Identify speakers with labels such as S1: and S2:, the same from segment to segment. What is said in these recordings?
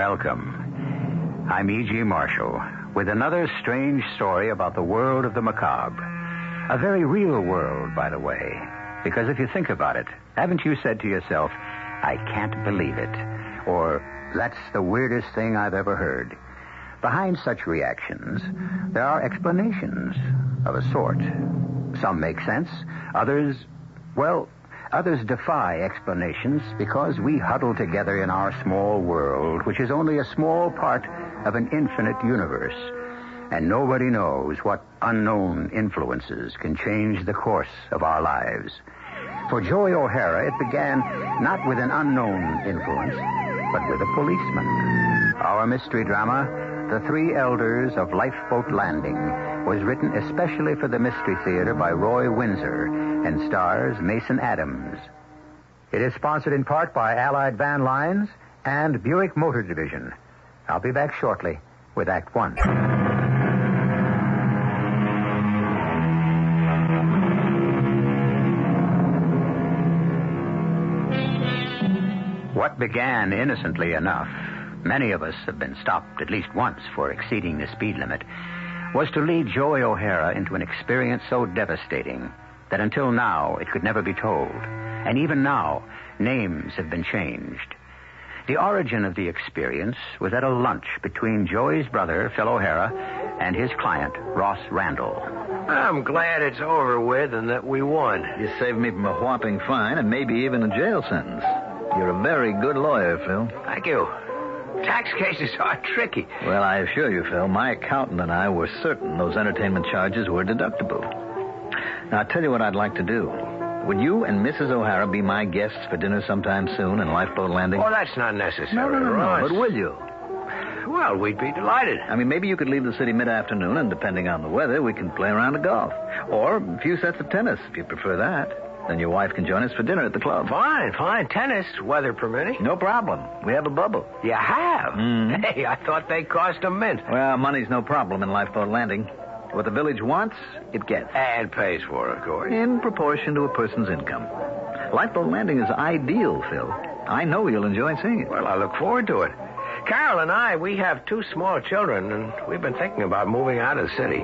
S1: Welcome. I'm E.G. Marshall with another strange story about the world of the macabre. A very real world, by the way. Because if you think about it, haven't you said to yourself, I can't believe it, or that's the weirdest thing I've ever heard? Behind such reactions, there are explanations of a sort. Some make sense, others defy explanations because we huddle together in our small world, which is only a small part of an infinite universe. And nobody knows what unknown influences can change the course of our lives. For Joey O'Hara, it began not with an unknown influence, but with a policeman. Our mystery drama, The Three Elders of Lifeboat Landing, was written especially for the Mystery Theater by Roy Windsor and stars Mason Adams. It is sponsored in part by Allied Van Lines and Buick Motor Division. I'll be back shortly with Act One. What began innocently enough, many of us have been stopped at least once for exceeding the speed limit, was to lead Joey O'Hara into an experience so devastating that until now it could never be told. And even now, names have been changed. The origin of the experience was at a lunch between Joey's brother, Phil O'Hara, and his client, Ross Randall.
S2: I'm glad it's over with and that we won.
S3: You saved me from a whopping fine and maybe even a jail sentence. You're a very good lawyer, Phil.
S2: Thank you. Tax cases are tricky.
S3: Well, I assure you, Phil, my accountant and I were certain those entertainment charges were deductible. Now, I'll tell you what I'd like to do. Would you and Mrs. O'Hara be my guests for dinner sometime soon in Lifeboat Landing?
S2: Oh, that's not necessary.
S3: No. But will you?
S2: Well, we'd be delighted.
S3: I mean, maybe you could leave the city mid-afternoon, and depending on the weather, we can play around a golf. Or a few sets of tennis, if you prefer that. Then your wife can join us for dinner at the club.
S2: Fine. Tennis, weather permitting.
S3: No problem. We have a bubble.
S2: You have?
S3: Mm-hmm.
S2: Hey, I thought they cost a mint.
S3: Well, money's no problem in Lifeboat Landing. What the village wants, it gets.
S2: And pays for, of course.
S3: In proportion to a person's income. Lifeboat Landing is ideal, Phil. I know you'll enjoy seeing it.
S2: Well, I look forward to it. Carol and I, we have 2 small children, and we've been thinking about moving out of the city.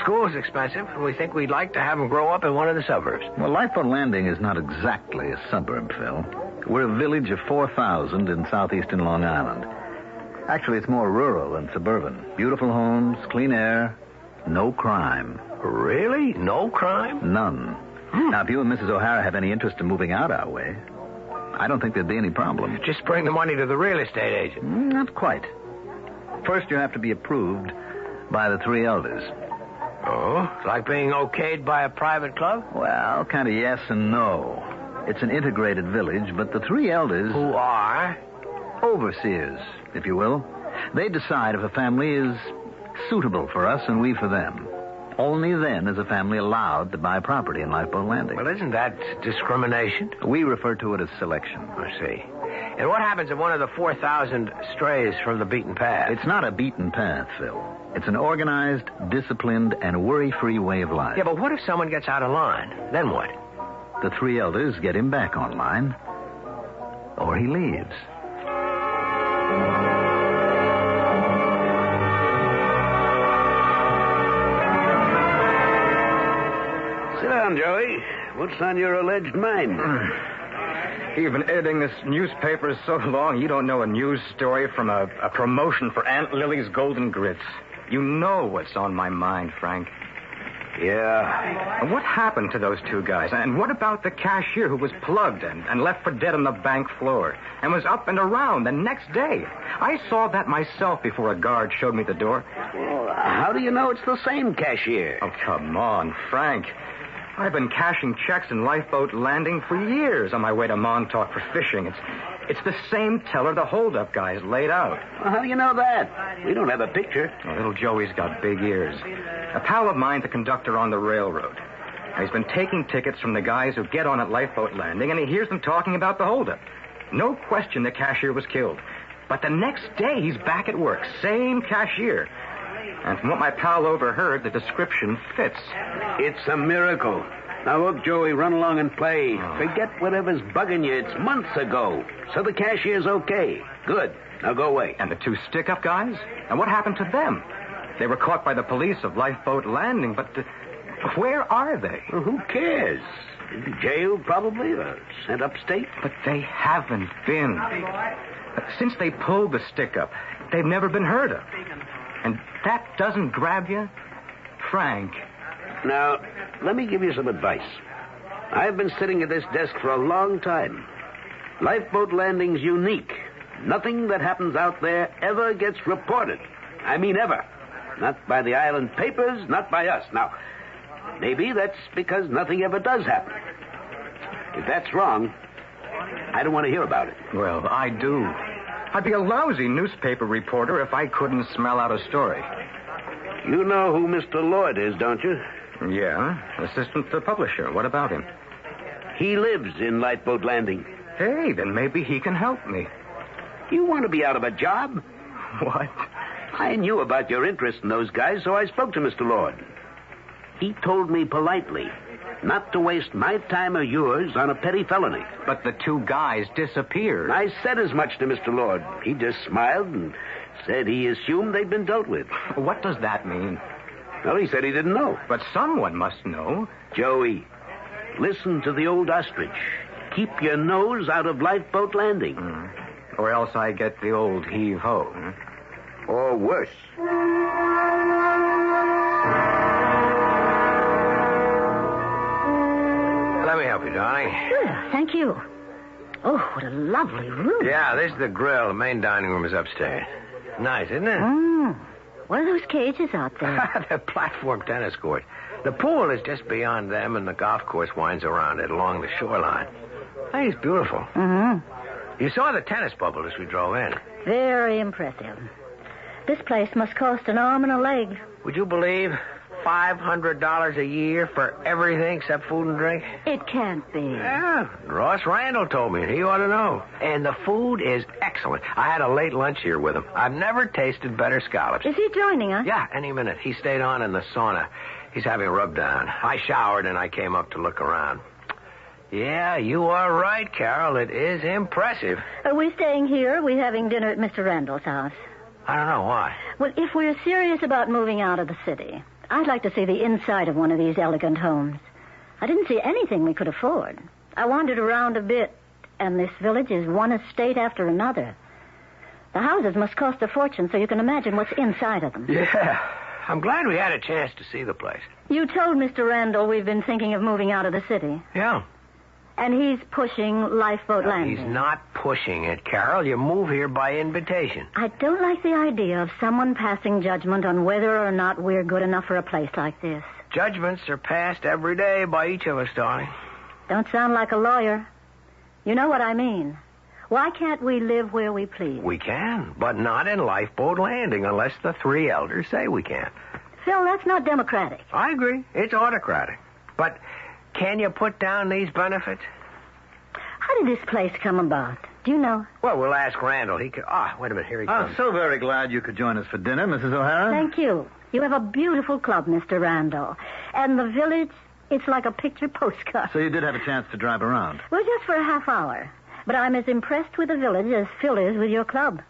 S2: School's expensive, and we think we'd like to have them grow up in one of the suburbs.
S3: Well, Lifeboat Landing is not exactly a suburb, Phil. We're a village of 4,000 in southeastern Long Island. Actually, it's more rural than suburban. Beautiful homes, clean air, no crime.
S2: Really? No crime?
S3: None. Now, if you and Mrs. O'Hara have any interest in moving out our way, I don't think there'd be any problem.
S2: Just bring the money to the real estate agent.
S3: Not quite. First, you have to be approved by the 3 elders.
S2: Oh? Like being okayed by a private club?
S3: Well, kind of yes and no. It's an integrated village, but the 3 elders...
S2: Who are?
S3: Overseers, if you will. They decide if a family is suitable for us and we for them. Only then is a family allowed to buy property in Lifeboat Landing.
S2: Well, isn't that discrimination?
S3: We refer to it as selection.
S2: I see. And what happens if one of the 4,000 strays from the beaten path?
S3: It's not a beaten path, Phil. It's an organized, disciplined, and worry-free way of life.
S2: Yeah, but what if someone gets out of line? Then what?
S3: The 3 elders get him back on line, or he leaves.
S4: Sit down, Joey. What's on your alleged mind?
S5: You've been editing this newspaper so long, you don't know a news story from a promotion for Aunt Lily's Golden Grits. You know what's on my mind, Frank.
S4: Yeah.
S5: And what happened to those 2 guys? And what about the cashier who was plugged and left for dead on the bank floor and was up and around the next day? I saw that myself before a guard showed me the door.
S4: Well, how do you know it's the same cashier?
S5: Oh, come on, Frank. I've been cashing checks in Lifeboat Landing for years on my way to Montauk for fishing. It's the same teller the holdup guys laid out.
S4: Well, how do you know that? We don't have a picture.
S5: Oh, little Joey's got big ears. A pal of mine's a conductor on the railroad. He's been taking tickets from the guys who get on at Lifeboat Landing, and he hears them talking about the holdup. No question the cashier was killed. But the next day, he's back at work. Same cashier. And from what my pal overheard, the description fits.
S4: It's a miracle. Now, look, Joey, run along and play. Forget whatever's bugging you. It's months ago. So the cashier's okay. Good. Now go away.
S5: And the two stick-up guys? And what happened to them? They were caught by the police of Lifeboat Landing, but where are they?
S4: Well, who cares? In jail, probably, or sent upstate.
S5: But they haven't been. Since they pulled the stick-up, they've never been heard of. And that doesn't grab you? Frank.
S4: Now, let me give you some advice. I've been sitting at this desk for a long time. Lifeboat Landing's unique. Nothing that happens out there ever gets reported. I mean ever. Not by the island papers, not by us. Now, maybe that's because nothing ever does happen. If that's wrong, I don't want to hear about it.
S5: Well, I do. I'd be a lousy newspaper reporter if I couldn't smell out a story.
S4: You know who Mr. Lloyd is, don't you?
S5: Yeah, assistant to the publisher. What about him?
S4: He lives in Lifeboat Landing.
S5: Hey, then maybe he can help me.
S4: You want to be out of a job?
S5: What?
S4: I knew about your interest in those guys, so I spoke to Mr. Lord. He told me politely not to waste my time or yours on a petty felony.
S5: But the two guys disappeared.
S4: I said as much to Mr. Lord. He just smiled and said he assumed they'd been dealt with.
S5: What does that mean?
S4: Well, he said he didn't know.
S5: But someone must know.
S4: Joey, listen to the old ostrich. Keep your nose out of Lifeboat Landing.
S5: Or else I get the old heave-ho.
S4: Or worse.
S2: Let me help you, darling.
S6: Sure, thank you. Oh, what a lovely room.
S2: Yeah, this is the grill. The main dining room is upstairs. Nice, isn't it?
S6: What are those cages out there?
S2: They're platform tennis courts. The pool is just beyond them, and the golf course winds around it along the shoreline. Hey, it's beautiful.
S6: Mm-hmm.
S2: You saw the tennis bubble as we drove in.
S6: Very impressive. This place must cost an arm and a leg.
S2: Would you believe $500 a year for everything except food and drink?
S6: It can't be.
S2: Yeah, Ross Randall told me. He ought to know. And the food is excellent. I had a late lunch here with him. I've never tasted better scallops.
S6: Is he joining us?
S2: Yeah, any minute. He stayed on in the sauna. He's having a rub down. I showered and I came up to look around. Yeah, you are right, Carol. It is impressive.
S6: Are we staying here or are we having dinner at Mr. Randall's house?
S2: I don't know why.
S6: Well, if we're serious about moving out of the city, I'd like to see the inside of one of these elegant homes. I didn't see anything we could afford. I wandered around a bit, and this village is one estate after another. The houses must cost a fortune, so you can imagine what's inside of them.
S2: Yeah, I'm glad we had a chance to see the place.
S6: You told Mr. Randall we've been thinking of moving out of the city.
S2: Yeah.
S6: And he's pushing Lifeboat Landing.
S2: He's not pushing it, Carol. You move here by invitation.
S6: I don't like the idea of someone passing judgment on whether or not we're good enough for a place like this.
S2: Judgments are passed every day by each of us, darling.
S6: Don't sound like a lawyer. You know what I mean. Why can't we live where we please?
S2: We can, but not in Lifeboat Landing unless the three elders say we can.
S6: Phil, that's not democratic.
S2: I agree. It's autocratic. But can you put down these benefits?
S6: How did this place come about? Do you know?
S2: Well, we'll ask Randall. He could... wait a minute. Here he
S3: I'm
S2: comes.
S3: so very glad you could join us for dinner, Mrs. O'Hara.
S6: Thank you. You have a beautiful club, Mr. Randall. And the village, it's like a picture postcard.
S3: So you did have a chance to drive around.
S6: Well, just for a half hour. But I'm as impressed with the village as Phil is with your club.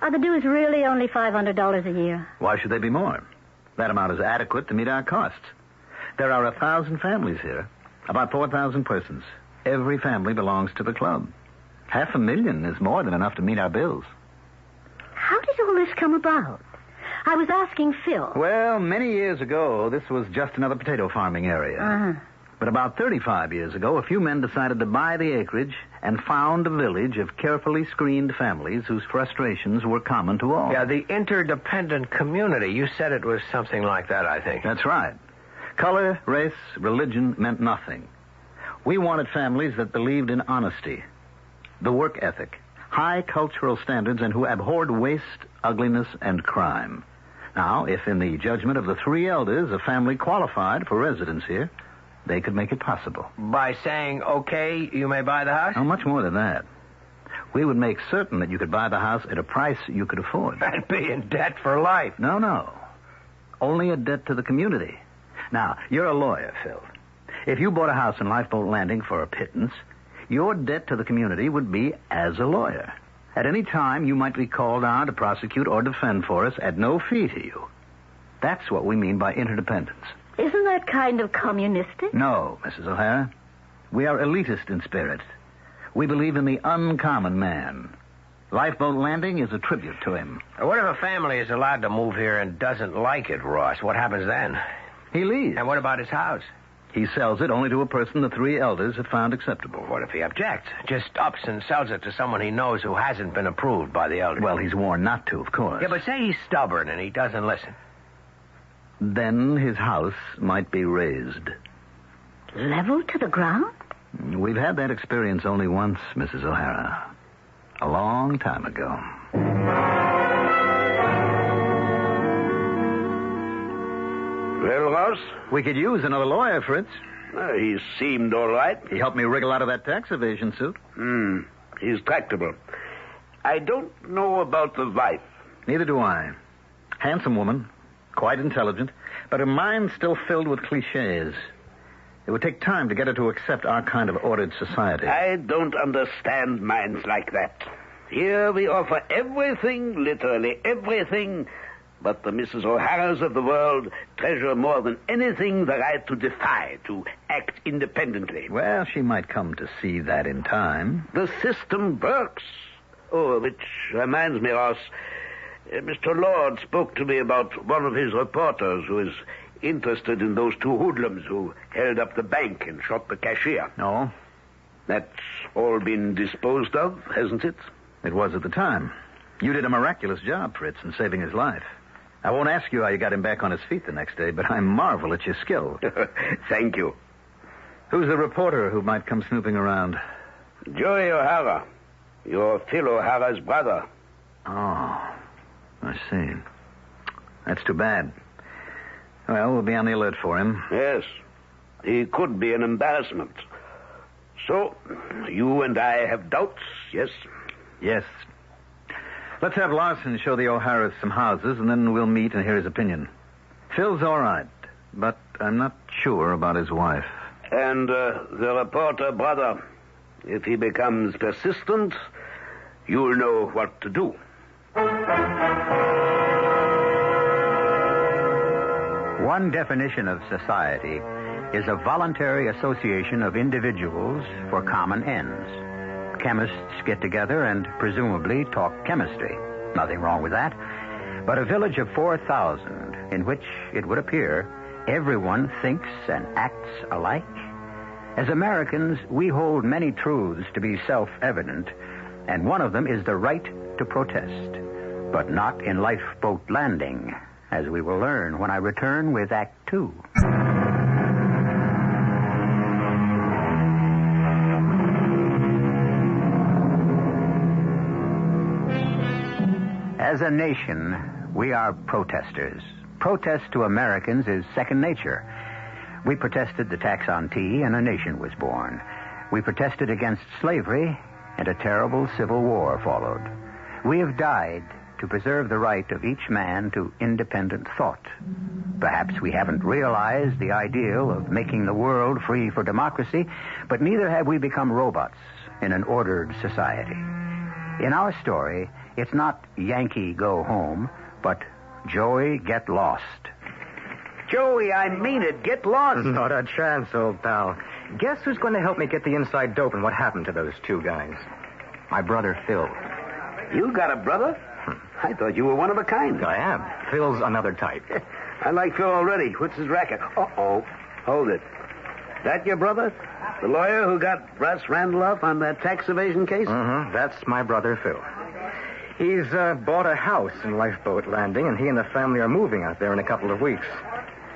S6: Are the dues really only $500 a year?
S3: Why should they be more? That amount is adequate to meet our costs. There are 1,000 families here, about 4,000 persons. Every family belongs to the club. 500,000 is more than enough to meet our bills.
S6: How did all this come about? I was asking Phil.
S3: Well, many years ago, this was just another potato farming area.
S6: Uh-huh.
S3: But about 35 years ago, a few men decided to buy the acreage and found a village of carefully screened families whose frustrations were common to all.
S2: Yeah, the interdependent community. You said it was something like that, I think.
S3: That's right. Color, race, religion meant nothing. We wanted families that believed in honesty, the work ethic, high cultural standards, and who abhorred waste, ugliness, and crime. Now, if in the judgment of the three elders a family qualified for residence here, they could make it possible.
S2: By saying, okay, you may buy the house?
S3: Oh, much more than that. We would make certain that you could buy the house at a price you could afford.
S2: I'd be in debt for life.
S3: No. Only a debt to the community. Now, you're a lawyer, Phil. If you bought a house in Lifeboat Landing for a pittance, your debt to the community would be as a lawyer. At any time, you might be called on to prosecute or defend for us at no fee to you. That's what we mean by interdependence.
S6: Isn't that kind of communistic?
S3: No, Mrs. O'Hara. We are elitist in spirit. We believe in the uncommon man. Lifeboat Landing is a tribute to him.
S2: What if a family is allowed to move here and doesn't like it, Ross? What happens then?
S3: He leaves.
S2: And what about his house?
S3: He sells it only to a person the three elders have found acceptable.
S2: What if he objects? Just ups and sells it to someone he knows who hasn't been approved by the elders.
S3: Well, he's warned not to, of course.
S2: Yeah, but say he's stubborn and he doesn't listen.
S3: Then his house might be razed.
S6: Leveled to the ground?
S3: We've had that experience only once, Mrs. O'Hara. A long time ago.
S4: Well, Ross?
S3: We could use another lawyer, Fritz.
S4: He seemed all right.
S3: He helped me wriggle out of that tax evasion suit.
S4: He's tractable. I don't know about the wife.
S3: Neither do I. Handsome woman, quite intelligent, but her mind's still filled with cliches. It would take time to get her to accept our kind of ordered society.
S4: I don't understand minds like that. Here we offer everything, literally everything, but the Mrs. O'Haras of the world treasure more than anything the right to defy, to act independently.
S3: Well, she might come to see that in time.
S4: The system works. Oh, which reminds me, Ross, Mr. Lord spoke to me about one of his reporters who is interested in those two hoodlums who held up the bank and shot the cashier.
S3: No.
S4: That's all been disposed of, hasn't it?
S3: It was at the time. You did a miraculous job, Fritz, in saving his life. I won't ask you how you got him back on his feet the next day, but I marvel at your skill.
S4: Thank you.
S3: Who's the reporter who might come snooping around?
S4: Joey O'Hara, your Phil O'Hara's brother.
S3: Oh, I see. That's too bad. Well, we'll be on the alert for him.
S4: Yes. He could be an embarrassment. So, you and I have doubts, yes?
S3: Yes. Let's have Larson show the O'Haras some houses, and then we'll meet and hear his opinion. Phil's all right, but I'm not sure about his wife.
S4: And the reporter brother, if he becomes persistent, you'll know what to do.
S1: One definition of society is a voluntary association of individuals for common ends. Chemists get together and presumably talk chemistry. Nothing wrong with that. But a village of 4,000 in which, it would appear, everyone thinks and acts alike. As Americans, we hold many truths to be self-evident, and one of them is the right to protest. But not in Lifeboat Landing, as we will learn when I return with Act 2. As a nation, we are protesters. Protest to Americans is second nature. We protested the tax on tea, and a nation was born. We protested against slavery, and a terrible civil war followed. We have died to preserve the right of each man to independent thought. Perhaps we haven't realized the ideal of making the world free for democracy, but neither have we become robots in an ordered society. In our story, it's not Yankee go home, but Joey get lost.
S4: Joey, I mean it. Get lost.
S5: Not a chance, old pal. Guess who's going to help me get the inside dope and what happened to those two guys? My brother, Phil.
S4: You got a brother? I thought you were one of a kind.
S5: I am. Phil's another type.
S4: I like Phil already. What's his racket? Uh-oh. Hold it. That your brother? The lawyer who got Russ Randolph on that tax evasion case?
S5: That's my brother, Phil. He's bought a house in Lifeboat Landing, and he and the family are moving out there in a couple of weeks.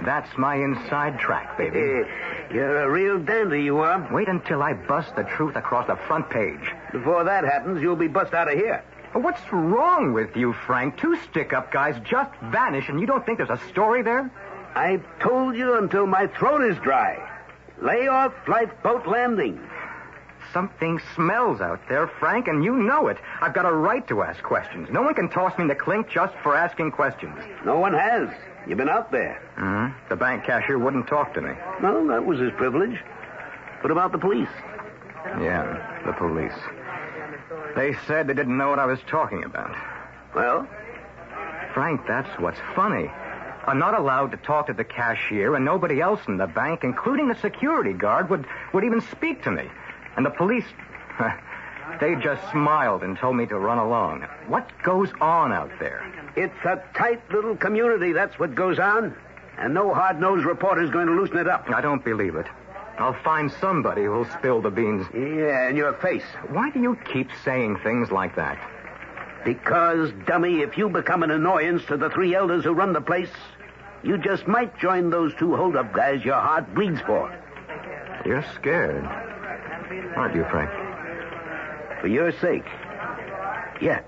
S5: That's my inside track, baby.
S4: You're a real dandy, you are.
S5: Wait until I bust the truth across the front page.
S4: Before that happens, you'll be bust out of here.
S5: What's wrong with you, Frank? Two stick-up guys just vanish, and you don't think there's a story there?
S4: I've told you until my throat is dry. Lay off Lifeboat Landing.
S5: Something smells out there, Frank, and you know it. I've got a right to ask questions. No one can toss me in the clink just for asking questions.
S4: No one has. You've been out there.
S5: The bank cashier wouldn't talk to me.
S4: No, that was his privilege. What about the police?
S5: Yeah, the police. They said they didn't know what I was talking about.
S4: Well?
S5: Frank, that's what's funny. I'm not allowed to talk to the cashier, and nobody else in the bank, including the security guard, would even speak to me. And the police, they just smiled and told me to run along. What goes on out there?
S4: It's a tight little community, that's what goes on. And no hard-nosed reporter's going to loosen it up.
S5: I don't believe it. I'll find somebody who'll spill the beans.
S4: Yeah, in your face.
S5: Why do you keep saying things like that?
S4: Because, dummy, if you become an annoyance to the three elders who run the place, you just might join those two hold-up guys your heart bleeds for.
S5: You're scared, aren't you, Frank?
S4: For your sake. Yeah.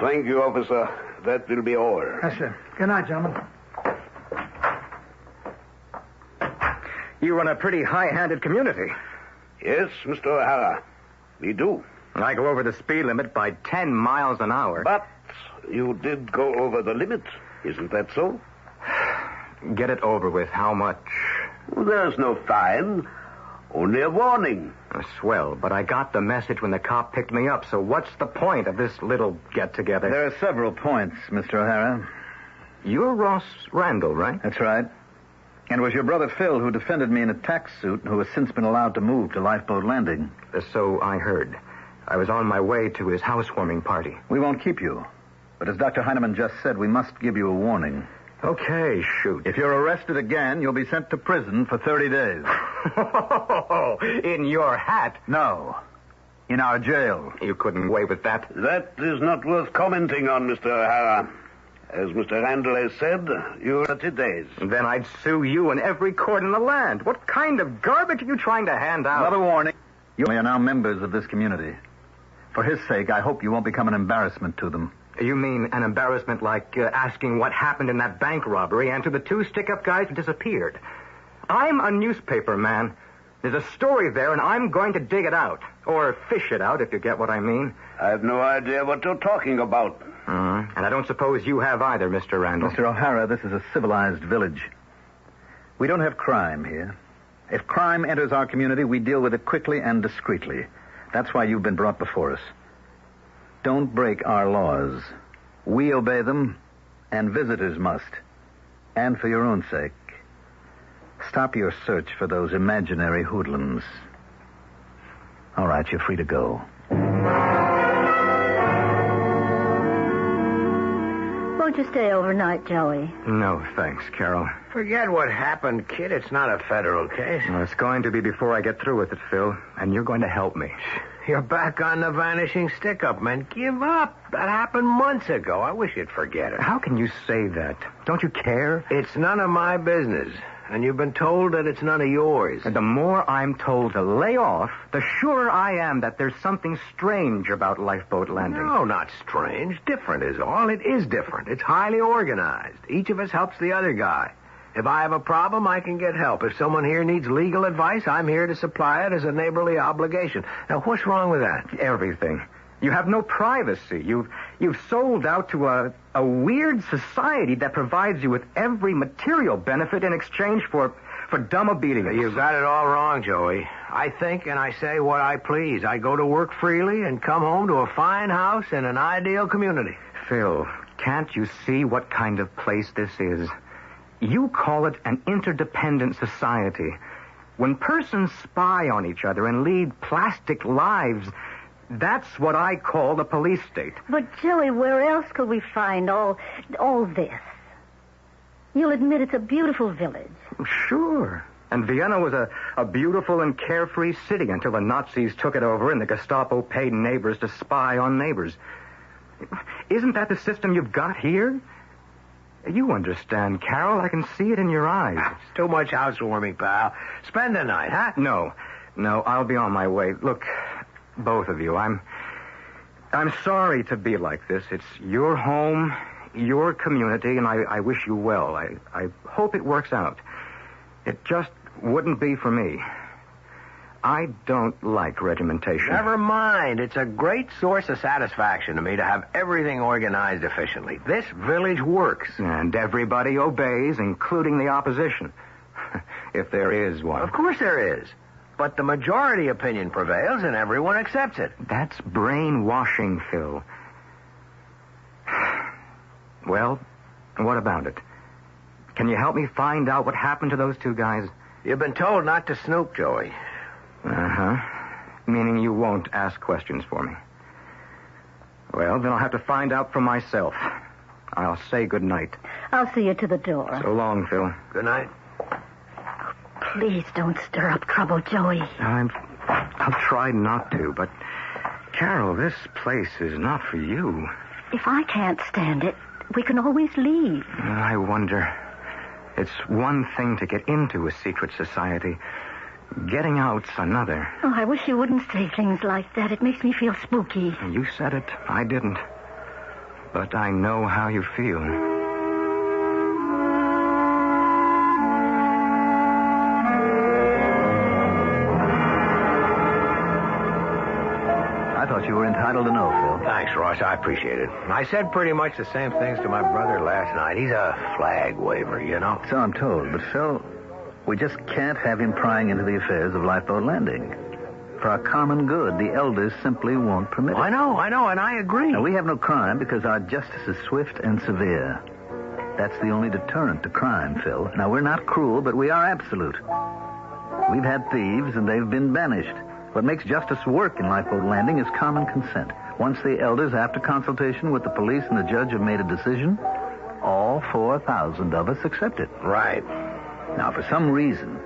S4: Thank you, officer. That will be all.
S7: Yes, sir. Good night, gentlemen.
S5: You run a pretty high-handed community.
S4: Yes, Mr. O'Hara. We do.
S5: I go over the speed limit by 10 miles an hour.
S4: But you did go over the limit. Isn't that so?
S5: Get it over with. How much?
S4: Well, there's no fine. Only a warning.
S5: Swell, but I got the message when the cop picked me up, so what's the point of this little get-together?
S3: There are several points, Mr. O'Hara.
S5: You're Ross Randall, right?
S3: That's right. And it was your brother Phil who defended me in a tax suit and who has since been allowed to move to Lifeboat Landing.
S5: So I heard. I was on my way to his housewarming party.
S3: We won't keep you. But as Dr. Heinemann just said, we must give you a warning.
S5: Okay, shoot.
S3: If you're arrested again, you'll be sent to prison for 30 days.
S5: In your hat?
S3: No. In our jail.
S5: You couldn't wait with that.
S4: That is not worth commenting on, Mr. O'Hara. As Mr. Randall has said, you're 30 days.
S5: Then I'd sue you in every court in the land. What kind of garbage are you trying to hand out?
S3: Another warning. You are now members of this community. For his sake, I hope you won't become an embarrassment to them.
S5: You mean an embarrassment like asking what happened in that bank robbery and to the two stick-up guys who disappeared? I'm a newspaper man. There's a story there, and I'm going to dig it out. Or fish it out, if you get what I mean.
S4: I have no idea what you're talking about.
S5: And I don't suppose you have either, Mr. Randall.
S3: Mr. O'Hara, this is a civilized village. We don't have crime here. If crime enters our community, we deal with it quickly and discreetly. That's why you've been brought before us. Don't break our laws. We obey them, and visitors must. And for your own sake, stop your search for those imaginary hoodlums. All right, you're free to go.
S6: Won't you stay overnight, Joey?
S5: No, thanks, Carol.
S2: Forget what happened, kid. It's not a federal case.
S5: Well, it's going to be before I get through with it, Phil. And you're going to help me.
S2: You're back on the vanishing stick-up, man. Give up. That happened months ago. I wish you'd forget it.
S5: How can you say that? Don't you care?
S2: It's none of my business. And you've been told that it's none of yours.
S5: And the more I'm told to lay off, the surer I am that there's something strange about Lifeboat Landing.
S2: No, not strange. Different is all. It is different. It's highly organized. Each of us helps the other guy. If I have a problem, I can get help. If someone here needs legal advice, I'm here to supply it as a neighborly obligation. Now, what's wrong with that?
S5: Everything. You have no privacy. You've sold out to a weird society that provides you with every material benefit in exchange for dumb obedience.
S2: You've got it all wrong, Joey. I think and I say what I please. I go to work freely and come home to a fine house in an ideal community.
S5: Phil, can't you see what kind of place this is? You call it an interdependent society. When persons spy on each other and lead plastic lives, that's what I call the police state.
S6: But, Joey, where else could we find all this? You'll admit it's a beautiful village.
S5: Sure. And Vienna was a beautiful and carefree city until the Nazis took it over and the Gestapo paid neighbors to spy on neighbors. Isn't that the system you've got here? You understand, Carol. I can see it in your eyes.
S2: It's too much housewarming, pal. Spend the night, huh?
S5: No, I'll be on my way. Look, both of you, I'm sorry to be like this. It's your home, your community, and I wish you well. I hope it works out. It just wouldn't be for me. I don't like regimentation.
S2: Never mind. It's a great source of satisfaction to me to have everything organized efficiently. This village works.
S5: And everybody obeys, including the opposition. If there is one.
S2: Of course there is. But the majority opinion prevails and everyone accepts it.
S5: That's brainwashing, Phil. Well, what about it? Can you help me find out what happened to those two guys?
S2: You've been told not to snoop, Joey.
S5: Uh-huh. Meaning you won't ask questions for me. Well, then I'll have to find out for myself. I'll say good night.
S6: I'll see you to the door.
S5: So long, Phil.
S2: Good night.
S6: Please don't stir up trouble, Joey.
S5: I'll try not to, but... Carol, this place is not for you.
S6: If I can't stand it, we can always leave.
S5: I wonder... It's one thing to get into a secret society. Getting out's another.
S6: Oh, I wish you wouldn't say things like that. It makes me feel spooky.
S5: You said it. I didn't. But I know how you feel.
S3: I thought you were entitled to know, Phil.
S2: Thanks, Ross. I appreciate it. I said pretty much the same things to my brother last night. He's a flag waver, you know.
S3: So I'm told. But, Phil, we just can't have him prying into the affairs of Lifeboat Landing. For our common good, the elders simply won't permit it.
S2: I know, and I agree.
S3: Now, we have no crime because our justice is swift and severe. That's the only deterrent to crime, Phil. Now, we're not cruel, but we are absolute. We've had thieves, and they've been banished. What makes justice work in Lifeboat Landing is common consent. Once the elders, after consultation with the police and the judge, have made a decision, all 4,000 of us accept it.
S2: Right.
S3: Now, for some reason,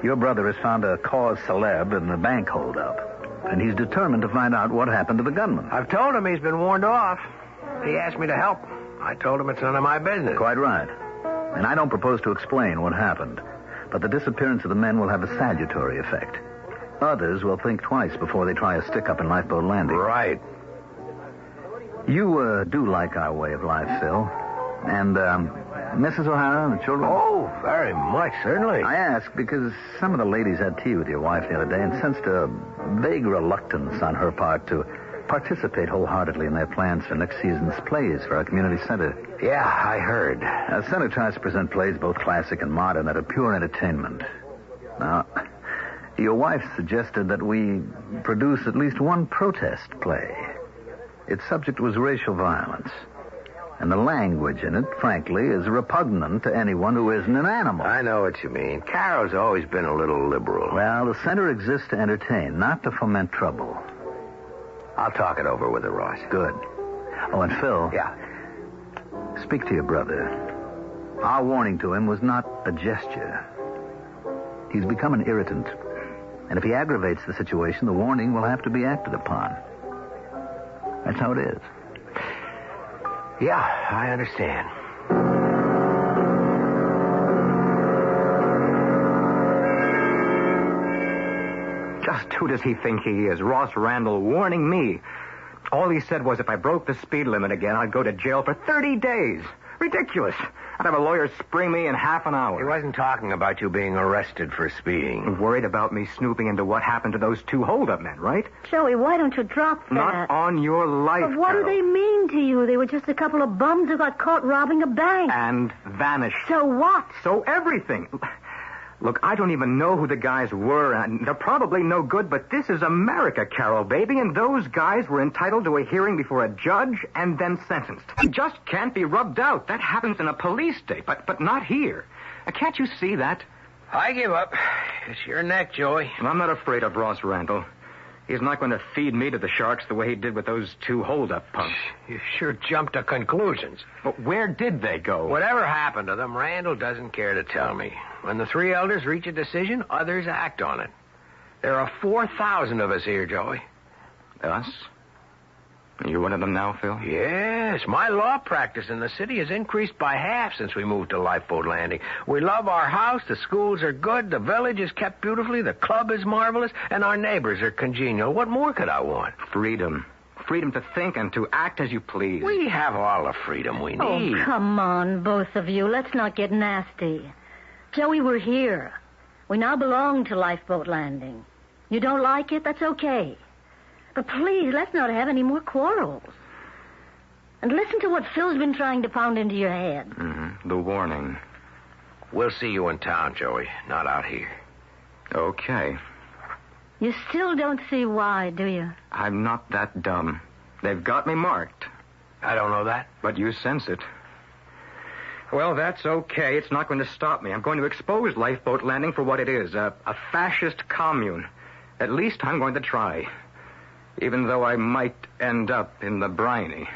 S3: your brother has found a cause célèbre in the bank holdup, and he's determined to find out what happened to the gunman.
S2: I've told him he's been warned off. He asked me to help. I told him it's none of my business.
S3: Quite right. And I don't propose to explain what happened, but the disappearance of the men will have a salutary effect. Others will think twice before they try a stick-up in Lifeboat Landing.
S2: Right.
S3: You do like our way of life, Phil. And, Mrs. O'Hara and the children?
S2: Oh, very much, certainly.
S3: I ask because some of the ladies had tea with your wife the other day and sensed a vague reluctance on her part to participate wholeheartedly in their plans for next season's plays for our community center.
S2: Yeah, I heard.
S3: Our center tries to present plays both classic and modern that are pure entertainment. Now... Your wife suggested that we produce at least one protest play. Its subject was racial violence. And the language in it, frankly, is repugnant to anyone who isn't an animal.
S2: I know what you mean. Carol's always been a little liberal.
S3: Well, the center exists to entertain, not to foment trouble.
S2: I'll talk it over with her, Ross.
S3: Good. Oh, and Phil.
S2: Yeah?
S3: Speak to your brother. Our warning to him was not a gesture. He's become an irritant. And if he aggravates the situation, the warning will have to be acted upon. That's how it is.
S2: Yeah, I understand.
S5: Just who does he think he is? Ross Randall warning me. All he said was if I broke the speed limit again, I'd go to jail for 30 days. Ridiculous. I'd have a lawyer spring me in half an hour.
S2: He wasn't talking about you being arrested for speeding.
S5: Worried about me snooping into what happened to those two hold-up men, right?
S6: Joey, why don't you drop that?
S5: Not on your life,
S6: But what
S5: Carol.
S6: do they mean to you? They were just a couple of bums who got caught robbing a bank.
S5: And vanished.
S6: So what?
S5: So everything. Look, I don't even know who the guys were, and they're probably no good, but this is America, Carol, baby, and those guys were entitled to a hearing before a judge and then sentenced. You just can't be rubbed out. That happens in a police state, but not here. Can't you see that?
S2: I give up. It's your neck, Joey.
S5: And I'm not afraid of Ross Randall. He's not going to feed me to the sharks the way he did with those two hold-up punks.
S2: You sure jumped to conclusions.
S5: But where did they go?
S2: Whatever happened to them, Randall doesn't care to tell me. When the three elders reach a decision, others act on it. There are 4,000 of us here, Joey.
S5: Us? You're one of them now, Phil?
S2: Yes. My law practice in the city has increased by half since we moved to Lifeboat Landing. We love our house, the schools are good, the village is kept beautifully, the club is marvelous, and our neighbors are congenial. What more could I want?
S5: Freedom. Freedom to think and to act as you please.
S2: We have all the freedom we need.
S6: Oh, come on, both of you. Let's not get nasty. Joey, we're here. We now belong to Lifeboat Landing. You don't like it? That's okay. But please, let's not have any more quarrels. And listen to what Phil's been trying to pound into your head.
S5: Mm-hmm. The warning.
S2: We'll see you in town, Joey. Not out here.
S5: Okay.
S6: You still don't see why, do you?
S5: I'm not that dumb. They've got me marked.
S2: I don't know that.
S5: But you sense it. Well, that's okay. It's not going to stop me. I'm going to expose Lifeboat Landing for what it is, a fascist commune. At least I'm going to try. Even though I might end up in the briny.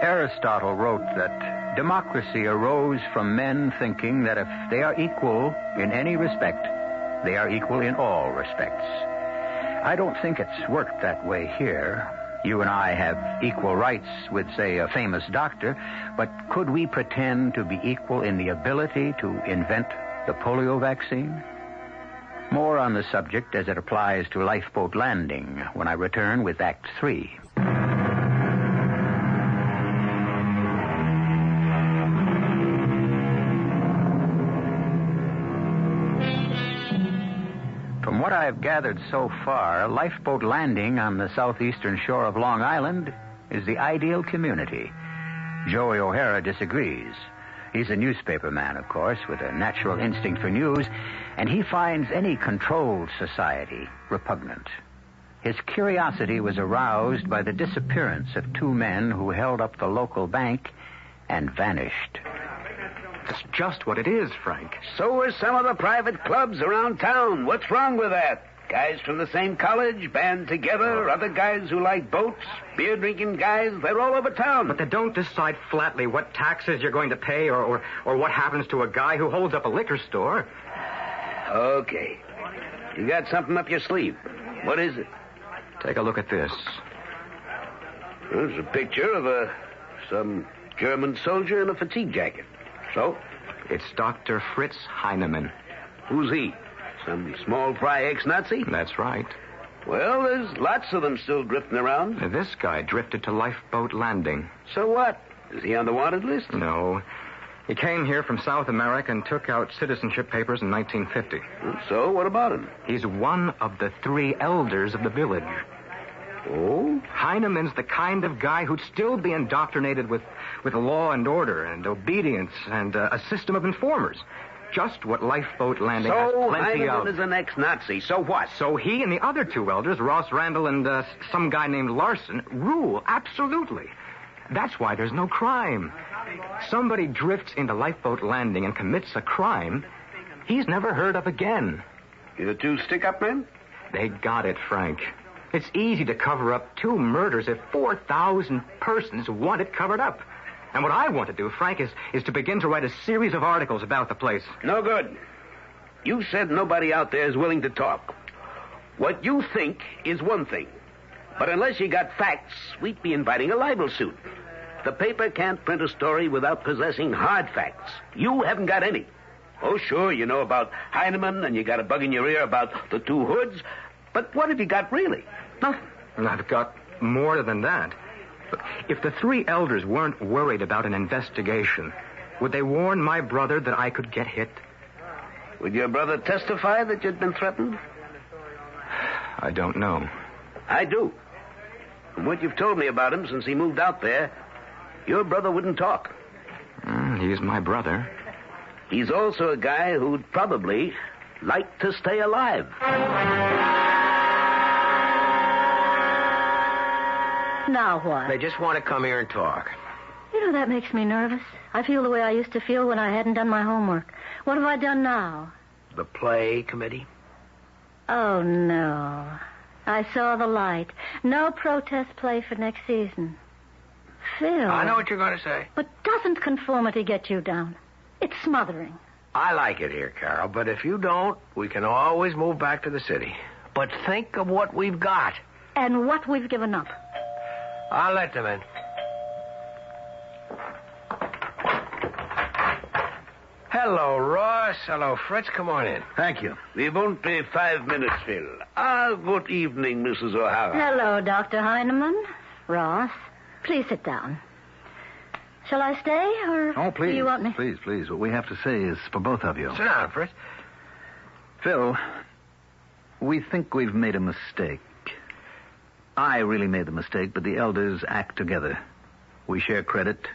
S1: Aristotle wrote that democracy arose from men thinking that if they are equal in any respect, they are equal in all respects. I don't think it's worked that way here. You and I have equal rights with, say, a famous doctor, but could we pretend to be equal in the ability to invent the polio vaccine? More on the subject as it applies to Lifeboat Landing when I return with Act 3. From what I've gathered so far, Lifeboat Landing on the southeastern shore of Long Island is the ideal community. Joey O'Hara disagrees. He's a newspaper man, of course, with a natural instinct for news, and he finds any controlled society repugnant. His curiosity was aroused by the disappearance of two men who held up the local bank and vanished.
S5: That's just what it is, Frank.
S4: So are some of the private clubs around town. What's wrong with that? Guys from the same college, band together, other guys who like boats, beer-drinking guys, they're all over town.
S5: But they don't decide flatly what taxes you're going to pay or what happens to a guy who holds up a liquor store.
S4: Okay. You got something up your sleeve. What is it?
S5: Take a look at this.
S4: There's a picture of some German soldier in a fatigue jacket. So?
S5: It's Dr. Fritz Heinemann.
S4: Who's he? Some small fry ex-Nazi?
S5: That's right.
S4: Well, there's lots of them still drifting around.
S5: This guy drifted to Lifeboat Landing.
S4: So what? Is he on the wanted list?
S5: No. He came here from South America and took out citizenship papers in 1950.
S4: So, what about him?
S5: He's one of the 3 elders of the village.
S4: Oh?
S5: Heinemann's the kind of guy who'd still be indoctrinated with law and order and obedience and a system of informers. Just what Lifeboat Landing has plenty of.
S4: So Heinemann is an ex-Nazi. So what?
S5: So he and the other 2 elders, Ross Randall and some guy named Larson, rule. Absolutely. That's why there's no crime. Somebody drifts into Lifeboat Landing and commits a crime he's never heard of again.
S4: You 2 stick-up men?
S5: They got it, Frank. It's easy to cover up 2 murders if 4,000 persons want it covered up. And what I want to do, Frank, is to begin to write a series of articles about the place.
S4: No good. You said nobody out there is willing to talk. What you think is one thing. But unless you got facts, we'd be inviting a libel suit. The paper can't print a story without possessing hard facts. You haven't got any. Oh, sure, you know about Heinemann, and you got a bug in your ear about the 2 hoods. But what have you got really? Nothing.
S5: I've got more than that. But if the 3 elders weren't worried about an investigation, would they warn my brother that I could get hit?
S4: Would your brother testify that you'd been threatened?
S5: I don't know.
S4: I do. From what you've told me about him since he moved out there, your brother wouldn't talk.
S5: He's my brother.
S4: He's also a guy who'd probably like to stay alive.
S6: Now what?
S2: They just want to come here and talk.
S6: You know, that makes me nervous. I feel the way I used to feel when I hadn't done my homework. What have I done now?
S2: The play committee?
S6: Oh, no. I saw the light. No protest play for next season. Phil.
S2: I know what you're going to say.
S6: But doesn't conformity get you down? It's smothering.
S2: I like it here, Carol, but if you don't, we can always move back to the city. But think of what we've got.
S6: And what we've given up.
S2: I'll let them in. Hello, Ross. Hello, Fritz. Come on in.
S4: Thank you. We won't be 5 minutes, Phil. Good evening, Mrs. O'Hara.
S6: Hello, Dr. Heinemann. Ross, please sit down. Shall I stay, or
S3: Oh, please.
S6: do you want me?
S3: Please. What we have to say is for both of you.
S2: Sit down, Fritz.
S3: Phil, we think we've made a mistake. I really made the mistake, but the elders act together. We share credit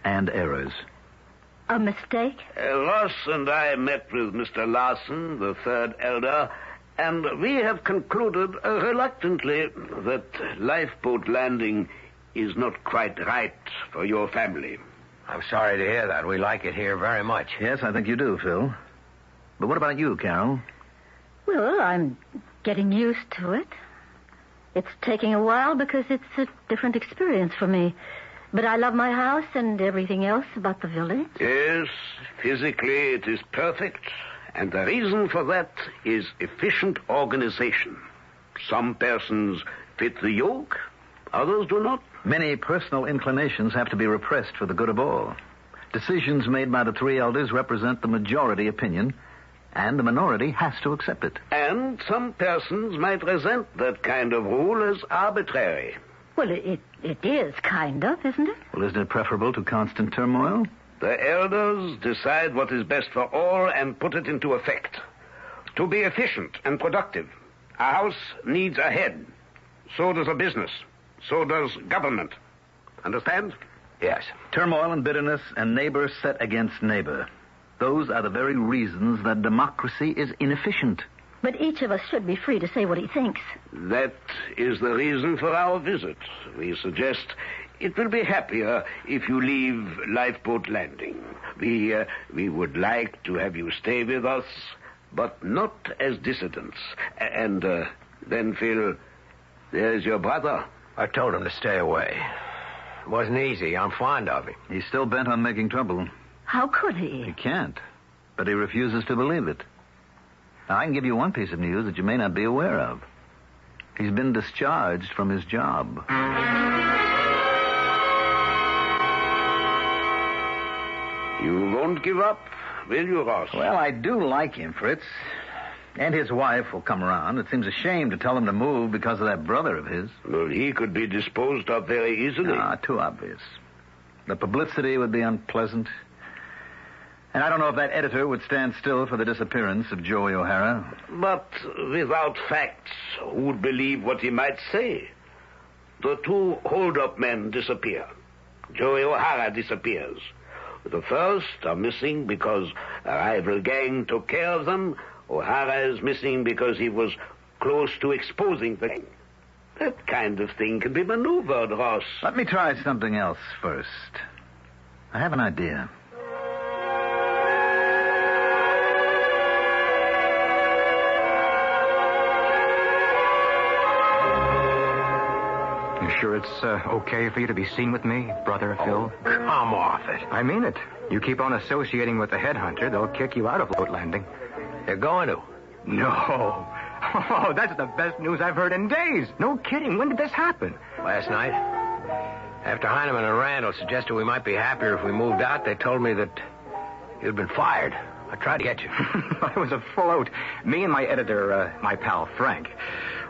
S3: and errors.
S6: A mistake?
S4: Ross and I met with Mr. Larson, the third elder, and we have concluded reluctantly that lifeboat landing is not quite right for your family.
S2: I'm sorry to hear that. We like it here very much.
S3: Yes, I think you do, Phil. But what about you, Carol?
S6: Well, I'm getting used to it. It's taking a while because it's a different experience for me. But I love my house and everything else about the village.
S4: Yes, physically it is perfect, and the reason for that is efficient organization. Some persons fit the yoke, others do not.
S3: Many personal inclinations have to be repressed for the good of all. Decisions made by the three elders represent the majority opinion, and the minority has to accept it.
S4: And some persons might resent that kind of rule as arbitrary.
S6: Well, it is, kind of, isn't it?
S3: Well, isn't it preferable to constant turmoil?
S4: The elders decide what is best for all and put it into effect. To be efficient and productive, a house needs a head. So does a business. So does government. Understand?
S2: Yes.
S3: Turmoil and bitterness and neighbor set against neighbor. Those are the very reasons that democracy is inefficient.
S6: But each of us should be free to say what he thinks.
S4: That is the reason for our visit. We suggest it will be happier if you leave Lifeboat Landing. We would like to have you stay with us, but not as dissidents. And then, Phil, there's your brother.
S2: I told him to stay away. It wasn't easy. I'm fond of him.
S3: He's still bent on making trouble.
S6: How could he?
S3: He can't, but he refuses to believe it. Now, I can give you one piece of news that you may not be aware of. He's been discharged from his job.
S4: You won't give up, will you, Ross?
S3: Well, I do like him, Fritz. And his wife will come around. It seems a shame to tell him to move because of that brother of his.
S4: Well, he could be disposed of very easily.
S3: Too obvious. The publicity would be unpleasant. And I don't know if that editor would stand still for the disappearance of Joey O'Hara.
S4: But without facts, who would believe what he might say? The two hold-up men disappear. Joey O'Hara disappears. The first are missing because a rival gang took care of them. O'Hara is missing because he was close to exposing the gang. That kind of thing can be maneuvered, Ross.
S3: Let me try something else first. I have an idea.
S5: You sure it's okay for you to be seen with me, brother Phil?
S2: Come off it.
S5: I mean it. You keep on associating with the headhunter, they'll kick you out of boat landing.
S2: You're going to?
S5: No. Oh, that's the best news I've heard in days. No kidding. When did this happen?
S2: Last night. After Heineman and Randall suggested we might be happier if we moved out, they told me that you'd been fired. I tried to get you.
S5: I was afloat. Me and my editor, my pal Frank.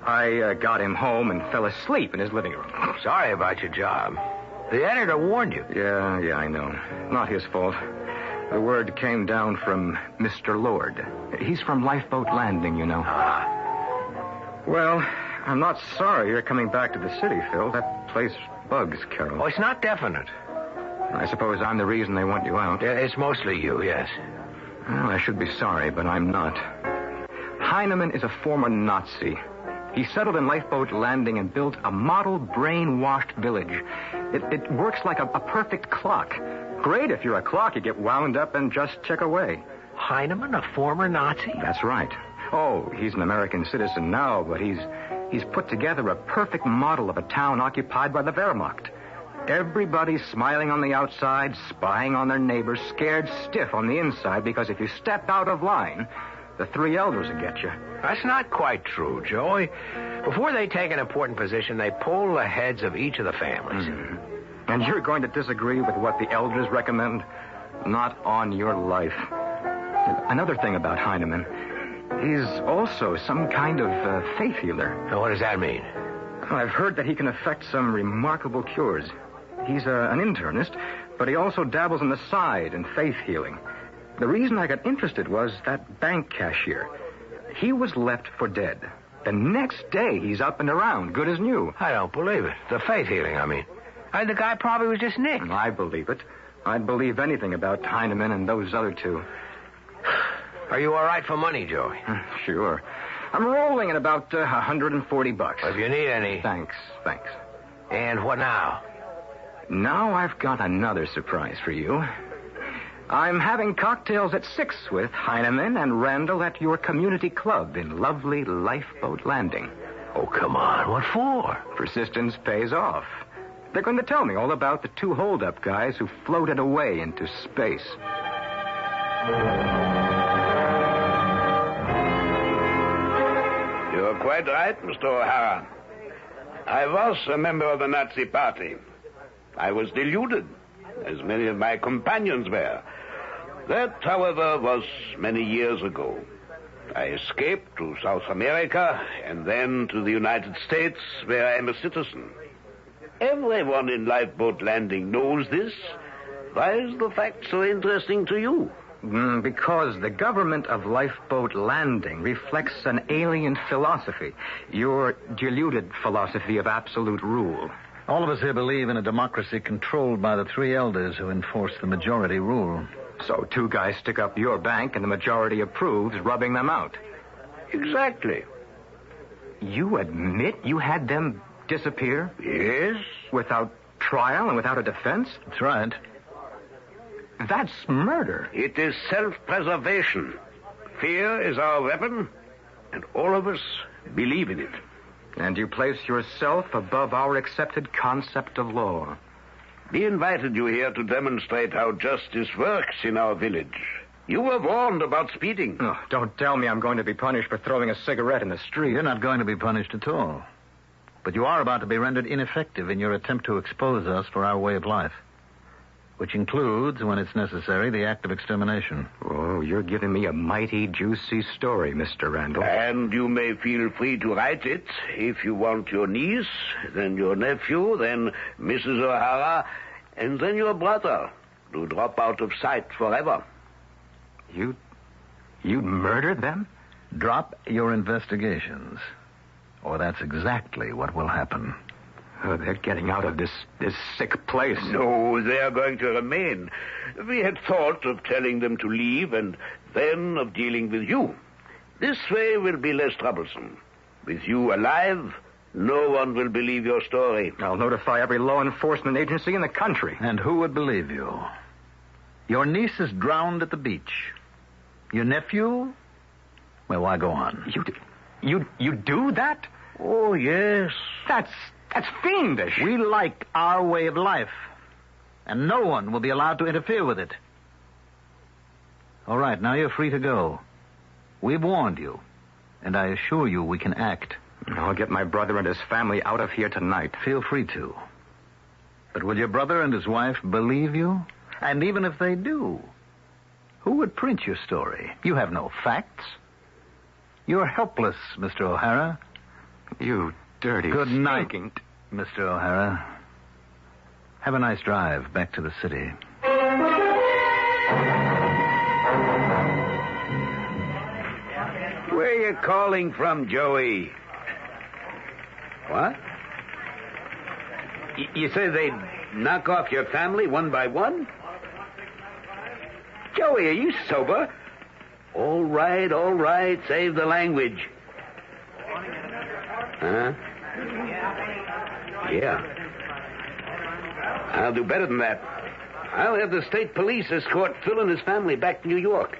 S5: I got him home and fell asleep in his living room.
S2: Sorry about your job. The editor warned you.
S5: Yeah, I know. Not his fault. The word came down from Mr. Lord. He's from Lifeboat Landing, you know. Well, I'm not sorry you're coming back to the city, Phil. That place bugs Carol.
S2: Oh, it's not definite.
S5: I suppose I'm the reason they want you out.
S2: Yeah, it's mostly you, yes.
S5: Well, I should be sorry, but I'm not. Heineman is a former Nazi. He settled in Lifeboat Landing and built a model brainwashed village. It works like a perfect clock. Great if you're a clock. You get wound up and just tick away.
S2: Heineman, a former Nazi?
S5: That's right. Oh, he's an American citizen now, but he's put together a perfect model of a town occupied by the Wehrmacht. Everybody's smiling on the outside, spying on their neighbors, scared stiff on the inside, because if you step out of line, the three elders will get you.
S2: That's not quite true, Joey. Before they take an important position, they poll the heads of each of the families.
S5: Mm-hmm. And you're going to disagree with what the elders recommend? Not on your life. Another thing about Heineman, he's also some kind of faith healer.
S2: Now, what does that mean?
S5: I've heard that he can effect some remarkable cures. He's an internist, but he also dabbles on the side in faith healing. The reason I got interested was that bank cashier. He was left for dead. The next day, he's up and around, good as new.
S2: I don't believe it. The faith healing, I mean. The guy probably was just nicked.
S5: I believe it. I'd believe anything about Heineman and those other two.
S2: Are you all right for money, Joey?
S5: Sure. I'm rolling at about $140.
S2: If you need any.
S5: Thanks.
S2: And what now?
S5: Now I've got another surprise for you. I'm having cocktails at 6 with Heineman and Randall at your community club in lovely Lifeboat Landing.
S2: Oh, come on. What for?
S5: Persistence pays off. They're going to tell me all about the 2 hold-up guys who floated away into space.
S4: You're quite right, Mr. O'Hara. I was a member of the Nazi Party. I was deluded, as many of my companions were. That, however, was many years ago. I escaped to South America and then to the United States, where I am a citizen. Everyone in Lifeboat Landing knows this. Why is the fact so interesting to you?
S5: Because the government of Lifeboat Landing reflects an alien philosophy, your deluded philosophy of absolute rule.
S3: All of us here believe in a democracy controlled by the 3 elders who enforce the majority rule.
S5: So 2 guys stick up your bank and the majority approves, rubbing them out.
S4: Exactly.
S5: You admit you had them disappear?
S4: Yes.
S5: Without trial and without a defense?
S3: That's right.
S5: That's murder.
S4: It is self-preservation. Fear is our weapon, and all of us believe in it.
S5: And you place yourself above our accepted concept of law.
S4: We invited you here to demonstrate how justice works in our village. You were warned about speeding.
S5: Oh, don't tell me I'm going to be punished for throwing a cigarette in the street.
S3: You're not going to be punished at all. But you are about to be rendered ineffective in your attempt to expose us for our way of life, which includes, when it's necessary, the act of extermination.
S5: Oh, you're giving me a mighty juicy story, Mr. Randall.
S4: And you may feel free to write it if you want your niece, then your nephew, then Mrs. O'Hara, and then your brother to drop out of sight forever.
S5: You'd murder them?
S3: Drop your investigations, or that's exactly what will happen.
S5: Oh, they're getting out of this sick place.
S4: No, they are going to remain. We had thought of telling them to leave and then of dealing with you. This way will be less troublesome. With you alive, no one will believe your story.
S5: I'll notify every law enforcement agency in the country.
S3: And who would believe you? Your niece is drowned at the beach. Your nephew? Well, why go on?
S5: You do that?
S4: Oh, yes.
S5: That's fiendish.
S3: We like our way of life, and no one will be allowed to interfere with it. All right, now you're free to go. We've warned you, and I assure you we can act.
S5: I'll get my brother and his family out of here tonight.
S3: Feel free to. But will your brother and his wife believe you? And even if they do, who would print your story? You have no facts. You're helpless, Mr. O'Hara.
S5: You dirty...
S3: Good night,
S5: stinking...
S3: Mr. O'Hara. Have a nice drive back to the city.
S4: Where are you calling from, Joey? What? You say they'd knock off your family one by one? Joey, are you sober? All right. Save the language. Huh? Yeah. I'll do better than that. I'll have the state police escort Phil and his family back to New York.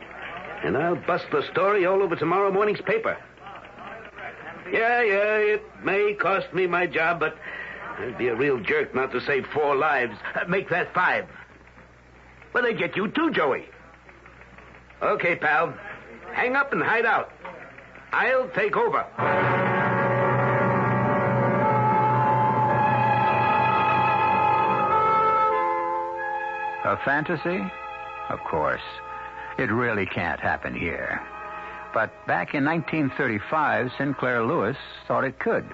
S4: And I'll bust the story all over tomorrow morning's paper. Yeah, it may cost me my job, but I'd be a real jerk not to save 4 lives. Make that 5. Well, they get you too, Joey. Okay, pal. Hang up and hide out. I'll take over.
S1: A fantasy? Of course. It really can't happen here. But back in 1935, Sinclair Lewis thought it could.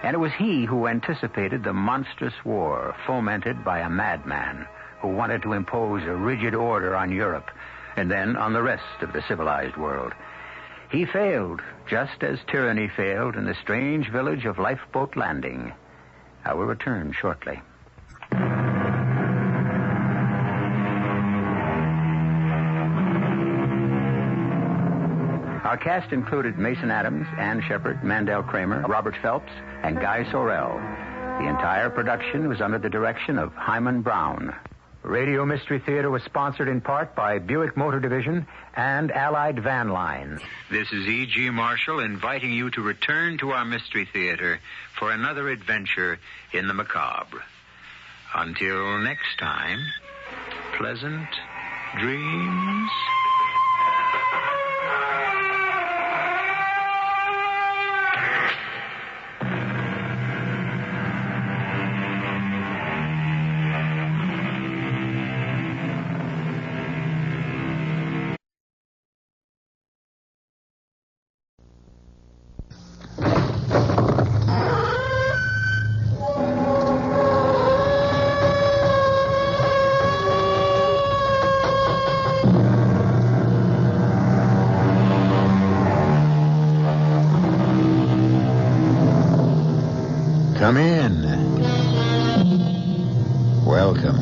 S1: And it was he who anticipated the monstrous war fomented by a madman who wanted to impose a rigid order on Europe and then on the rest of the civilized world. He failed, just as tyranny failed in the strange village of Lifeboat Landing. I will return shortly. Our cast included Mason Adams, Ann Shepard, Mandel Kramer, Robert Phelps, and Guy Sorrell. The entire production was under the direction of Hyman Brown. Radio Mystery Theater was sponsored in part by Buick Motor Division and Allied Van Lines. This is E.G. Marshall inviting you to return to our Mystery Theater for another adventure in the macabre. Until next time, pleasant dreams.
S7: Come in. Welcome.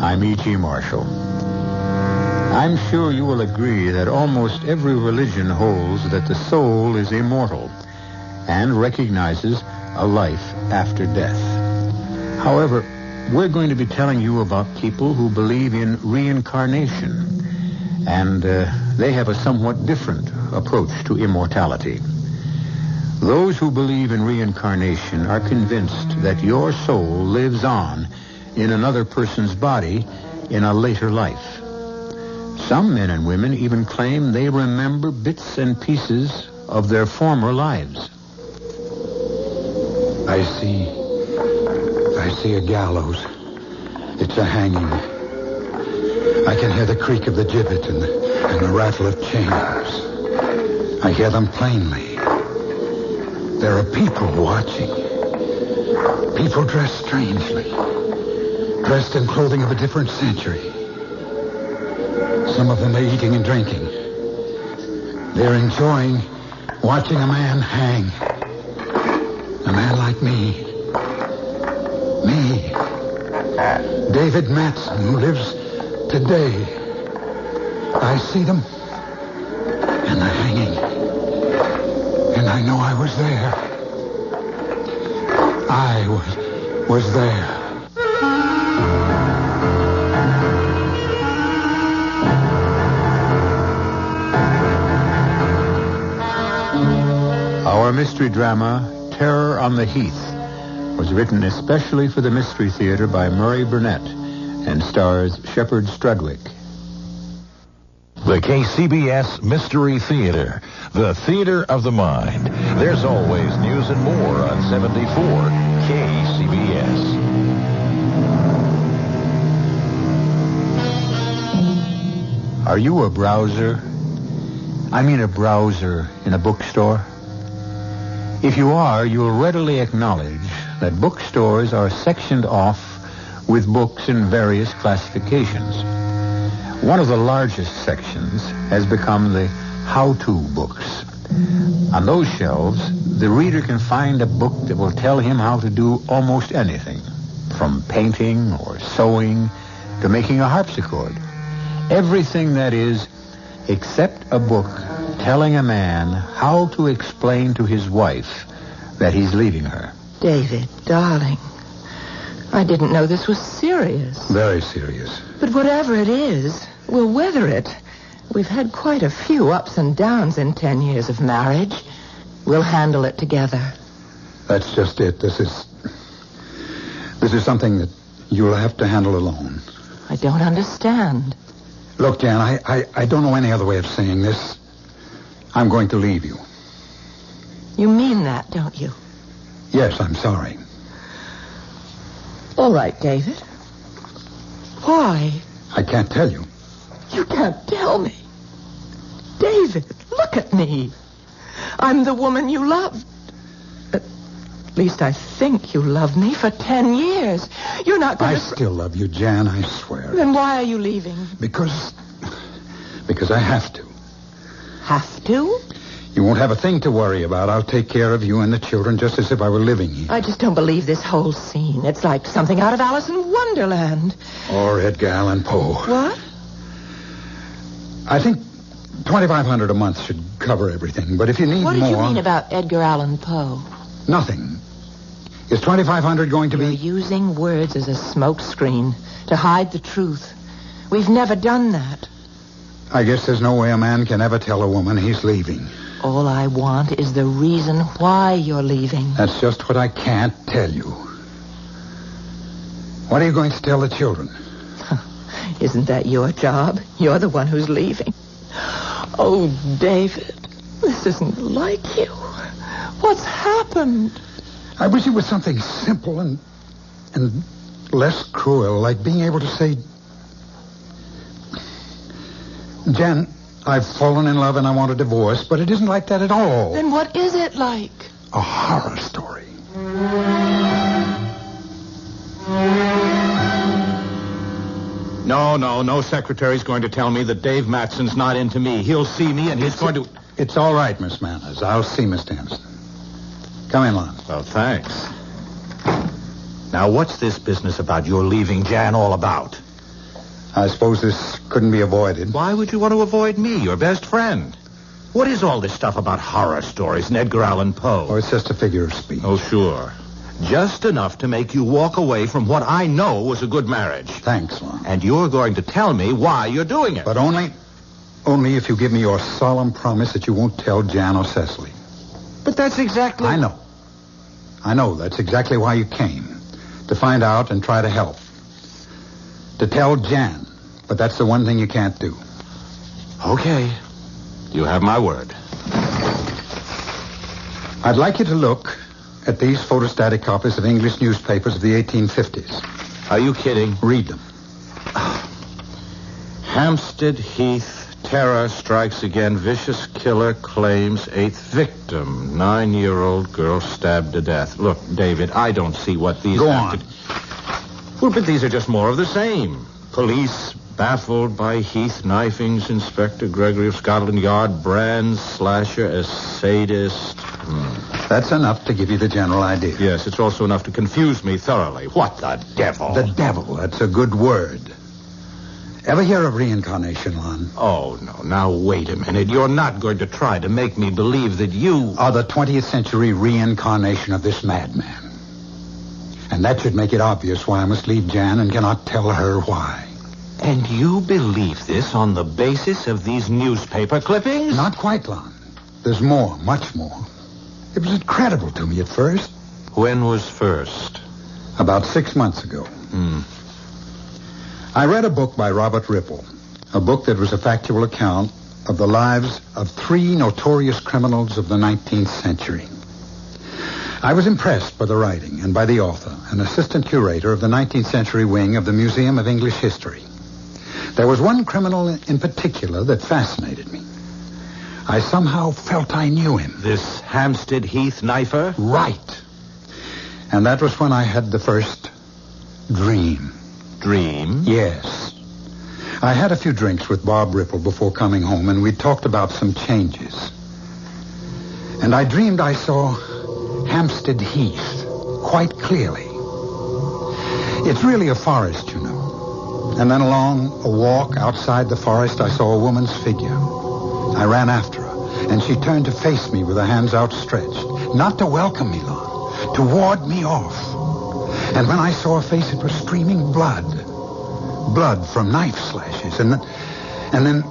S7: I'm E.G. Marshall. I'm sure you will agree that almost every religion holds that the soul is immortal and recognizes a life after death. However, we're going to be telling you about people who believe in reincarnation, and they have a somewhat different approach to immortality. Those who believe in reincarnation are convinced that your soul lives on in another person's body in a later life. Some men and women even claim they remember bits and pieces of their former lives.
S8: I see a gallows. It's a hanging. I can hear the creak of the gibbet and the rattle of chains. I hear them plainly. There are people watching. People dressed strangely. Dressed in clothing of a different century. Some of them are eating and drinking. They're enjoying watching a man hang. A man like me. Me. David Matson, who lives today. I see them. And they're hanging. And I know I was there. I was there.
S7: Our mystery drama, Terror on the Heath, was written especially for the Mystery Theater by Murray Burnett and stars Shepard Strudwick.
S9: The KCBS Mystery Theater, the theater of the mind. There's always news and more on 74 KCBS.
S7: Are you a browser? I mean a browser in a bookstore? If you are, you'll readily acknowledge that bookstores are sectioned off with books in various classifications. One of the largest sections has become the how-to books. On those shelves, the reader can find a book that will tell him how to do almost anything, from painting or sewing to making a harpsichord. Everything, that is, except a book telling a man how to explain to his wife that he's leaving her.
S10: David, darling, I didn't know this was serious.
S8: Very serious.
S10: But whatever it is, we'll weather it. We've had quite a few ups and downs in 10 years of marriage. We'll handle it together.
S8: That's just it. This is something that you'll have to handle alone.
S10: I don't understand.
S8: Look, Jan, I don't know any other way of saying this. I'm going to leave you.
S10: You mean that, don't you?
S8: Yes, I'm sorry.
S10: All right, David. Why?
S8: I can't tell you.
S10: You can't tell me. David, look at me. I'm the woman you loved. At least I think you love me for 10 years. You're not going
S8: I still love you, Jan, I swear.
S10: Then why are you leaving?
S8: Because I have to.
S10: Have to?
S8: You won't have a thing to worry about. I'll take care of you and the children just as if I were living here.
S10: I just don't believe this whole scene. It's like something out of Alice in Wonderland.
S8: Or Edgar Allan Poe.
S10: What?
S8: I think $2,500 a month should cover everything. But if you need more...
S10: What did you mean about Edgar Allan Poe?
S8: Nothing. Is $2,500 going to
S10: You're
S8: be...
S10: using words as a smokescreen to hide the truth. We've never done that.
S8: I guess there's no way a man can ever tell a woman he's leaving.
S10: All I want is the reason why you're leaving.
S8: That's just what I can't tell you. What are you going to tell the children?
S10: Isn't that your job? You're the one who's leaving. Oh, David, this isn't like you. What's happened?
S8: I wish it was something simple and less cruel, like being able to say, Jan, I've fallen in love and I want a divorce, but it isn't like that at all.
S10: Then what is it like?
S8: A horror story.
S9: No secretary's going to tell me that Dave Matson's not into me. He'll see me and he's going to...
S8: It's all right, Miss Manners. I'll see Mr. Henderson. Come in, Lon.
S9: Oh, thanks. Now, what's this business about your leaving Jan all about?
S8: I suppose this couldn't be avoided.
S9: Why would you want to avoid me, your best friend? What is all this stuff about horror stories and Edgar Allan Poe?
S8: Oh, it's just a figure of speech.
S9: Oh, sure. Just enough to make you walk away from what I know was a good marriage.
S8: Thanks, Lon.
S9: And you're going to tell me why you're doing it.
S8: But only if you give me your solemn promise that you won't tell Jan or Cecily.
S9: But that's exactly...
S8: I know. That's exactly why you came. To find out and try to help. To tell Jan. But that's the one thing you can't do.
S9: Okay. You have my word.
S8: I'd like you to look at these photostatic copies of English newspapers of the 1850s.
S9: Are you kidding?
S8: Read them.
S9: Hampstead Heath. Terror strikes again. Vicious killer claims 8th victim. 9-year-old girl stabbed to death. Look, David, I don't see what these...
S8: Go on.
S9: Well, but these are just more of the same. Police baffled by Heath knifings. Inspector Gregory of Scotland Yard brands slasher as sadist.
S8: That's enough to give you the general idea.
S9: Yes, it's also enough to confuse me thoroughly. What the devil?
S8: The devil. That's a good word. Ever hear of reincarnation, Lon?
S9: Oh, no. Now, wait a minute. You're not going to try to make me believe that you...
S8: are the 20th century reincarnation of this madman. And that should make it obvious why I must leave Jan and cannot tell her why.
S9: And you believe this on the basis of these newspaper clippings?
S8: Not quite, Lon. There's more, much more. It was incredible to me at first.
S9: When was first?
S8: About 6 months ago. I read a book by Robert Ripple, a book that was a factual account of the lives of 3 notorious criminals of the 19th century. I was impressed by the writing and by the author, an assistant curator of the 19th century wing of the Museum of English History. There was one criminal in particular that fascinated me. I somehow felt I knew him.
S9: This Hampstead Heath knifer?
S8: Right. And that was when I had the first dream.
S9: Dream?
S8: Yes. I had a few drinks with Bob Ripple before coming home, and we talked about some changes. And I dreamed I saw Hampstead Heath quite clearly. It's really a forest, you know. And then along a walk outside the forest, I saw a woman's figure. I ran after her, and she turned to face me with her hands outstretched. Not to welcome me, Lon, to ward me off. And when I saw her face, it was streaming blood. Blood from knife slashes. And then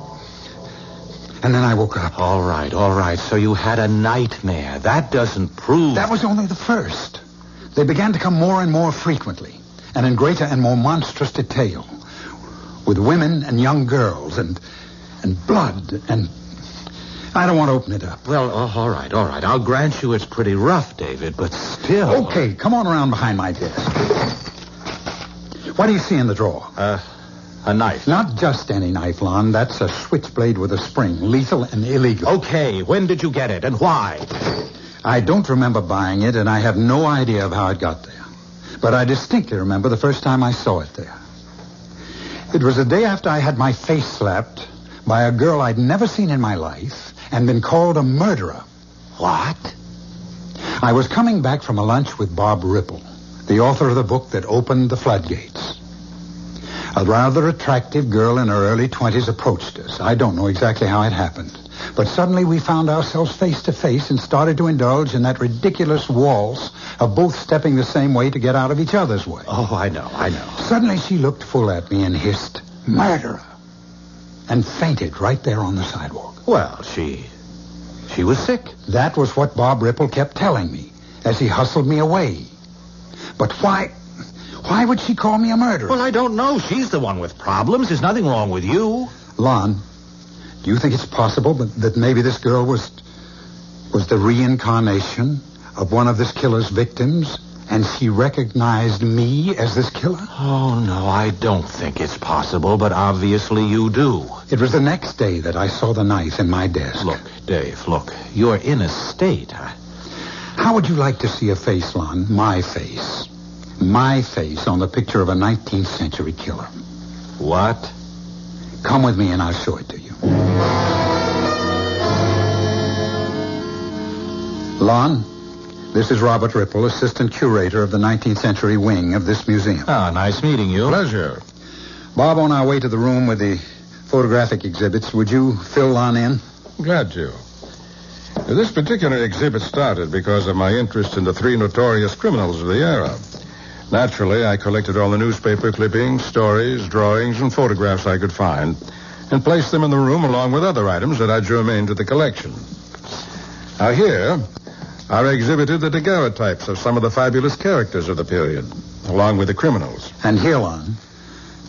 S8: I woke up.
S9: All right. So you had a nightmare. That doesn't prove...
S8: That was only the first. They began to come more and more frequently, and in greater and more monstrous detail, with women and young girls, and blood, and... I don't want to open it up.
S9: Well, all right. I'll grant you it's pretty rough, David, but still...
S8: Okay, come on around behind my desk. What do you see in the drawer?
S9: A knife.
S8: Not just any knife, Lon. That's a switchblade with a spring. Lethal and illegal.
S9: Okay, when did you get it, and why?
S8: I don't remember buying it, and I have no idea of how it got there. But I distinctly remember the first time I saw it there. It was the day after I had my face slapped by a girl I'd never seen in my life and been called a murderer.
S9: What?
S8: I was coming back from a lunch with Bob Ripple, the author of the book that opened the floodgates. A rather attractive girl in her early 20s approached us. I don't know exactly how it happened. But suddenly we found ourselves face to face and started to indulge in that ridiculous waltz of both stepping the same way to get out of each other's way.
S9: Oh, I know.
S8: Suddenly she looked full at me and hissed, "Murderer," and fainted right there on the sidewalk.
S9: Well, she was sick.
S8: That was what Bob Ripple kept telling me as he hustled me away. But why would she call me a murderer?
S9: Well, I don't know. She's the one with problems. There's nothing wrong with you.
S8: Lon, do you think it's possible that maybe this girl was the reincarnation of one of this killer's victims, and she recognized me as this killer?
S9: Oh, no, I don't think it's possible, but obviously you do.
S8: It was the next day that I saw the knife in my desk.
S9: Look, Dave, you're in a state.
S8: How would you like to see a face, Lon? My face. My face on the picture of a 19th century killer.
S9: What?
S8: Come with me and I'll show it to you. Lon, this is Robert Ripple, assistant curator of the 19th century wing of this museum.
S9: Ah, nice meeting you.
S11: Pleasure.
S8: Bob, on our way to the room with the photographic exhibits, would you fill Lon in?
S11: Glad to. This particular exhibit started because of my interest in the three notorious criminals of the era. Naturally, I collected all the newspaper clippings, stories, drawings, and photographs I could find and placed them in the room along with other items that are germane to the collection. Now here are exhibited the daguerreotypes of some of the fabulous characters of the period, along with the criminals.
S8: And here, Lon,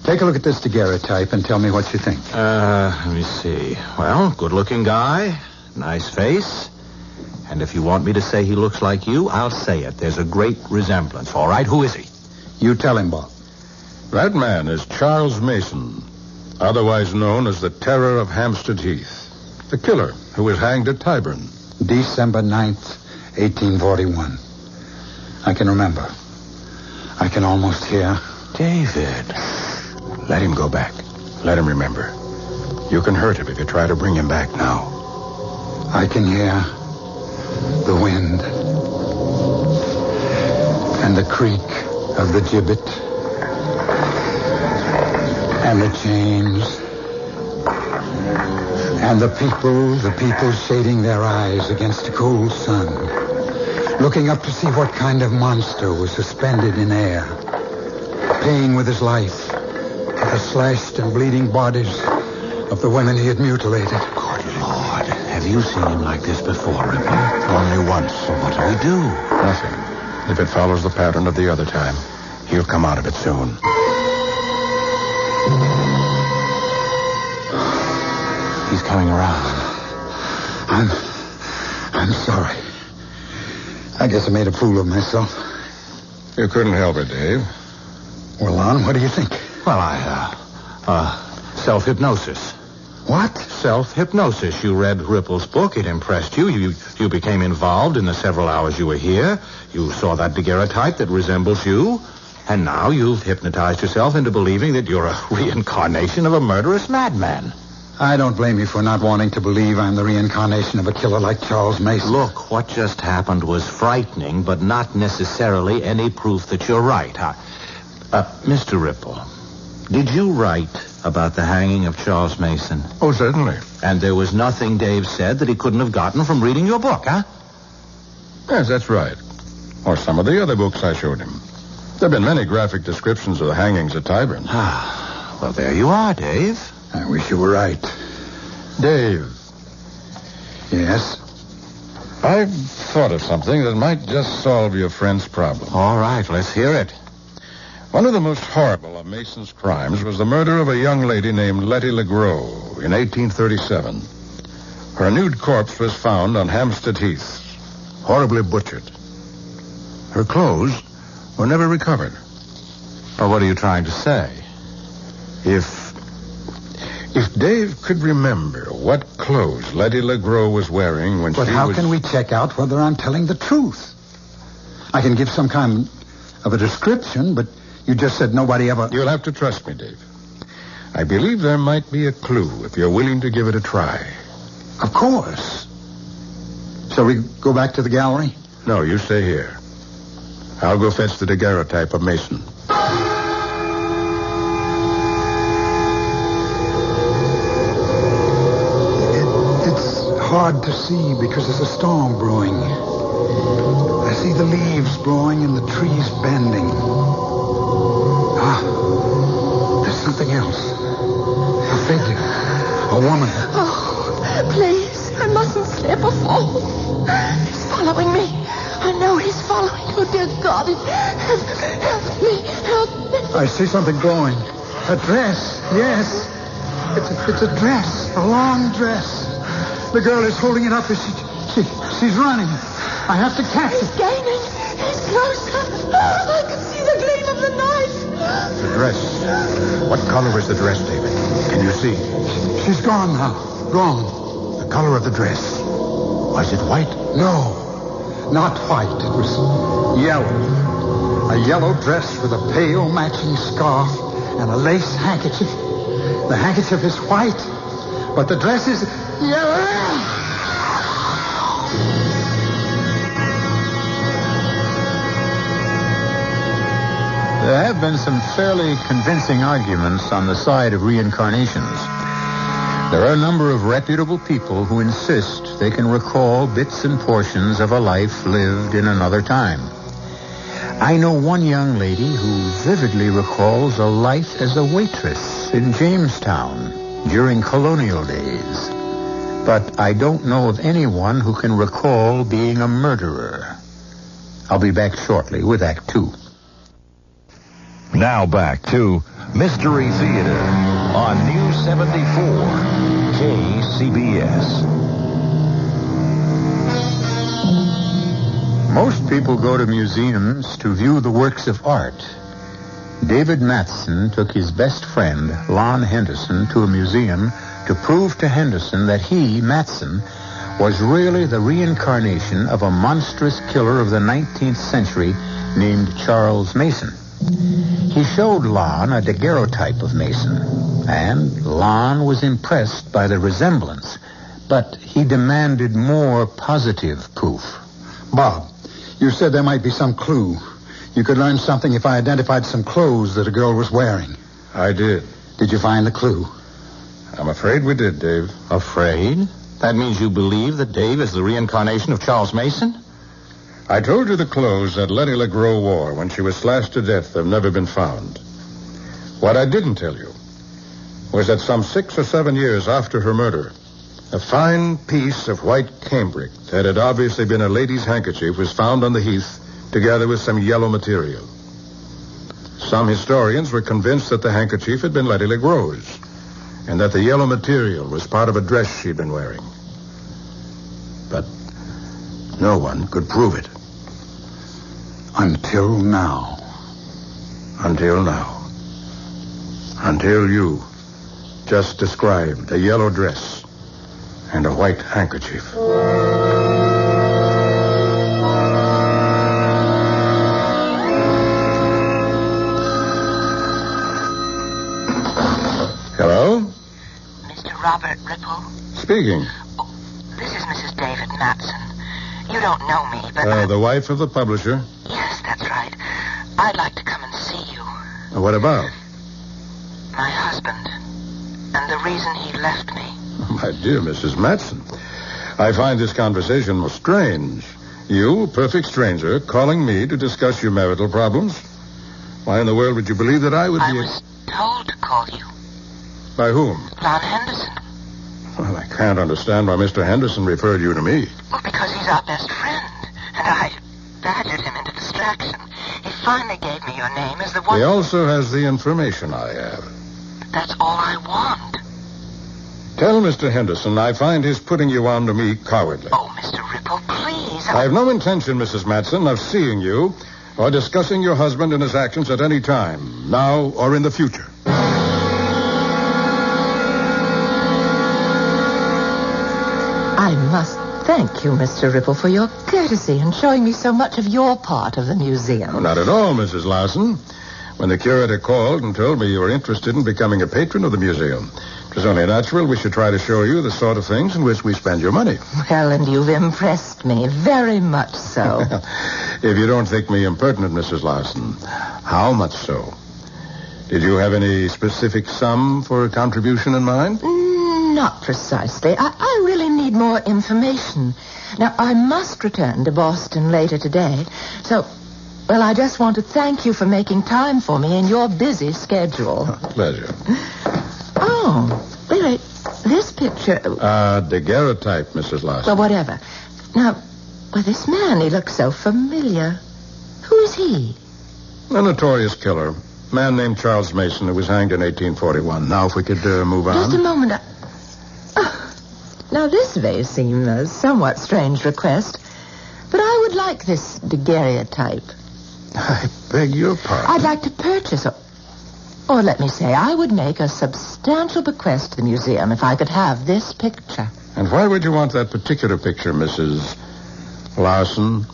S8: take a look at this daguerreotype and tell me what you think.
S9: Let me see. Well, good-looking guy, nice face. And if you want me to say he looks like you, I'll say it. There's a great resemblance. All right, who is he?
S8: You tell him, Bob.
S11: That man is Charles Mason, otherwise known as the Terror of Hampstead Heath, the killer who was hanged at Tyburn.
S8: December 9th, 1841. I can remember. I can almost hear.
S11: David. Let him go back. Let him remember. You can hurt him if you try to bring him back now.
S8: I can hear the wind and the creak of the gibbet and the chains and the people shading their eyes against the cold sun, looking up to see what kind of monster was suspended in air, paying with his life for the slashed and bleeding bodies of the women he had mutilated.
S9: Good Lord. Have you seen him like this before, Ripple? Only once. So what do we do?
S11: Nothing. If it follows the pattern of the other time, he'll come out of it soon.
S9: He's coming around.
S8: I'm sorry. I guess I made a fool of myself.
S11: You couldn't help it, Dave.
S8: Well, Lon, what do you think?
S9: Well, self-hypnosis.
S8: What?
S9: Self-hypnosis. You read Ripple's book. It impressed you. You became involved in the several hours you were here. You saw that daguerreotype that resembles you. And now you've hypnotized yourself into believing that you're a reincarnation of a murderous madman.
S8: I don't blame you for not wanting to believe I'm the reincarnation of a killer like Charles Mason.
S9: Look, what just happened was frightening, but not necessarily any proof that you're right. Mr. Ripple, did you write about the hanging of Charles Mason?
S11: Oh, certainly.
S9: And there was nothing Dave said that he couldn't have gotten from reading your book, huh?
S11: Yes, that's right. Or some of the other books I showed him. There have been many graphic descriptions of the hangings at Tyburn.
S9: Well, there you are, Dave.
S8: I wish you were right.
S11: Dave.
S8: Yes?
S11: I've thought of something that might just solve your friend's problem.
S9: All right, let's hear it.
S11: One of the most horrible of Mason's crimes was the murder of a young lady named Letty LeGros in 1837. Her nude corpse was found on Hampstead Heath, horribly butchered. Her clothes were never recovered.
S9: Well, what are you trying to say?
S11: If Dave could remember what clothes Letty LeGros was wearing when
S8: But
S11: she
S8: how
S11: was...
S8: can we check out whether I'm telling the truth? I can give some kind of a description, but you just said nobody ever...
S11: You'll have to trust me, Dave. I believe there might be a clue if you're willing to give it a try.
S8: Of course. Shall we go back to the gallery?
S11: No, you stay here. I'll go fetch the daguerreotype of Mason.
S8: It's hard to see because there's a storm brewing. I see the leaves blowing and the trees bending. There's something else. A figure. A woman.
S10: Oh, please. I mustn't slip or fall. He's following me. I know he's following. Oh, dear God. Help me. Help me.
S8: I see something glowing. A dress. Yes. It's a dress. A long dress. The girl is holding it up as she's running. I have to catch it.
S10: He's gaining. He's closer. I can see the gleam of the knife.
S11: The dress. What color is the dress, David? Can you see?
S8: She's gone now. Gone.
S11: The color of the dress. Was it white?
S8: No, not white. It was yellow. A yellow dress with a pale matching scarf and a lace handkerchief. The handkerchief is white, but the dress is yellow.
S7: There have been some fairly convincing arguments on the side of reincarnations. There are a number of reputable people who insist they can recall bits and portions of a life lived in another time. I know one young lady who vividly recalls a life as a waitress in Jamestown during colonial days. But I don't know of anyone who can recall being a murderer. I'll be back shortly with Act 2.
S12: Now back to Mystery Theater on News 74, KCBS.
S7: Most people go to museums to view the works of art. David Matson took his best friend, Lon Henderson, to a museum to prove to Henderson that he, Matson, was really the reincarnation of a monstrous killer of the 19th century named Charles Mason. He showed Lon a daguerreotype of Mason, and Lon was impressed by the resemblance, but he demanded more positive proof.
S8: Bob, you said there might be some clue. You could learn something if I identified some clothes that a girl was wearing.
S11: I did.
S8: Did you find the clue?
S11: I'm afraid we did, Dave.
S9: Afraid? That means you believe that Dave is the reincarnation of Charles Mason?
S11: I told you the clothes that Letty LeGros wore when she was slashed to death have never been found. What I didn't tell you was that some 6 or 7 years after her murder, a fine piece of white cambric that had obviously been a lady's handkerchief was found on the Heath together with some yellow material. Some historians were convinced that the handkerchief had been Letty LeGros and that the yellow material was part of a dress she'd been wearing. But no one could prove it.
S8: Until now.
S11: Until now. Until you just described a yellow dress and a white handkerchief. Hello?
S10: Mr. Robert Ripple?
S11: Speaking.
S10: Oh, this is Mrs. David Matson. You don't know me, but...
S11: The wife of the publisher?
S10: Yes, that's right. I'd like to come and see you.
S11: What about?
S10: My husband. And the reason he left me.
S11: My dear Mrs. Matson, I find this conversation most strange. You, a perfect stranger, calling me to discuss your marital problems? Why in the world would you believe that I would be...
S10: I was told to call you.
S11: By whom?
S10: Lon Henderson.
S11: Well, I can't understand why Mr. Henderson referred you to me.
S10: Well, because he's our best friend. And I badgered him into distraction. He finally gave me your name as the one...
S11: He also has the information I have.
S10: But that's all I want.
S11: Tell Mr. Henderson I find his putting you on to me cowardly.
S10: Oh, Mr. Ripple, please.
S11: I have no intention, Mrs. Matson, of seeing you or discussing your husband and his actions at any time, now or in the future.
S10: Thank you, Mr. Ripple, for your courtesy in showing me so much of your part of the museum.
S11: Oh, not at all, Mrs. Larson. When the curator called and told me you were interested in becoming a patron of the museum, it was only natural we should try to show you the sort of things in which we spend your money.
S10: Well, and you've impressed me, very much so.
S11: If you don't think me impertinent, Mrs. Larson, how much so? Did you have any specific sum for a contribution in mind?
S10: Not precisely. I really need more information. Now, I must return to Boston later today. So, well, I just want to thank you for making time for me in your busy schedule.
S11: Pleasure.
S10: Oh, wait. This picture...
S11: daguerreotype, Mrs. Larson.
S10: Well, whatever. Now, this man, he looks so familiar. Who is he?
S11: A notorious killer. A man named Charles Mason who was hanged in 1841. Now, if we could move on.
S10: Just a moment. Now, this may seem a somewhat strange request, but I would like this daguerreotype.
S11: I beg your pardon?
S10: I'd like to purchase or let me say, I would make a substantial bequest to the museum if I could have this picture.
S11: And why would you want that particular picture, Mrs. Larson?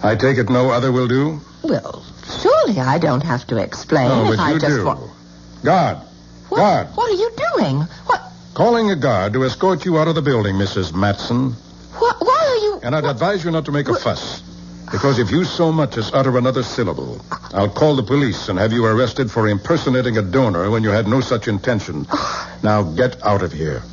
S11: I take it no other will do?
S10: Well, surely I don't have to explain.
S11: No,
S10: if
S11: but
S10: I
S11: you
S10: just
S11: do.
S10: Want...
S11: Guard.
S10: What?
S11: Guard.
S10: What are you doing? What?
S11: Calling a guard to escort you out of the building, Mrs. Matson.
S10: Why are you...
S11: And I'd advise you not to make a fuss. Because if you so much as utter another syllable, I'll call the police and have you arrested for impersonating a donor when you had no such intention. Now get out of here.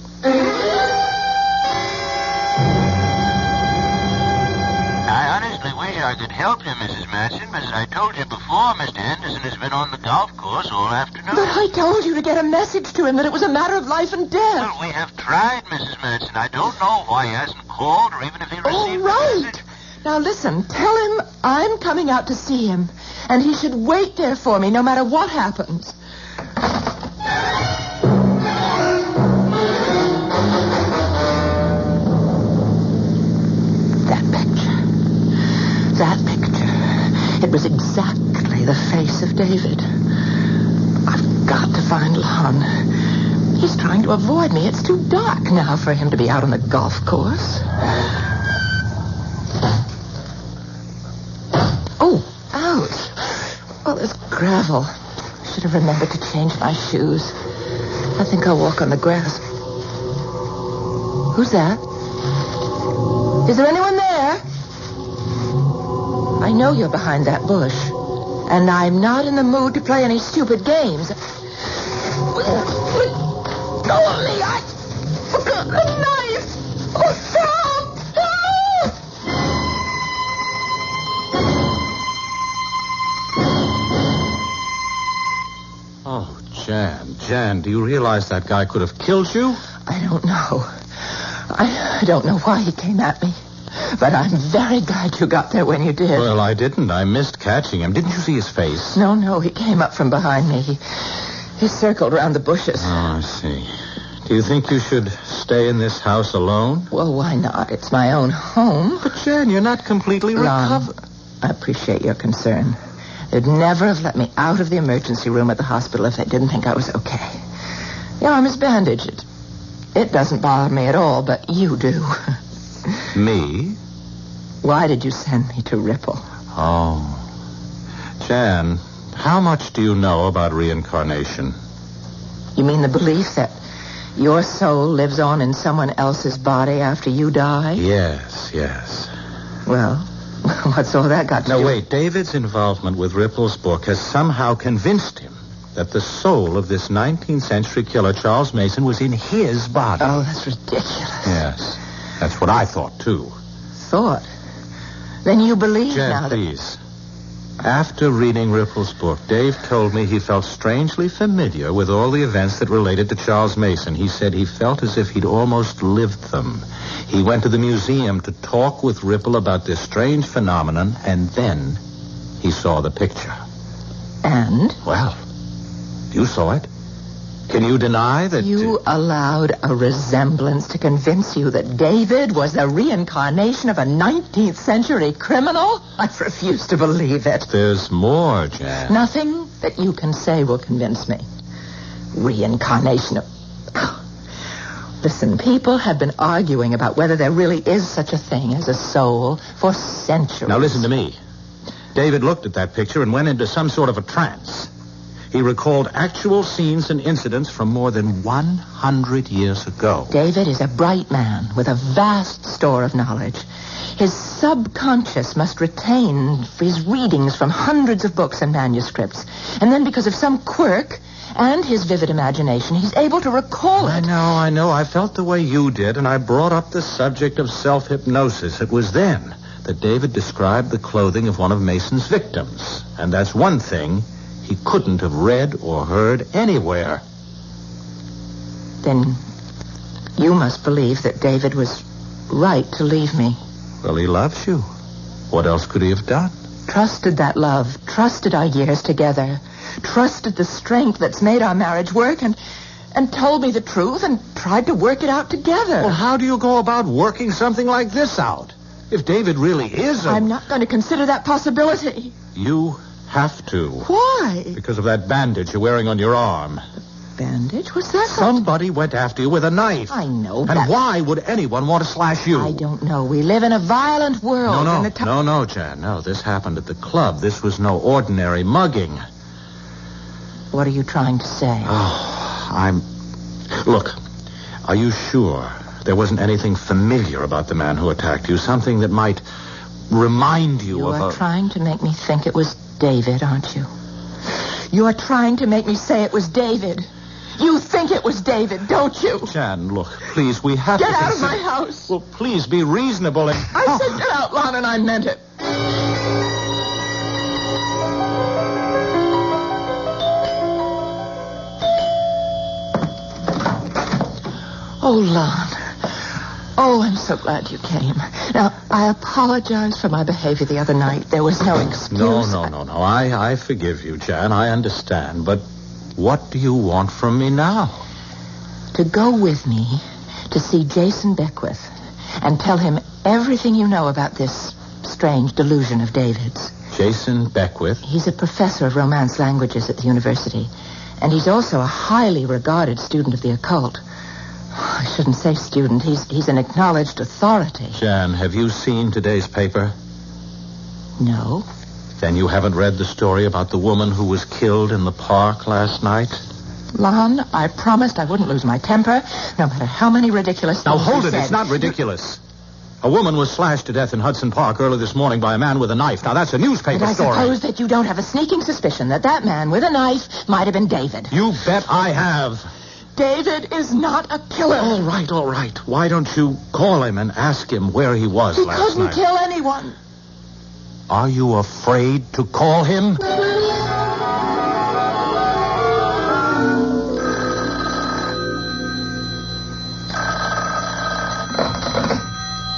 S13: I honestly wish I could help you, Mrs. Matson, but as I told you before, Mr. Henderson has been on the golf course all afternoon.
S10: But I told you to get a message to him that it was a matter of life and death.
S13: Well, we have tried, Mrs. Matson. I don't know why he hasn't called or even if he received
S10: All right.
S13: the message.
S10: Now, listen, tell him I'm coming out to see him, and he should wait there for me no matter what happens. That picture. It was exactly the face of David. I've got to find Lon. He's trying to avoid me. It's too dark now for him to be out on the golf course. Oh, ouch. Well, there's gravel. Should have remembered to change my shoes. I think I'll walk on the grass. Who's that? Is there anyone there? I know you're behind that bush. And I'm not in the mood to play any stupid games. Go on me! I forgot a knife! Oh, help! Help!
S9: Oh, Jan, do you realize that guy could have killed you?
S10: I don't know. I don't know why he came at me. But I'm very glad you got there when you did.
S9: Well, I didn't. I missed catching him. Didn't you see his face?
S10: No. He came up from behind me. He circled around the bushes.
S9: Oh, I see. Do you think you should stay in this house alone?
S10: Well, why not? It's my own home.
S9: But, Jan, you're not completely recovered.
S10: I appreciate your concern. They'd never have let me out of the emergency room at the hospital if they didn't think I was okay. The arm is bandaged. It doesn't bother me at all, but you do.
S9: Me?
S10: Why did you send me to Ripple?
S9: Oh. Jan, how much do you know about reincarnation?
S10: You mean the belief that your soul lives on in someone else's body after you die?
S9: Yes.
S10: Well, what's all that got to do?
S9: No, wait. David's involvement with Ripple's book has somehow convinced him that the soul of this 19th century killer, Charles Mason, was in his body.
S10: Oh, that's ridiculous.
S9: Yes. That's what I thought, too.
S10: Thought? Then you believe
S9: Jan,
S10: now that...
S9: please. After reading Ripple's book, Dave told me he felt strangely familiar with all the events that related to Charles Mason. He said he felt as if he'd almost lived them. He went to the museum to talk with Ripple about this strange phenomenon, and then he saw the picture.
S10: And?
S9: Well, you saw it. Can you deny that...
S10: You allowed a resemblance to convince you that David was the reincarnation of a 19th century criminal? I refuse to believe it.
S9: There's more, Jan.
S10: Nothing that you can say will convince me. Reincarnation of... Listen, people have been arguing about whether there really is such a thing as a soul for centuries.
S9: Now listen to me. David looked at that picture and went into some sort of a trance. He recalled actual scenes and incidents from more than 100 years ago.
S10: David is a bright man with a vast store of knowledge. His subconscious must retain his readings from hundreds of books and manuscripts. And then because of some quirk and his vivid imagination, he's able to recall it.
S9: I know. I felt the way you did, and I brought up the subject of self-hypnosis. It was then that David described the clothing of one of Mason's victims. And that's one thing he couldn't have read or heard anywhere.
S10: Then you must believe that David was right to leave me.
S9: Well, he loves you. What else could he have done?
S10: Trusted that love, trusted our years together, trusted the strength that's made our marriage work, and told me the truth and tried to work it out together.
S9: Well, how do you go about working something like this out? If David really is
S10: I'm not going to consider that possibility.
S9: You have to.
S10: Why?
S9: Because of that bandage you're wearing on your arm.
S10: Bandage? What's that?
S9: Somebody went after you with a knife.
S10: I know.
S9: And why would anyone want to slash you?
S10: I don't know. We live in a violent world.
S9: No, Jan. No, this happened at the club. This was no ordinary mugging.
S10: What are you trying to say?
S9: Look, are you sure there wasn't anything familiar about the man who attacked you? Something that might remind you of
S10: You are trying to make me think it was David, aren't you? You are trying to make me say it was David. You think it was David, don't you?
S9: Jan, look, please, we have
S10: Get
S9: to...
S10: Get out of my house.
S9: Well, please, be reasonable and...
S10: I said get out, Lon, and I meant it. Oh, Lon. Oh, I'm so glad you came. Now, I apologize for my behavior the other night. There was no excuse.
S9: No. I forgive you, Jan. I understand. But what do you want from me now?
S10: To go with me to see Jason Beckwith and tell him everything you know about this strange delusion of David's.
S9: Jason Beckwith?
S10: He's a professor of Romance languages at the university. And he's also a highly regarded student of the occult. I shouldn't say student. He's an acknowledged authority.
S9: Jan, have you seen today's paper?
S10: No.
S9: Then you haven't read the story about the woman who was killed in the park last night?
S10: Lon, I promised I wouldn't lose my temper, no matter how many ridiculous things
S9: Now, hold
S10: you
S9: it.
S10: said.
S9: It's not ridiculous. A woman was slashed to death in Hudson Park early this morning by a man with a knife. Now, that's a newspaper story.
S10: And I suppose that you don't have a sneaking suspicion that that man with a knife might have been David.
S9: You bet I have.
S10: David is not a killer.
S9: All right. Why don't you call him and ask him where he was last night?
S10: He couldn't kill anyone.
S9: Are you afraid to call him?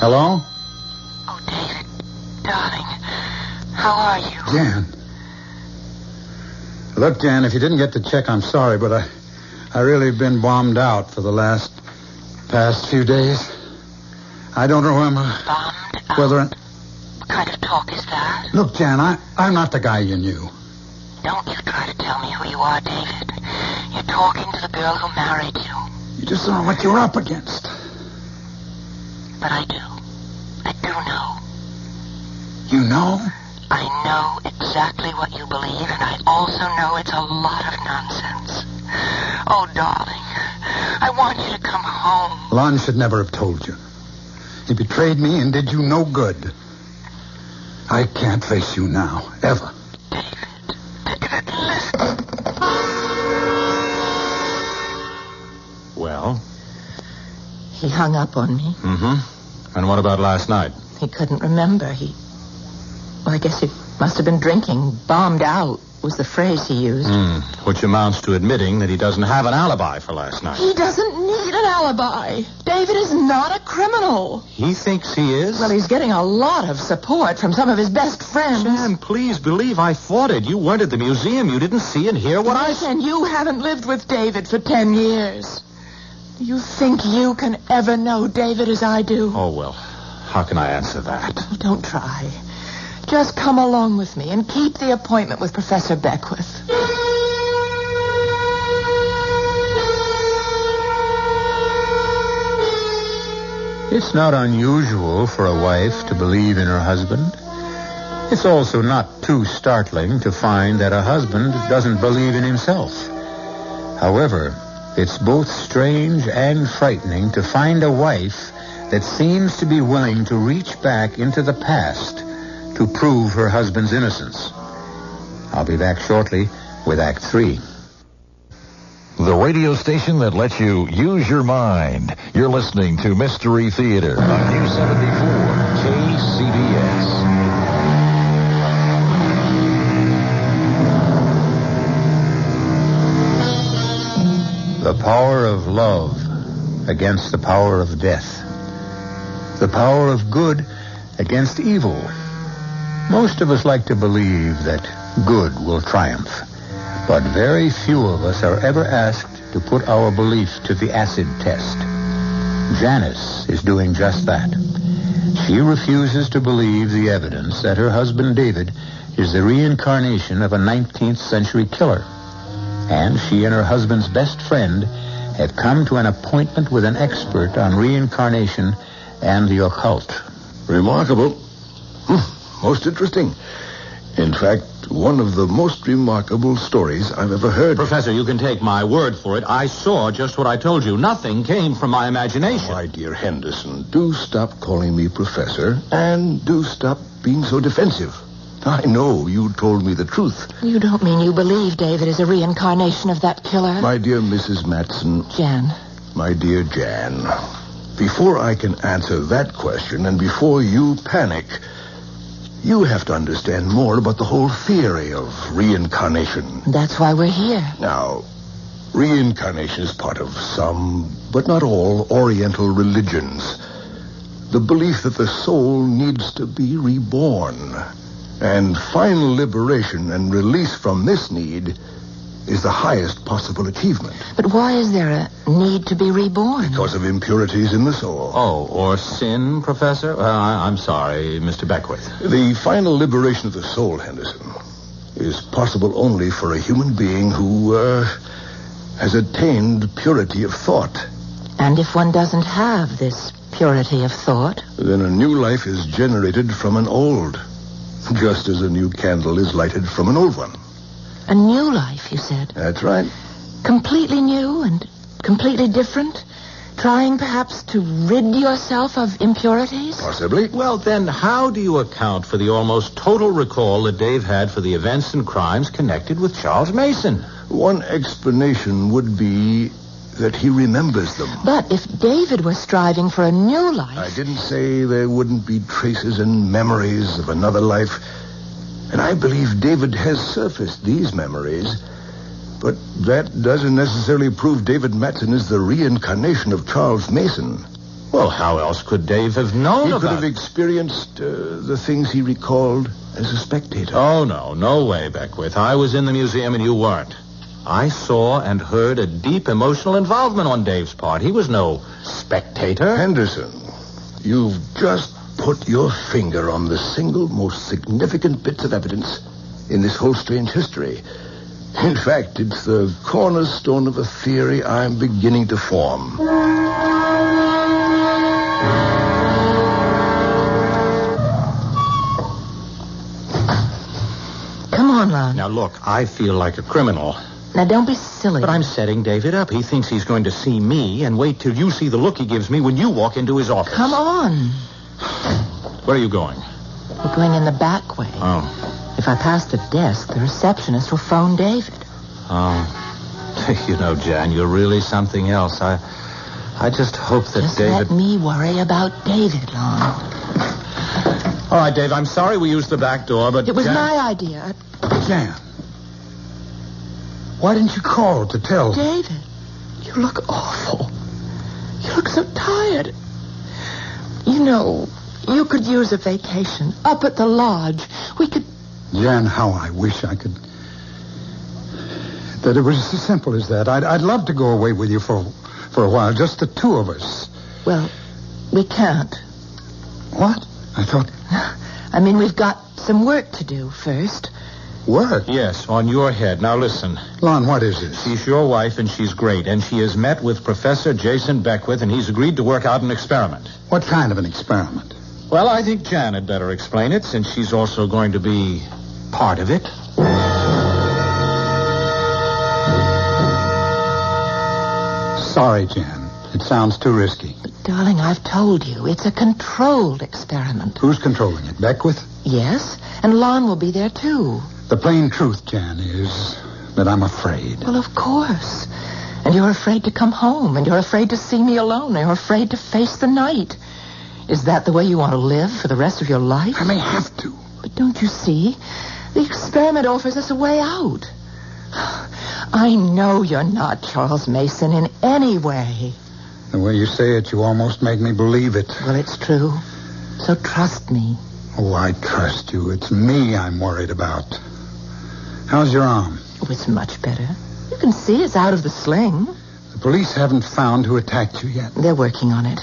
S8: Hello?
S10: Oh, David, darling, how are you?
S8: Jan. Look, Jan, if you didn't get the check, I'm sorry, but I really been bombed out for the past few days. I don't know
S10: Bombed out? What kind of talk is that?
S8: Look, Jan, I'm not the guy you knew.
S10: Don't you try to tell me who you are, David. You're talking to the girl who married you.
S8: You just don't know what you're up against.
S10: But I do. I do know.
S8: You know?
S10: I know exactly what you believe, and I also know it's a lot of nonsense. Oh, darling, I want you to come home.
S8: Lon should never have told you. He betrayed me and did you no good. I can't face you now, ever.
S10: David, listen.
S9: Well?
S10: He hung up on me.
S9: Mm-hmm. And what about last night?
S10: He couldn't remember. Well, I guess he must have been drinking. Bombed out was the phrase he used.
S9: Which amounts to admitting that he doesn't have an alibi for last night.
S10: He doesn't need an alibi. David is not a criminal.
S9: He thinks he is?
S10: Well, he's getting a lot of support from some of his best friends.
S9: Jan, please believe I fought it. You weren't at the museum. You didn't see and hear what I said.
S10: And you haven't lived with David for 10 years. Do you think you can ever know David as I do?
S9: Oh, well, how can I answer that?
S10: Don't try. Just come along with me and keep the appointment with Professor Beckwith.
S7: It's not unusual for a wife to believe in her husband. It's also not too startling to find that a husband doesn't believe in himself. However, it's both strange and frightening to find a wife that seems to be willing to reach back into the past to prove her husband's innocence. I'll be back shortly with Act 3.
S12: The radio station that lets you use your mind. You're listening to Mystery Theater on News 74 KCBS.
S7: The power of love against the power of death. The power of good against evil. Most of us like to believe that good will triumph, but very few of us are ever asked to put our belief to the acid test. Janice is doing just that. She refuses to believe the evidence that her husband David is the reincarnation of a 19th century killer. And she and her husband's best friend have come to an appointment with an expert on reincarnation and the occult.
S11: Remarkable. Most interesting. In fact, one of the most remarkable stories I've ever heard.
S9: Professor, you can take my word for it. I saw just what I told you. Nothing came from my imagination.
S11: My dear Henderson, do stop calling me professor, and do stop being so defensive. I know you told me the truth.
S10: You don't mean you believe David is a reincarnation of that killer?
S11: My dear Mrs. Matson.
S10: Jan.
S11: My dear Jan, before I can answer that question and before you panic, you have to understand more about the whole theory of reincarnation.
S10: That's why we're here.
S11: Now, reincarnation is part of some, but not all, Oriental religions. The belief that the soul needs to be reborn. And final liberation and release from this need is the highest possible achievement.
S10: But why is there a need to be reborn?
S11: Because of impurities in the soul.
S9: Oh, or sin, Professor? I'm sorry, Mr. Beckwith.
S11: The final liberation of the soul, Henderson, is possible only for a human being who has attained purity of thought.
S10: And if one doesn't have this purity of thought?
S11: Then a new life is generated from an old, just as a new candle is lighted from an old one.
S10: A new life, you said?
S11: That's right.
S10: Completely new and completely different? Trying perhaps to rid yourself of impurities?
S11: Possibly.
S9: Well, then, how do you account for the almost total recall that Dave had for the events and crimes connected with Charles Mason?
S11: One explanation would be that he remembers them.
S10: But if David was striving for a new life...
S11: I didn't say there wouldn't be traces and memories of another life. And I believe David has surfaced these memories. But that doesn't necessarily prove David Matson is the reincarnation of Charles Mason.
S9: Well, how else could Dave have known
S11: He
S9: about
S11: could have experienced the things he recalled as a spectator.
S9: Oh, no way, Beckwith. I was in the museum and you weren't. I saw and heard a deep emotional involvement on Dave's part. He was no spectator.
S11: Henderson, you've just put your finger on the single most significant bits of evidence in this whole strange history. In fact, it's the cornerstone of a theory I'm beginning to form.
S10: Come on, Lon.
S9: Now, look, I feel like a criminal.
S10: Now, don't be silly.
S9: But I'm setting David up. He thinks he's going to see me, and wait till you see the look he gives me when you walk into his office.
S10: Come on.
S9: Where are you going?
S10: We're going in the back way.
S9: Oh.
S10: If I pass the desk, the receptionist will phone David.
S9: Oh. You know, Jan, you're really something else. I just hope that
S10: just
S9: David...
S10: let me worry about David, Lon.
S9: All right, Dave, I'm sorry we used the back door, but...
S10: It was
S9: Jan...
S10: my idea.
S8: Jan. Why didn't you call to tell?
S10: David, you look awful. You look so tired. You know, you could use a vacation up at the lodge. We could...
S8: Jan, how I wish I could... That it was as simple as that. I'd love to go away with you for a while, just the two of us.
S10: Well, we can't.
S8: What? I thought...
S10: I mean, we've got some work to do first.
S8: Work?
S9: Yes, on your head. Now listen.
S8: Lon, what is this?
S9: She's your wife, and she's great. And she has met with Professor Jason Beckwith, and he's agreed to work out an experiment.
S8: What kind of an experiment?
S9: Well, I think Jan had better explain it, since she's also going to be part of it.
S8: Sorry, Jan. It sounds too risky.
S10: Darling, I've told you, it's a controlled experiment.
S8: Who's controlling it? Beckwith?
S10: Yes, and Lon will be there, too.
S8: The plain truth, Jan, is that I'm afraid.
S10: Well, of course. And you're afraid to come home, and you're afraid to see me alone, and you're afraid to face the night. Is that the way you want to live for the rest of your life?
S8: I may have to.
S10: But don't you see? The experiment offers us a way out. I know you're not Charles Mason in any way.
S8: The way you say it, you almost make me believe it.
S10: Well, it's true. So trust me.
S8: Oh, I trust you. It's me I'm worried about. How's your arm?
S10: Oh, it's much better. You can see it's out of the sling.
S8: The police haven't found who attacked you yet.
S10: They're working on it.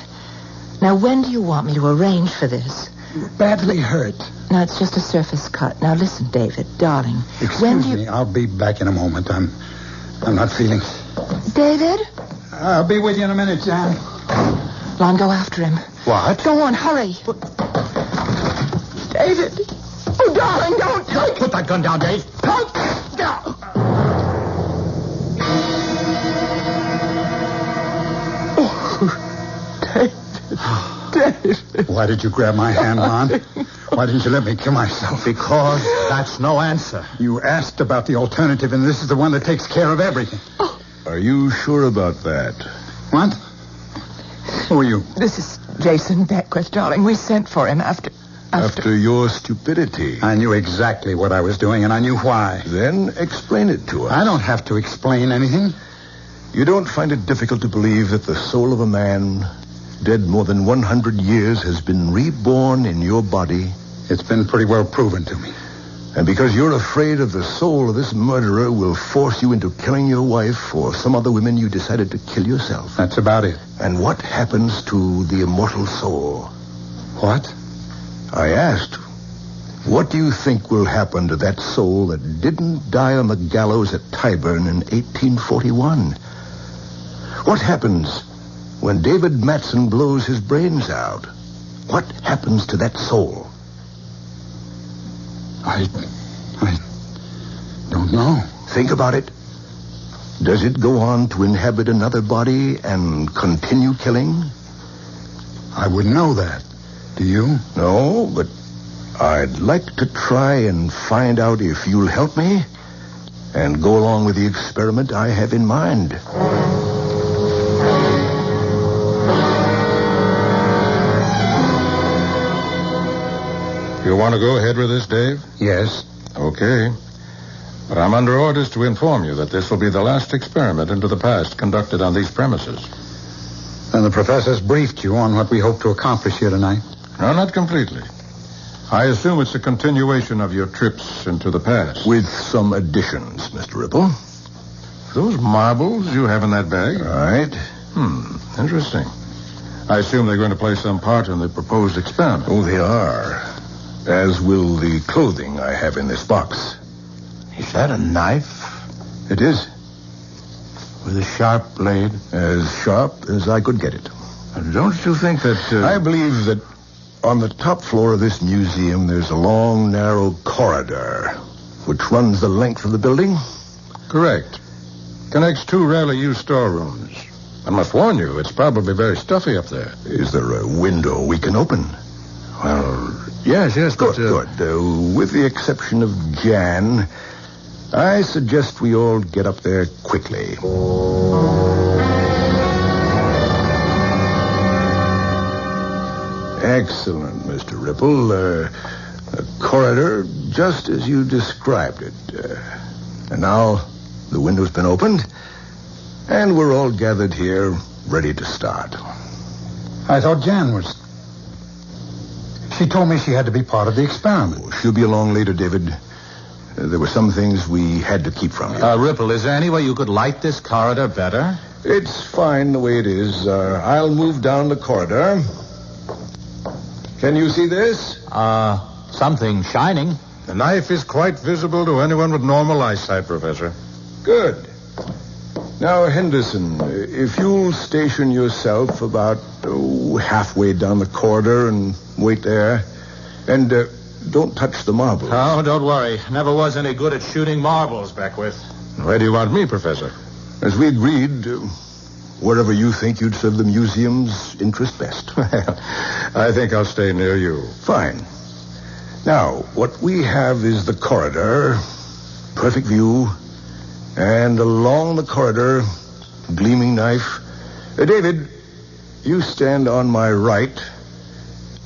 S10: Now, when do you want me to arrange for this?
S8: You're badly hurt.
S10: No, it's just a surface cut. Now, listen, David, darling.
S8: Excuse me. I'll be back in a moment. I'm not feeling...
S10: David?
S8: I'll be with you in a minute, Jan.
S10: Lon, go after him.
S8: What?
S10: Go on, hurry. David. Oh, darling, don't.
S9: Put that gun down, Dave.
S10: Don't. No. Oh, David.
S8: Why did you grab my hand, Lon? Why didn't you let me kill myself?
S9: Because that's no answer.
S8: You asked about the alternative, and this is the one that takes care of everything.
S10: Oh.
S11: Are you sure about that?
S8: What? Who are you?
S10: This is Jason Beckwith, darling. We sent for him after
S11: your stupidity.
S8: I knew exactly what I was doing, and I knew why.
S11: Then explain it to us.
S8: I don't have to explain anything.
S11: You don't find it difficult to believe that the soul of a man dead more than 100 years has been reborn in your body?
S8: It's been pretty well proven to me.
S11: And because you're afraid of the soul of this murderer will force you into killing your wife or some other women, you decided to kill yourself.
S8: That's about it.
S11: And what happens to the immortal soul?
S8: What?
S11: I asked, what do you think will happen to that soul that didn't die on the gallows at Tyburn in 1841? What happens when David Matson blows his brains out? What happens to that soul?
S8: I don't know.
S11: Think about it. Does it go on to inhabit another body and continue killing?
S8: I wouldn't know that. Do you?
S11: No, but I'd like to try and find out if you'll help me and go along with the experiment I have in mind.
S8: You want to go ahead with this, Dave? Yes. Okay. But I'm under orders to inform you that this will be the last experiment into the past conducted on these premises. Then the professor's briefed you on what we hope to accomplish here tonight? No, not completely. I assume it's a continuation of your trips into the past.
S11: With some additions, Mr. Ripple.
S8: Those marbles you have in that bag?
S11: Right.
S8: Interesting. I assume they're going to play some part in the proposed experiment.
S11: Oh, they are. As will the clothing I have in this box.
S9: Is that a knife?
S11: It is.
S9: With a sharp blade?
S11: As sharp as I could get it.
S8: Don't you think that...
S11: I believe that on the top floor of this museum, there's a long, narrow corridor which runs the length of the building.
S8: Correct. Connects two rarely used storerooms. I must warn you, it's probably very stuffy up there.
S11: Is there a window we can open?
S8: Well, yes, but...
S11: Good. With the exception of Jan, I suggest we all get up there quickly. Excellent, Mr. Ripple. A corridor just as you described it. And now the window's been opened, and we're all gathered here ready to start.
S8: I thought Jan was... She told me she had to be part of the experiment.
S11: Oh, she'll be along later, David. There were some things we had to keep from you.
S9: Ripple, is there any way you could light this corridor better?
S11: It's fine the way it is. I'll move down the corridor. Can you see this?
S9: Something shining.
S11: The knife is quite visible to anyone with normal eyesight, Professor. Good. Now, Henderson, if you'll station yourself about halfway down the corridor and wait there. And don't touch the marbles.
S9: Oh, don't worry. Never was any good at shooting marbles, Beckwith.
S11: Where do you want me, Professor? As we agreed, wherever you think you'd serve the museum's interest best. Well, I think I'll stay near you. Fine. Now, what we have is the corridor, perfect view, and along the corridor, gleaming knife. David, you stand on my right.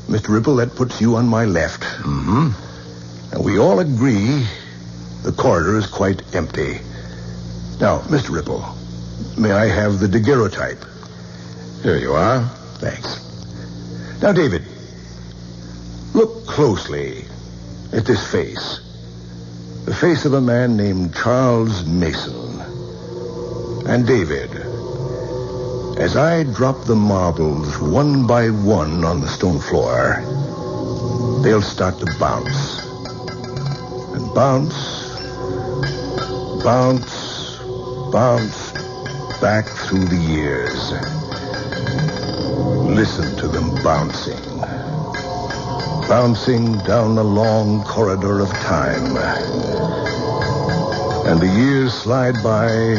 S11: Mr. Ripple, that puts you on my left. Mm-hmm. And we all agree the corridor is quite empty. Now, Mr. Ripple, may I have the daguerreotype? Here you are. Thanks. Now, David, look closely at this face. The face of a man named Charles Mason. And David, as I drop the marbles one by one on the stone floor, they'll start to bounce. And bounce, bounce, bounce back through the years. Listen to them bouncing. Bouncing down the long corridor of time. And the years slide by,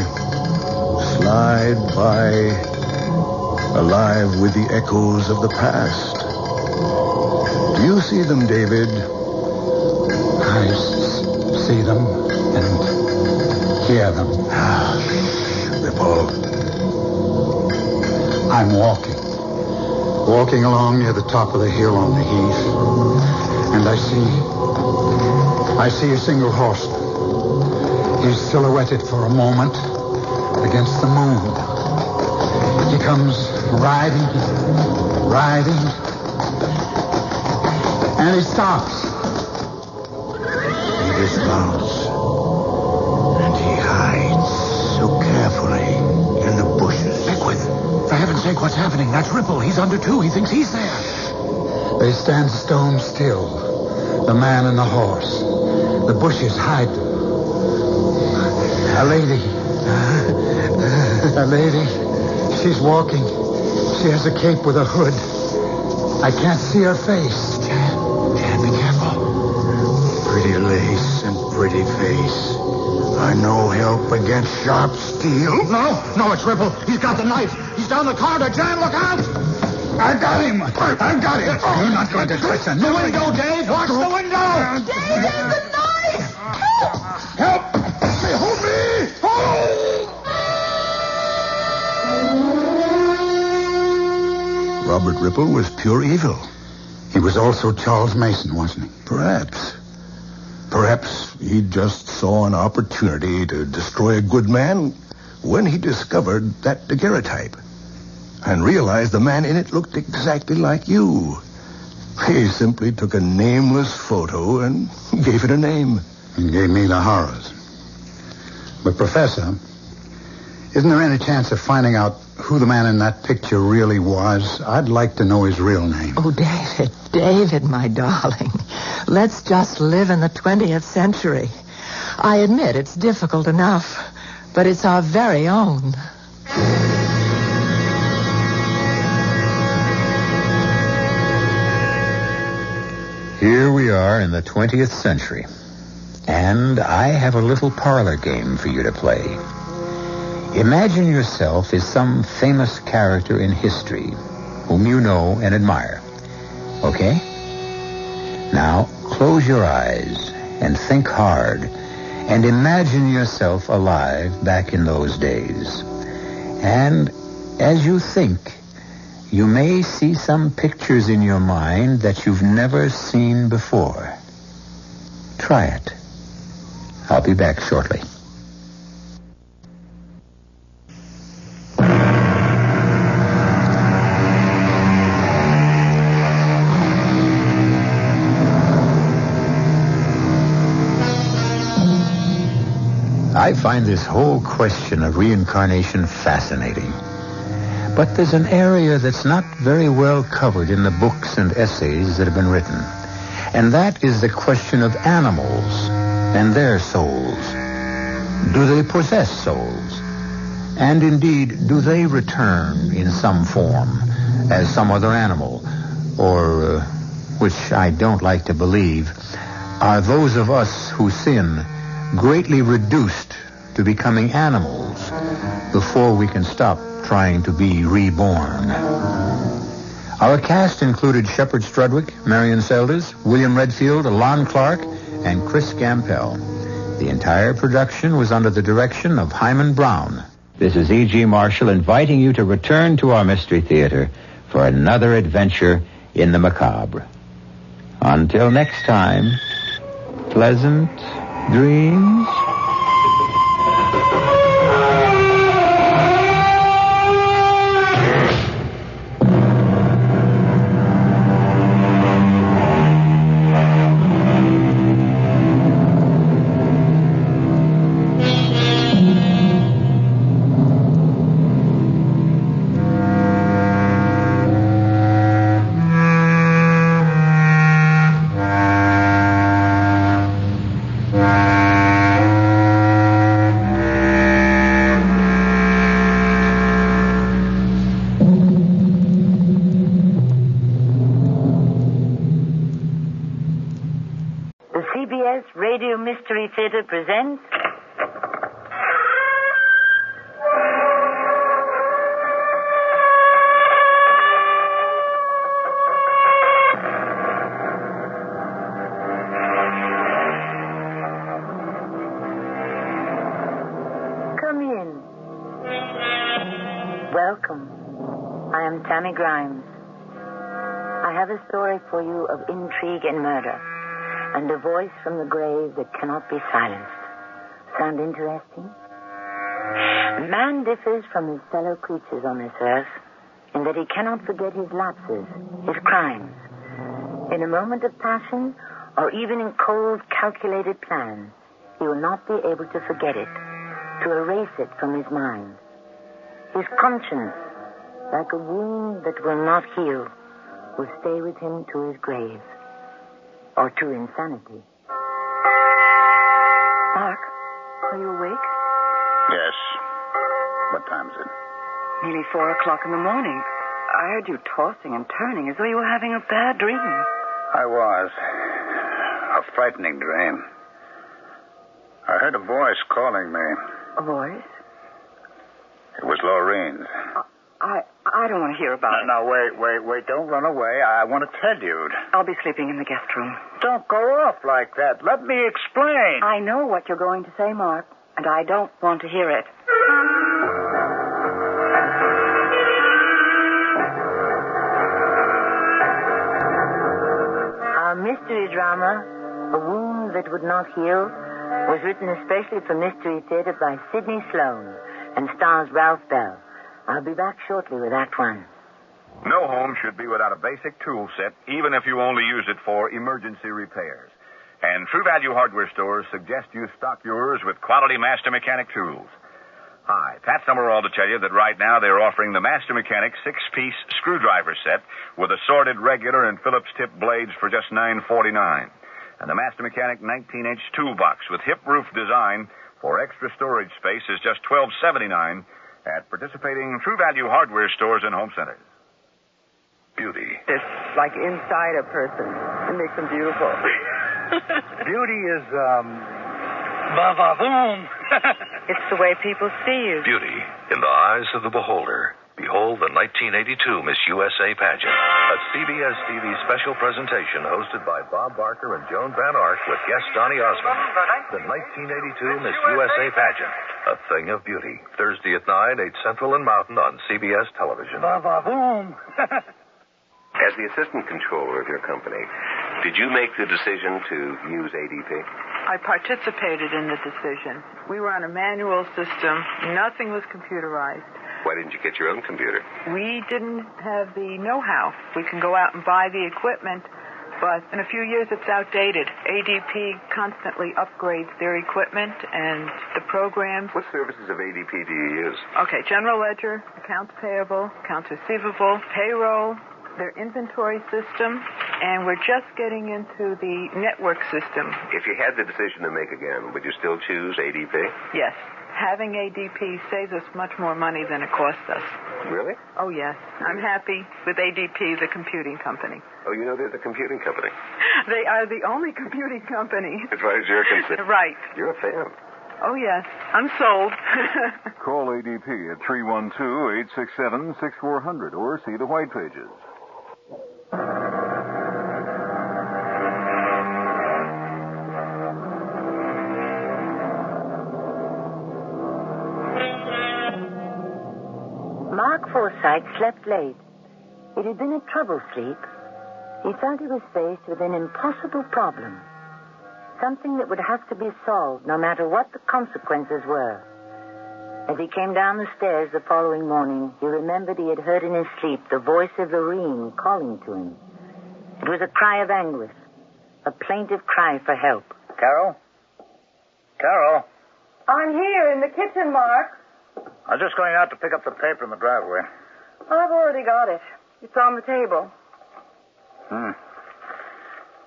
S11: alive with the echoes of the past. Do you see them, David?
S8: I see them and hear them.
S11: Ripple.
S8: I'm walking along near the top of the hill on the heath, and I see a single horseman. He's silhouetted for a moment against the moon. He comes riding, and he stops.
S2: He dismounts, and he hides so carefully in the bushes.
S8: Beckwith, for heaven's sake, what's happening? That's Ripple. He's under two. He thinks he's there. They stand stone still, the man and the horse. The bushes hide them. A lady. She's walking. She has a cape with a hood. I can't see her face. Jan, be careful.
S2: Pretty lace and pretty face. I no help against sharp steel.
S8: No, it's Ripple. He's got the knife. He's down the corridor. Jan, look out! I got him. You're not going to touch the window, Dave. Watch the window.
S10: Dave, there's the knife!
S8: Help! Hold me! Hold!
S11: Robert Ripple was pure evil.
S8: He was also Charles Mason, wasn't he?
S11: Perhaps he just saw an opportunity to destroy a good man when he discovered that daguerreotype and realized the man in it looked exactly like you. He simply took a nameless photo and gave it a name.
S8: And gave me the horrors. But, Professor, isn't there any chance of finding out who the man in that picture really was? I'd like to know his real name.
S10: Oh, David, my darling. Let's just live in the 20th century. I admit it's difficult enough, but it's our very own.
S1: Here we are in the 20th century, and I have a little parlor game for you to play. Imagine yourself as some famous character in history whom you know and admire. Okay? Now, close your eyes and think hard and imagine yourself alive back in those days. And as you think, you may see some pictures in your mind that you've never seen before. Try it. I'll be back shortly. I find this whole question of reincarnation fascinating. But there's an area that's not very well covered in the books and essays that have been written.
S7: And that is the question of animals and their souls. Do they possess souls? And indeed, do they return in some form as some other animal? Or, which I don't like to believe, are those of us who sin greatly reduced to becoming animals before we can stop trying to be reborn? Our cast included Shepard Strudwick, Marion Seldes, William Redfield, Lon Clark, and Chris Gampel. The entire production was under the direction of Hyman Brown. This is E.G. Marshall inviting you to return to our Mystery Theater for another adventure in the macabre. Until next time, pleasant dreams.
S14: CBS Radio Mystery Theater presents... Come in. Welcome. I am Tammy Grimes. I have a story for you of intrigue and murder, and a voice from the grave that cannot be silenced. Sound interesting? Man differs from his fellow creatures on this earth in that he cannot forget his lapses, his crimes. In a moment of passion, or even in cold, calculated plan, he will not be able to forget it, to erase it from his mind. His conscience, like a wound that will not heal, will stay with him to his grave. Or to insanity. Mark, are you awake?
S1: Yes. What time is it?
S14: Nearly 4 o'clock in the morning. I heard you tossing and turning as though you were having a bad dream.
S1: I was. A frightening dream. I heard a voice calling me.
S14: A voice?
S1: It was Lorraine's.
S14: I don't want to hear about it.
S1: No, wait. Don't run away. I want to tell you.
S14: I'll be sleeping in the guest room.
S1: Don't go off like that. Let me explain.
S14: I know what you're going to say, Mark, and I don't want to hear it. Our mystery drama, A Wound That Would Not Heal, was written especially for Mystery Theater by Sidney Sloan and stars Ralph Bell. I'll be back shortly with Act One.
S15: No home should be without a basic tool set, even if you only use it for emergency repairs. And True Value Hardware stores suggest you stock yours with quality Master Mechanic tools. Hi, Pat Summerall to tell you that right now they're offering the Master Mechanic 6-piece screwdriver set with assorted regular and Phillips tip blades for just $9.49. And the Master Mechanic 19-inch toolbox with hip roof design for extra storage space is just $12.79 at participating True Value Hardware stores and home centers. Beauty.
S14: It's like inside a person. It makes them beautiful.
S15: Beauty is,
S16: Ba-ba-boom.
S14: It's the way people see you.
S17: Beauty in the eyes of the beholder. Behold the 1982 Miss USA pageant. A CBS TV special presentation hosted by Bob Barker and Joan Van Ark with guest Donny Osmond. The 1982 Miss USA pageant. A thing of beauty. Thursday at 9, 8 Central and Mountain on CBS television.
S16: Ba-ba-boom.
S18: As the assistant controller of your company, did you make the decision to use ADP?
S19: I participated in the decision. We were on a manual system. Nothing was computerized.
S18: Why didn't you get your own computer?
S19: We didn't have the know-how. We can go out and buy the equipment, but in a few years it's outdated. ADP constantly upgrades their equipment and the programs.
S18: What services of ADP do you use?
S19: Okay, general ledger, accounts payable, accounts receivable, payroll, their inventory system, and we're just getting into the network system.
S18: If you had the decision to make again, would you still choose ADP?
S19: Yes. Having ADP saves us much more money than it costs us.
S18: Really?
S19: Oh, yes. I'm happy with ADP, the computing company.
S18: Oh, you know they're the computing company.
S19: They are the only computing company.
S18: As far as you're concerned.
S19: Right.
S18: You're a fan.
S19: Oh, yes. I'm sold.
S16: Call ADP at 312-867-6400 or see the white pages.
S14: Mark Forsythe slept late. It had been a trouble sleep. He felt he was faced with an impossible problem. Something that would have to be solved no matter what the consequences were. As he came down the stairs the following morning, he remembered he had heard in his sleep the voice of Lorene calling to him. It was a cry of anguish, a plaintive cry for help.
S1: Carol? Carol?
S10: I'm here in the kitchen, Mark.
S1: I was just going out to pick up the paper in the driveway.
S10: I've already got it. It's on the table.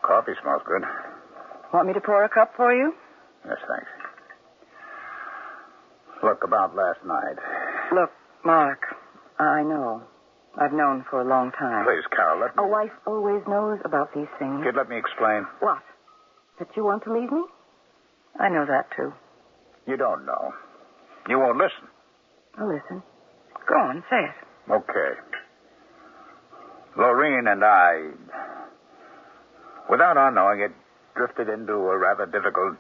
S1: Coffee smells good.
S10: Want me to pour a cup for you?
S1: Yes, thanks. Look, about last night.
S10: Look, Mark, I know. I've known for a long time.
S1: Please, Carol, let me...
S10: A wife always knows about these things.
S1: You'd let me explain?
S10: What? That you want to leave me? I know that, too.
S1: You don't know. You won't listen.
S10: I'll listen. Go on, say it.
S1: Okay. Lorene and I, without our knowing it, drifted into a rather difficult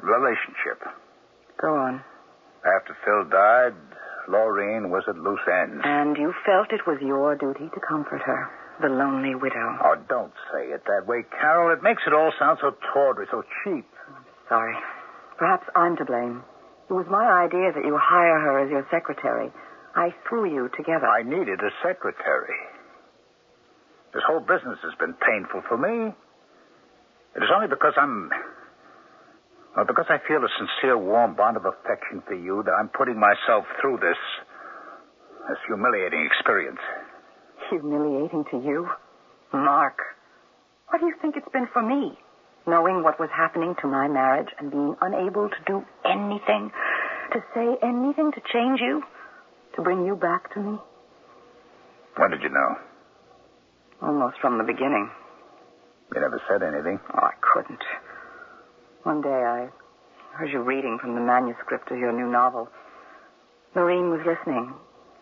S1: relationship.
S10: Go on.
S1: After Phil died, Lorene was at loose ends.
S10: And you felt it was your duty to comfort her, the lonely widow.
S1: Oh, don't say it that way, Carol. It makes it all sound so tawdry, so cheap.
S10: I'm sorry. Perhaps I'm to blame. It was my idea that you hire her as your secretary. I threw you together.
S1: I needed a secretary. This whole business has been painful for me. It is only because because I feel a sincere, warm bond of affection for you that I'm putting myself through this humiliating experience.
S10: Humiliating to you? Mark, what do you think it's been for me? Knowing what was happening to my marriage and being unable to do anything, to say anything to change you, to bring you back to me?
S1: When did you know?
S10: Almost from the beginning.
S1: You never said anything.
S10: Oh, I couldn't. One day I heard you reading from the manuscript of your new novel. Lorene was listening.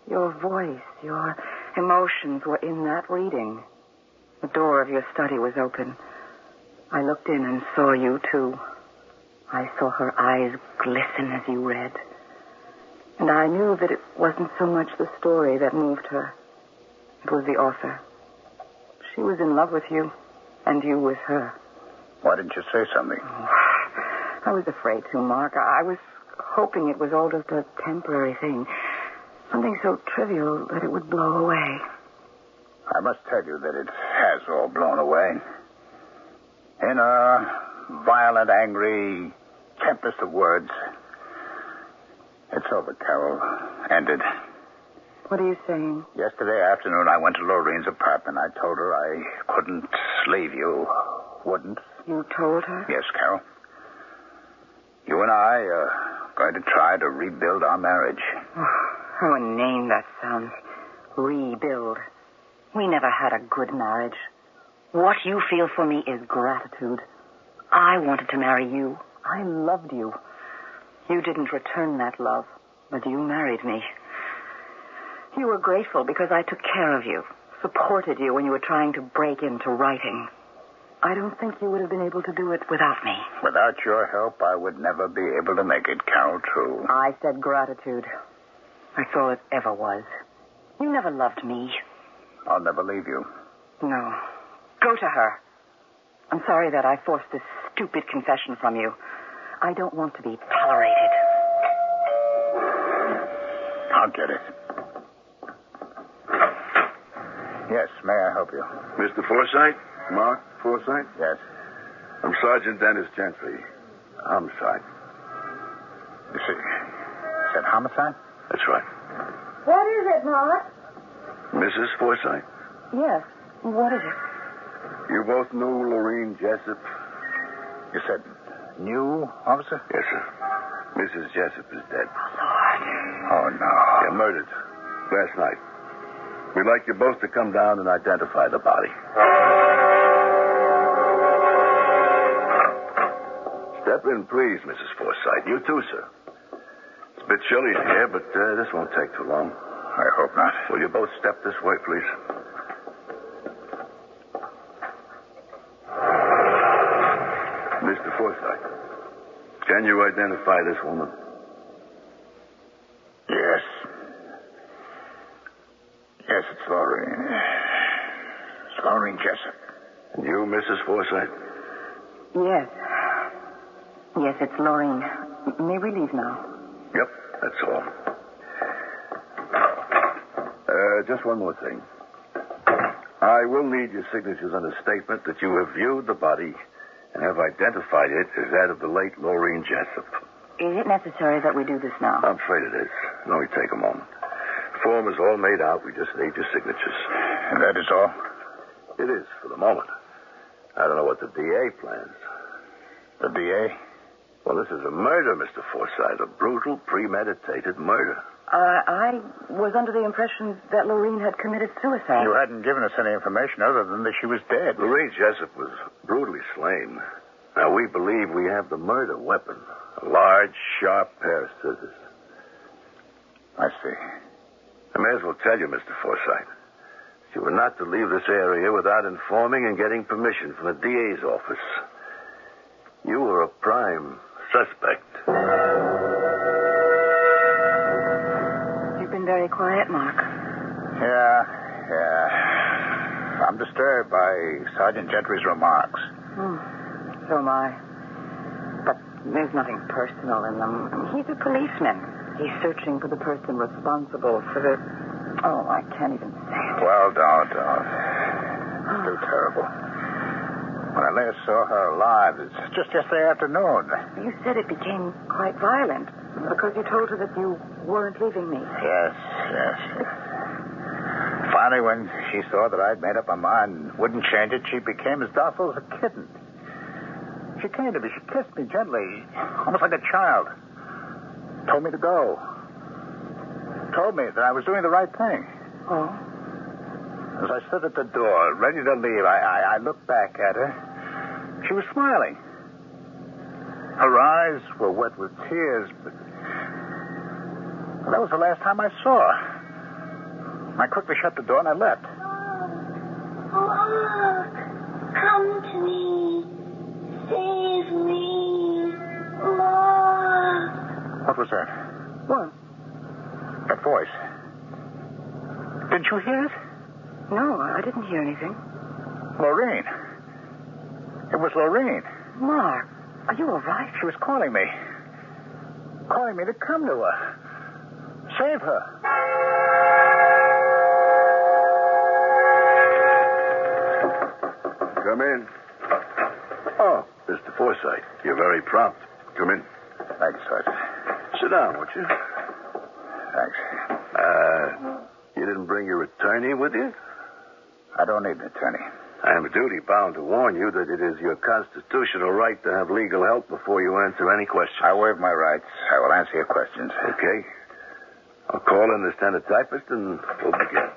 S10: Your voice, your emotions were in that reading. The door of your study was open. I looked in and saw you, too. I saw her eyes glisten as you read. And I knew that it wasn't so much the story that moved her. It was the author. She was in love with you, and you with her.
S1: Why didn't you say something?
S10: Oh, I was afraid to, Mark. I was hoping it was all just a temporary thing. Something so trivial that it would blow away.
S1: I must tell you that it has all blown away. In a violent, angry tempest of words. It's over, Carol. Ended.
S10: What are you saying?
S1: Yesterday afternoon, I went to Lorene's apartment. I told her I couldn't leave you. Wouldn't.
S10: You told her?
S1: Yes, Carol. You and I are going to try to rebuild our marriage.
S10: Oh, how inane that sounds. Rebuild. We never had a good marriage. What you feel for me is gratitude. I wanted to marry you. I loved you. You didn't return that love, but you married me. You were grateful because I took care of you, supported you when you were trying to break into writing. I don't think you would have been able to do it without me.
S1: Without your help, I would never be able to make it, Carol, true.
S10: I said gratitude. That's all it ever was. You never loved me.
S1: I'll never leave you.
S10: No. Go to her. I'm sorry that I forced this stupid confession from you. I don't want to be tolerated.
S1: I'll get it. Yes, may I help you?
S20: Mr. Forsythe? Mark Forsythe?
S1: Yes.
S20: I'm Sergeant Dennis Gentry. Homicide.
S1: You see, is that homicide?
S20: That's right.
S10: What is it, Mark?
S20: Mrs. Forsythe?
S10: Yes. What is it?
S20: You both knew Lorraine Jessup?
S9: You said new, officer?
S20: Yes, sir. Mrs. Jessup is dead.
S9: Oh, no.
S20: Yeah, murdered. Last night. We'd like you both to come down and identify the body. Step in, please, Mrs. Forsythe. You too, sir. It's a bit chilly in here, but this won't take too long.
S9: I hope not.
S20: Will you both step this way, please? Mr. Forsythe, can you identify this woman?
S9: Yes. Yes, it's Lorraine. It's Lorraine Jessup.
S20: And you, Mrs. Forsythe?
S14: Yes. Yes, it's Lorraine. May we leave now?
S20: Yep, that's all. Just one more thing. I will need your signatures on a statement that you have viewed the body and have identified it as that of the late Lorraine Jessup.
S14: Is it necessary that we do this now?
S20: I'm afraid it is. It'll only take a moment. The form is all made out. We just need your signatures.
S9: And that is all?
S20: It is, for the moment. I don't know what the DA plans.
S9: The DA?
S20: Well, this is a murder, Mr. Forsythe. A brutal, premeditated murder.
S14: I was under the impression that Lorraine had committed suicide.
S9: You hadn't given us any information other than that she was dead.
S20: Lorraine Jessup was brutally slain. Now, we believe we have the murder weapon. A large, sharp pair of scissors.
S9: I see.
S20: I may as well tell you, Mr. Forsythe. You were not to leave this area without informing and getting permission from the DA's office. You were a prime suspect.
S14: You've been very quiet, Mark.
S9: Yeah. I'm disturbed by Sergeant Gentry's remarks.
S14: So am I. But there's nothing personal in them. He's a policeman. He's searching for the person responsible for the... Oh, I can't even say it.
S9: Well, don't. It's too terrible. When I last saw her alive, it's just yesterday afternoon.
S14: You said it became quite violent because you told her that you weren't leaving me.
S9: Yes. Finally, when she saw that I'd made up my mind and wouldn't change it, she became as docile as a kitten. She came to me. She kissed me gently, almost like a child. Told me to go. Told me that I was doing the right thing.
S14: Oh?
S9: As I stood at the door, ready to leave, I looked back at her. She was smiling. Her eyes were wet with tears, but that was the last time I saw her. I quickly shut the door and I left.
S21: Mark, come to me. Save me. Mark.
S9: What was that?
S14: What?
S9: That voice. Didn't you hear it?
S14: No, I didn't hear anything.
S9: Lorraine. It was Lorraine.
S14: Mark, are you all right?
S9: She was calling me. Calling me to come to her. Save her.
S20: Come in. Oh, Mr. Forsythe, you're very prompt. Come in.
S9: Thanks, Sergeant.
S20: Sit down, won't you?
S9: Thanks.
S20: You didn't bring your attorney with you?
S9: I don't need an attorney.
S20: I am duty-bound to warn you that it is your constitutional right to have legal help before you answer any questions.
S9: I waive my rights. I will answer your questions.
S20: Okay. I'll call in the stenotypist and we'll begin.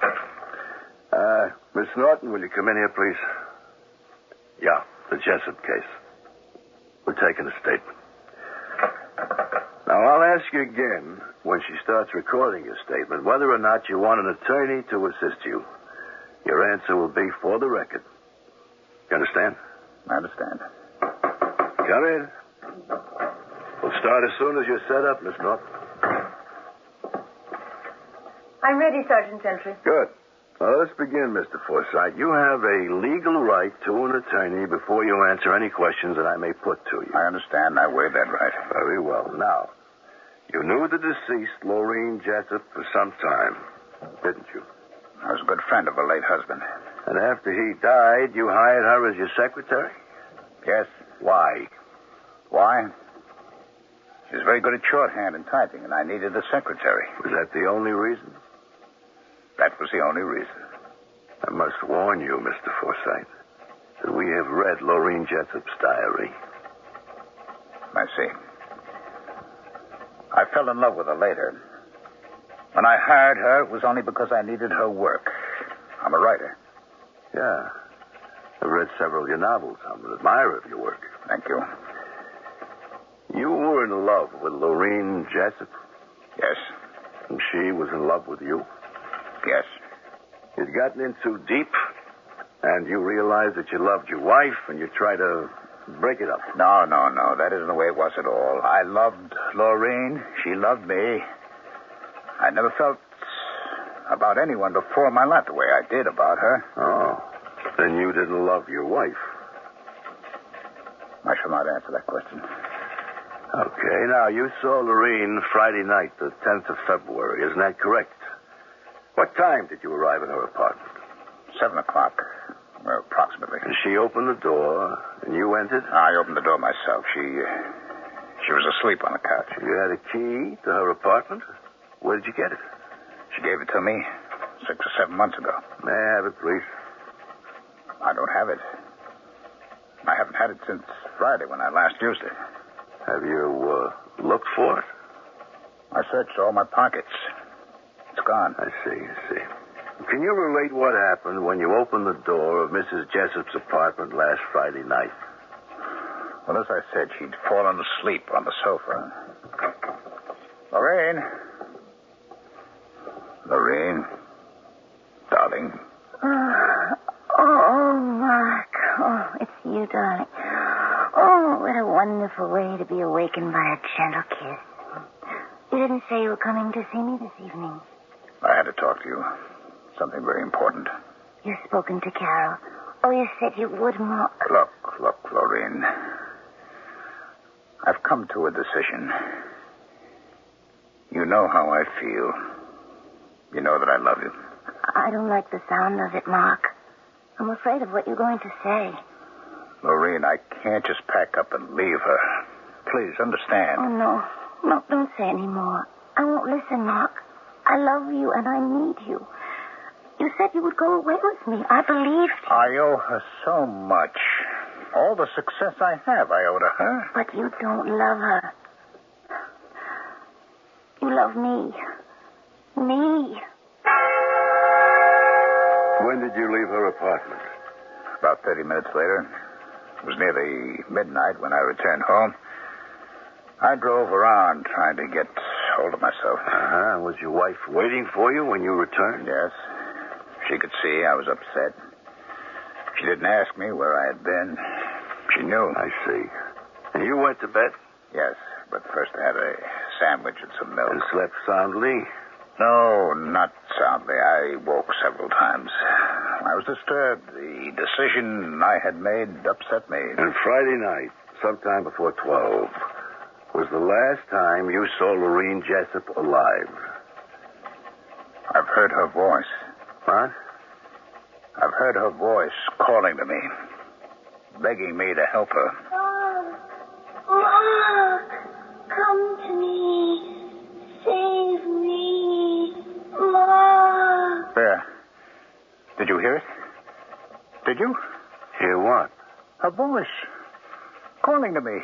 S20: Miss Norton, will you come in here, please? Yeah, the Jessup case. We're taking a statement. Now, I'll ask you again, when she starts recording your statement, whether or not you want an attorney to assist you. Your answer will be for the record. You understand?
S9: I understand.
S20: Come in. We'll start as soon as you're set up, Miss Norton.
S14: I'm ready, Sergeant Gentry.
S20: Good. Now, let's begin, Mr. Forsythe. You have a legal right to an attorney before you answer any questions that I may put to you.
S9: I understand. I waive that right.
S20: Very well. Now, you knew the deceased, Lorraine Jessup, for some time, didn't you?
S9: I was a good friend of her late husband.
S20: And after he died, you hired her as your secretary?
S9: Yes.
S20: Why?
S9: Why? She was very good at shorthand and typing, and I needed a secretary.
S20: Was that the only reason?
S9: That was the only reason.
S20: I must warn you, Mr. Forsythe. We have read Lorraine Jessup's diary.
S1: I see. I fell in love with her later. When I hired her, it was only because I needed her work. I'm a writer.
S20: Yeah. I've read several of your novels. I'm an admirer of your work.
S1: Thank you.
S20: You were in love with Lorraine Jessup?
S1: Yes.
S20: And she was in love with you?
S1: Yes.
S20: You'd gotten in too deep, and you realized that you loved your wife, and you tried to break it up.
S1: No. That isn't the way it was at all. I loved Lorraine. She loved me. I never felt about anyone before my life the way I did about her.
S20: Oh. Then you didn't love your wife.
S1: I shall not answer that question.
S20: Okay, now, you saw Lorraine Friday night, the 10th of February. Isn't that correct? What time did you arrive at her apartment?
S1: 7 o'clock, well, approximately.
S20: And she opened the door, and you entered?
S1: I opened the door myself. She was asleep on the couch.
S20: You had a key to her apartment? Where did you get it?
S1: She gave it to me 6 or 7 months ago.
S20: May I have it, please?
S1: I don't have it. I haven't had it since Friday when I last used it.
S20: Have you looked for it?
S1: I searched all my pockets. It's gone.
S20: I see. Can you relate what happened when you opened the door of Mrs. Jessup's apartment last Friday night?
S1: Well, as I said, she'd fallen asleep on the sofa. Lorraine. Darling.
S21: Oh, Mark. Oh, it's you, darling. Oh, what a wonderful way to be awakened by a gentle kiss. You didn't say you were coming to see me this evening.
S1: I had to talk to you. Something very important.
S21: You've spoken to Carol. Oh, you said you would, Mark.
S1: Look, Lorraine. I've come to a decision. You know how I feel. You know that I love you.
S21: I don't like the sound of it, Mark. I'm afraid of what you're going to say.
S1: Lorraine, I can't just pack up and leave her. Please, understand.
S21: Oh, no. No, don't say any more. I won't listen, Mark. I love you and I need you. You said you would go away with me. I believed you.
S1: I owe her so much. All the success I have, I owe to her.
S21: But you don't love her. You love me. Me.
S20: When did you leave her apartment?
S1: About 30 minutes later. It was nearly midnight when I returned home. I drove around trying to get hold of myself.
S20: Was your wife waiting for you when you returned?
S1: Yes. She could see I was upset. She didn't ask me where I had been. She knew.
S20: I see. And you went to bed?
S1: Yes, but first I had a sandwich and some milk.
S20: And slept soundly?
S1: No, not soundly. I woke several times. I was disturbed. The decision I had made upset me.
S20: And Friday night, sometime before 12, was the last time you saw Lorraine Jessup alive.
S1: I've heard her voice.
S20: What?
S1: I've heard her voice calling to me, begging me to help her.
S21: Mark, come to me. Save me. Mark.
S1: There. Did you hear it? Did you?
S20: Hear what?
S1: Her voice calling to me.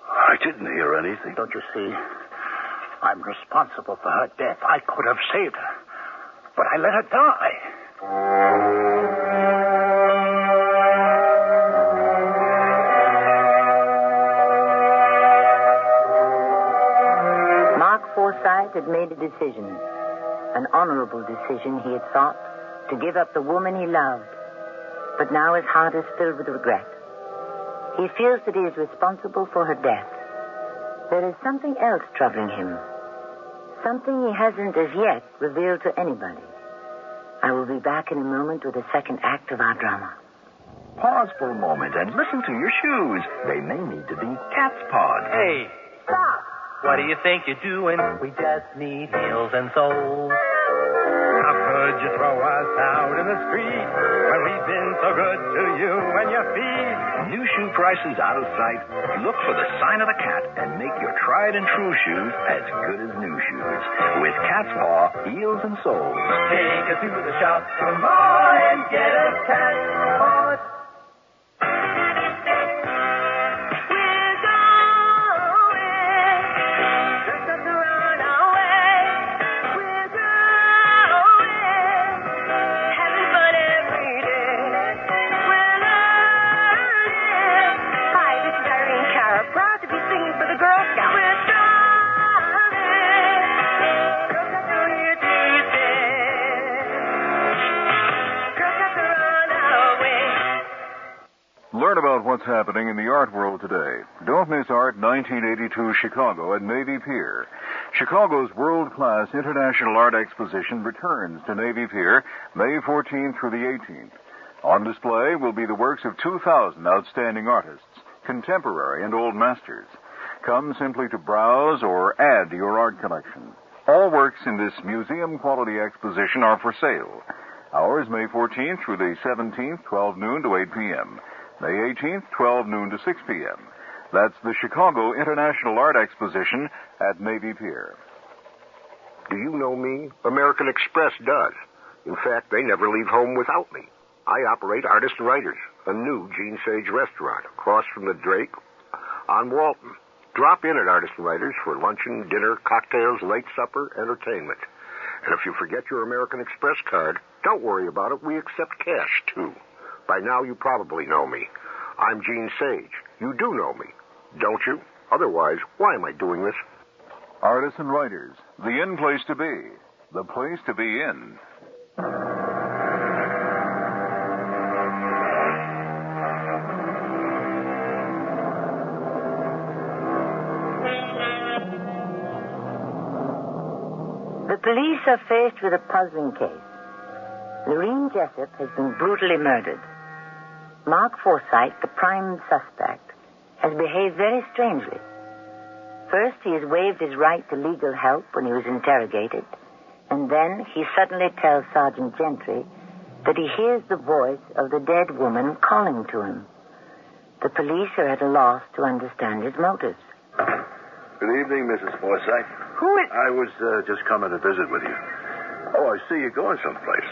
S20: I didn't hear anything.
S1: Don't you see? I'm responsible for her death. I could have saved her, but I let her die.
S14: Mark Forsythe had made a decision, an honorable decision he had thought, to give up the woman he loved. But now his heart is filled with regret. He feels that he is responsible for her death. There is something else troubling him. Something he hasn't as yet revealed to anybody. I will be back in a moment with the second act of our drama.
S6: Pause for a moment and listen to your shoes. They may need to be cat's paws.
S22: Hey, stop! What do you think you're doing? We just need heels and soles. How could you throw us out in the street when we've been so good to you and your feet?
S6: New shoe prices out of sight. Look for the sign of the cat and make your tried and true shoes as good as new shoes. With Cat's Paw heels and soles.
S22: Take us to the shop. Come on and get a Cat's Paw.
S16: happening in the art world today. Don't miss Art 1982 Chicago at Navy Pier. Chicago's world-class International Art Exposition returns to Navy Pier May 14th through the 18th. On display will be the works of 2,000 outstanding artists, contemporary and old masters. Come simply to browse or add to your art collection. All works in this museum-quality exposition are for sale. Hours May 14th through the 17th, 12 noon to 8 p.m. May 18th, 12 noon to 6 p.m. That's the Chicago International Art Exposition at Navy Pier.
S3: Do you know me? American Express does. In fact, they never leave home without me. I operate Artist and Writers, a new Gene Sage restaurant across from the Drake on Walton. Drop in at Artist and Writers for luncheon, dinner, cocktails, late supper, entertainment. And if you forget your American Express card, don't worry about it. We accept cash, too. By now, you probably know me. I'm Gene Sage. You do know me, don't you? Otherwise, why am I doing this?
S16: Artists and Writers, the in place to be, the place to be in.
S14: The police are faced with a puzzling case. Lorene Jessup has been brutally murdered. Mark Forsythe, the prime suspect, has behaved very strangely. First, he has waived his right to legal help when he was interrogated, and then he suddenly tells Sergeant Gentry that he hears the voice of the dead woman calling to him. The police are at a loss to understand his motives.
S20: Good evening, Mrs. Forsythe.
S14: Who is...
S20: I was just coming to visit with you. Oh, I see you're going someplace.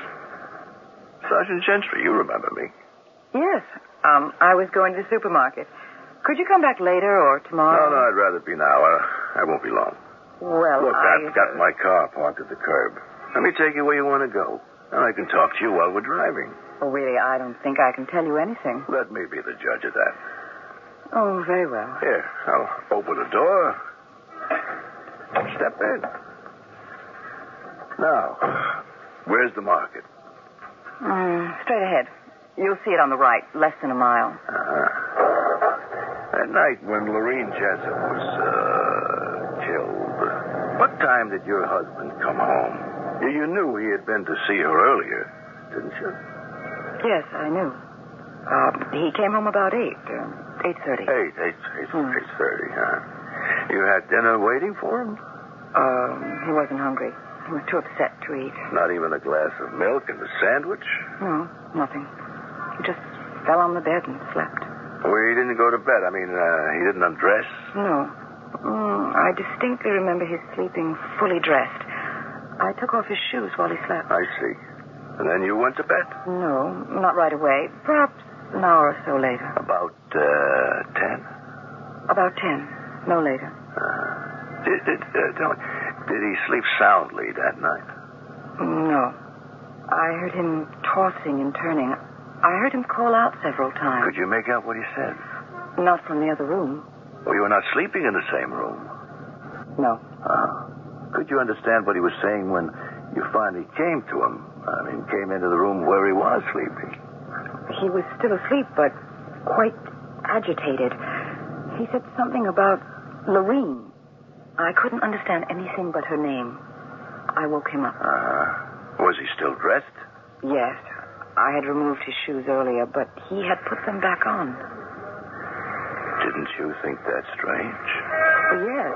S20: Sergeant Gentry, you remember me.
S5: Yes. I was going to the supermarket. Could you come back later or tomorrow?
S20: No, I'd rather be now. I won't be long.
S5: Well,
S20: Look, I've got my car parked at the curb. Let me take you where you want to go. And I can talk to you while we're driving.
S5: Oh, really, I don't think I can tell you anything.
S20: Let me be the judge of that.
S5: Oh, very well.
S20: Here, I'll open the door. Step in. Now, where's the market?
S5: Straight ahead. You'll see it on the right, less than a mile.
S20: That night when Lorene Jessup was killed, what time did your husband come home? You knew he had been to see her earlier, didn't you?
S5: Yes, I knew. He came home about 8:30.
S20: 8:30, huh? You had dinner waiting for him?
S5: He wasn't hungry. He was too upset to eat.
S20: Not even a glass of milk and a sandwich?
S5: No, nothing. He just fell on the bed and slept.
S20: Well, he didn't go to bed. I mean, he didn't undress?
S5: No. I distinctly remember his sleeping fully dressed. I took off his shoes while he slept.
S20: I see. And then you went to bed?
S5: No, not right away. Perhaps an hour or so later.
S20: About 10?
S5: About 10. No later.
S20: Tell me, did he sleep soundly that night?
S5: No. I heard him tossing and turning. I heard him call out several times.
S20: Could you make out what he said?
S5: Not from the other room.
S20: Well, you were not sleeping in the same room.
S5: No.
S20: Could you understand what he was saying when you finally came to him? I mean, came into the room where he was sleeping.
S5: He was still asleep, but quite agitated. He said something about Lorene. I couldn't understand anything but her name. I woke him up.
S20: Was he still dressed?
S5: Yes. I had removed his shoes earlier, but he had put them back on.
S20: Didn't you think that strange?
S5: Yes.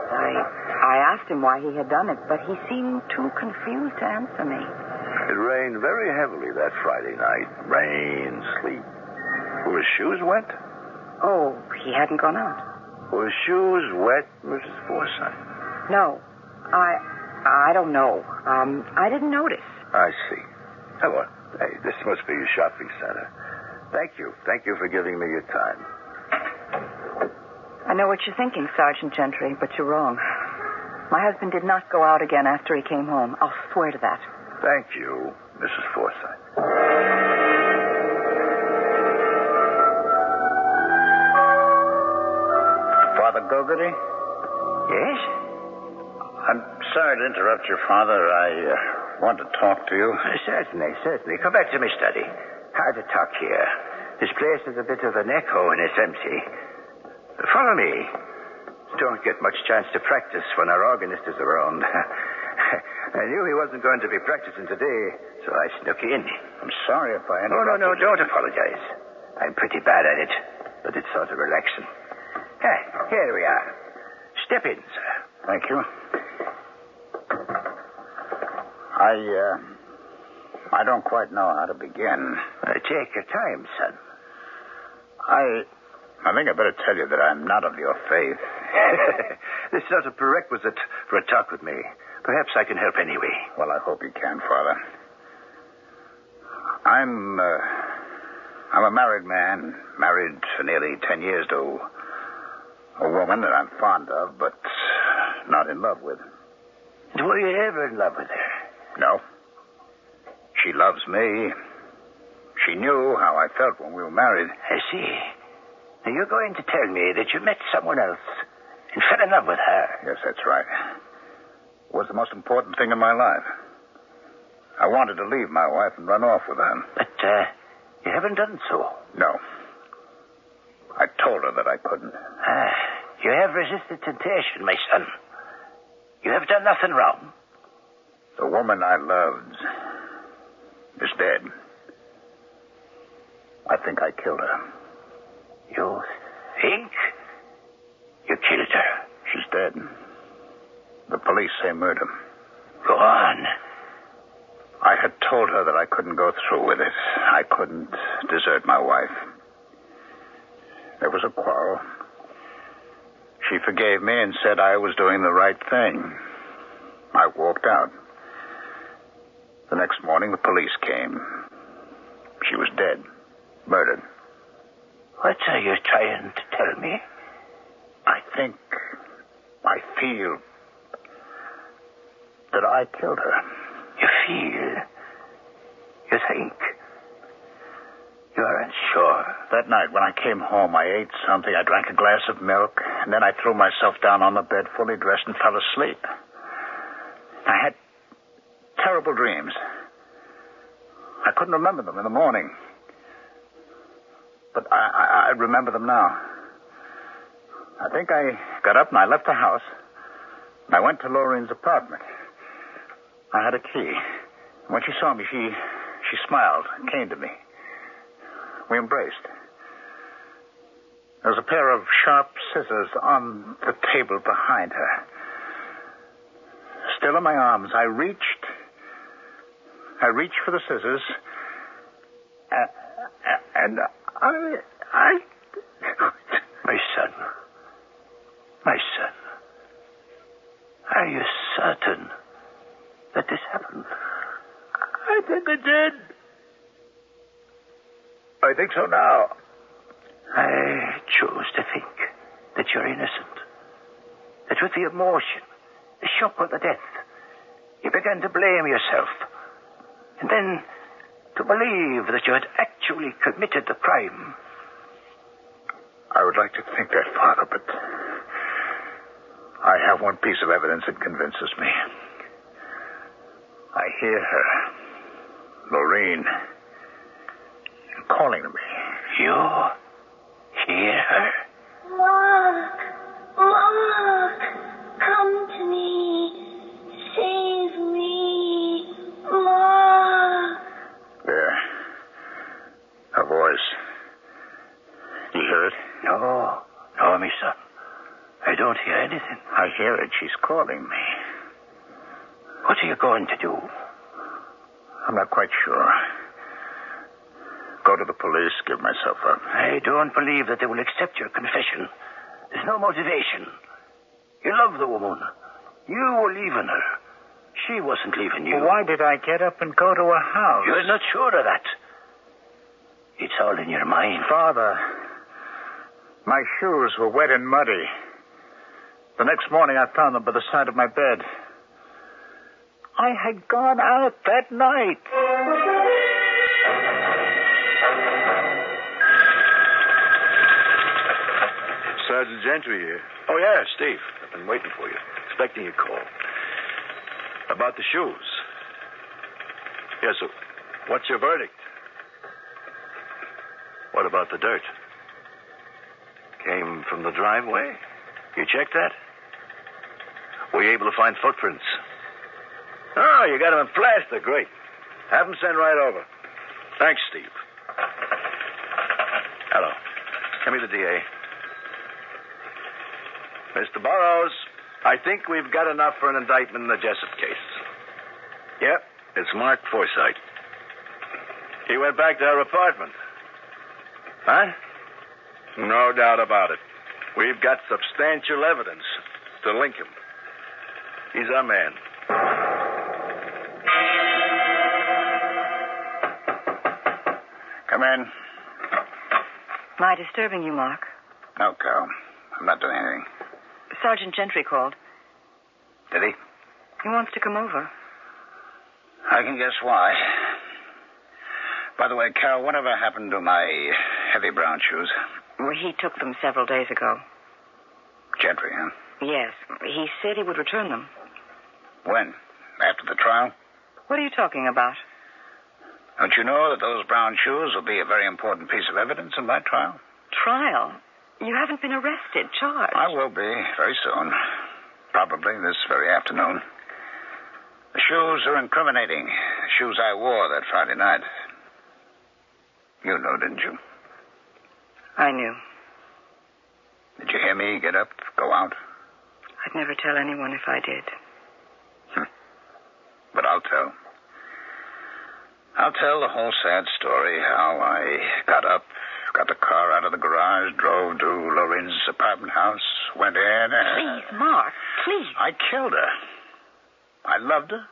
S5: I asked him why he had done it, but he seemed too confused to answer me.
S20: It rained very heavily that Friday night. Rain, sleet. Were his shoes wet?
S5: Oh, he hadn't gone out.
S20: Were his shoes wet, Mrs. Forsythe?
S5: No. I don't know. I didn't notice.
S20: I see. Oh, well, hey, this must be your shopping center. Thank you. Thank you for giving me your time.
S5: I know what you're thinking, Sergeant Gentry, but you're wrong. My husband did not go out again after he came home. I'll swear to that.
S20: Thank you, Mrs. Forsythe.
S23: Father Gogarty?
S20: Yes?
S23: I'm sorry to interrupt your father. I want to talk to you.
S20: Certainly. Come back to my study. Hard to talk here.
S23: This place is a bit of an echo when it's empty. Follow me. Don't get much chance to practice when our organist is around. I knew he wasn't going to be practicing today, so I snuck in. I'm sorry if I interrupted. No, don't apologize. I'm pretty bad at it, but it's sort of relaxing. Here we are. Step in, sir. Thank you. I don't quite know how to begin. Take your time, son. I think I better tell you that I'm not of your faith. This is not a prerequisite for a talk with me. Perhaps I can help anyway. Well, I hope you can, Father. I'm a married man, married for nearly 10 years to a woman that I'm fond of, but not in love with. Were you ever in love with her? No. She loves me. She knew how I felt when we were married. I see. Now, you're going to tell me that you met someone else and fell in love with her. Yes, that's right. It was the most important thing in my life. I wanted to leave my wife and run off with her. But, you haven't done so. No. I told her that I couldn't. You have resisted temptation, my son. You have done nothing wrong. The woman I loved is dead. I think I killed her. You think you killed her? She's dead. The police say murder. Go on. I had told her that I couldn't go through with it. I couldn't desert my wife. There was a quarrel. She forgave me and said I was doing the right thing. I walked out. The next morning, the police came. She was dead. Murdered. What are you trying to tell me? I feel that I killed her. You feel? You think? You aren't sure? That night when I came home, I ate something. I drank a glass of milk, and then I threw myself down on the bed, fully dressed, and fell asleep. I had terrible dreams. I couldn't remember them in the morning. But I remember them now. I think I got up and I left the house. And I went to Lorraine's apartment. I had a key. When she saw me, she smiled and came to me. We embraced. There was a pair of sharp scissors on the table behind her. Still in my arms, I reached for the scissors, and I... My son, are you certain that this happened? I think it did. I think so now. I choose to think that you're innocent. That with the emotion, the shock of the death, you began to blame yourself. And then to believe that you had actually committed the crime. I would like to think that, Father, but I have one piece of evidence that convinces me. I hear her, Lorraine, calling to me. You hear her?
S21: Mark, come to me. Save me, Mark.
S23: There. Her voice. You hear it? No, my son. I don't hear anything. I hear it. She's calling me. What are you going to do? I'm not quite sure. Go to the police, give myself up. I don't believe that they will accept your confession. There's no motivation. You love the woman. You were leaving her. She wasn't leaving you. Why did I get up and go to her house?
S22: You're not sure of that. It's all in your mind.
S23: Father, my shoes were wet and muddy. The next morning I found them by the side of my bed. I had gone out that night.
S4: Sergeant Gentry here. Oh, yeah, Steve. I've been waiting for you. Expecting your call. About the shoes. Yes, so what's your verdict? What about the dirt? Came from the driveway? You checked that? Were you able to find footprints? Oh, you got them in plaster. Great. Have them sent right over. Thanks, Steve. Hello. Come here, the DA. Mr. Burroughs, I think we've got enough for an indictment in the Jessup case. Yep, it's Mark Forsythe. He went back to her apartment. Huh? No doubt about it. We've got substantial evidence to link him. He's our man.
S23: Come in.
S5: Am I disturbing you, Mark?
S23: No, Carol. I'm not doing anything.
S5: Sergeant Gentry called.
S23: Did he?
S5: He wants to come over.
S23: I can guess why. By the way, Carol, whatever happened to my heavy brown shoes?
S5: Well, he took them several days ago.
S23: Gentry, huh?
S5: Yes. He said he would return them.
S23: When? After the trial?
S5: What are you talking about?
S23: Don't you know that those brown shoes will be a very important piece of evidence in my trial?
S5: Trial? You haven't been arrested, charged.
S23: I will be very soon. Probably this very afternoon. The shoes are incriminating. The shoes I wore that Friday night. You know, didn't you?
S5: I knew.
S23: Did you hear me get up, go out?
S5: I'd never tell anyone if I did.
S23: But I'll tell. I'll tell the whole sad story, how I got up, got the car out of the garage, drove to Loren's apartment house, went in and...
S5: Please, Mark, please.
S23: I killed her. I loved her.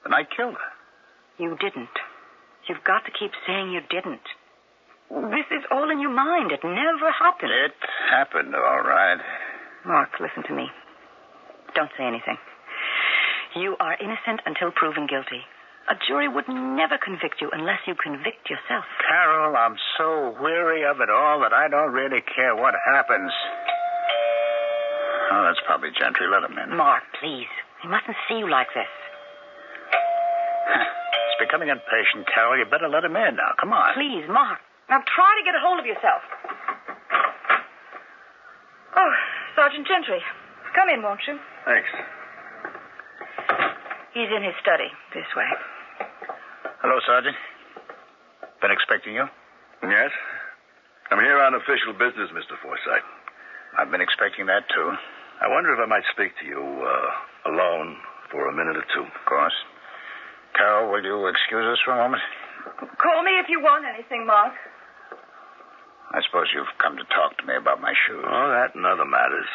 S23: And I killed her.
S5: You didn't. You've got to keep saying you didn't. This is all in your mind. It never happened.
S23: It happened, all right.
S5: Mark, listen to me. Don't say anything. You are innocent until proven guilty. A jury would never convict you unless you convict yourself.
S23: Carol, I'm so weary of it all that I don't really care what happens. Oh, that's probably Gentry. Let him in.
S5: Mark, please. He mustn't see you like this.
S23: It's becoming impatient, Carol. You better let him in now. Come on.
S5: Please, Mark. Now try to get a hold of yourself. Oh, Sergeant Gentry. Come in, won't you?
S4: Thanks.
S5: He's in his study. This way.
S23: Hello, Sergeant. Been expecting you?
S4: Yes? I'm here on official business, Mr. Forsythe.
S23: I've been expecting that, too.
S4: I wonder if I might speak to you alone for a minute or two.
S23: Of course. Carol, will you excuse us for a moment?
S5: Call me if you want anything, Mark.
S23: I suppose you've come to talk to me about my shoes.
S4: Oh, that and other matters.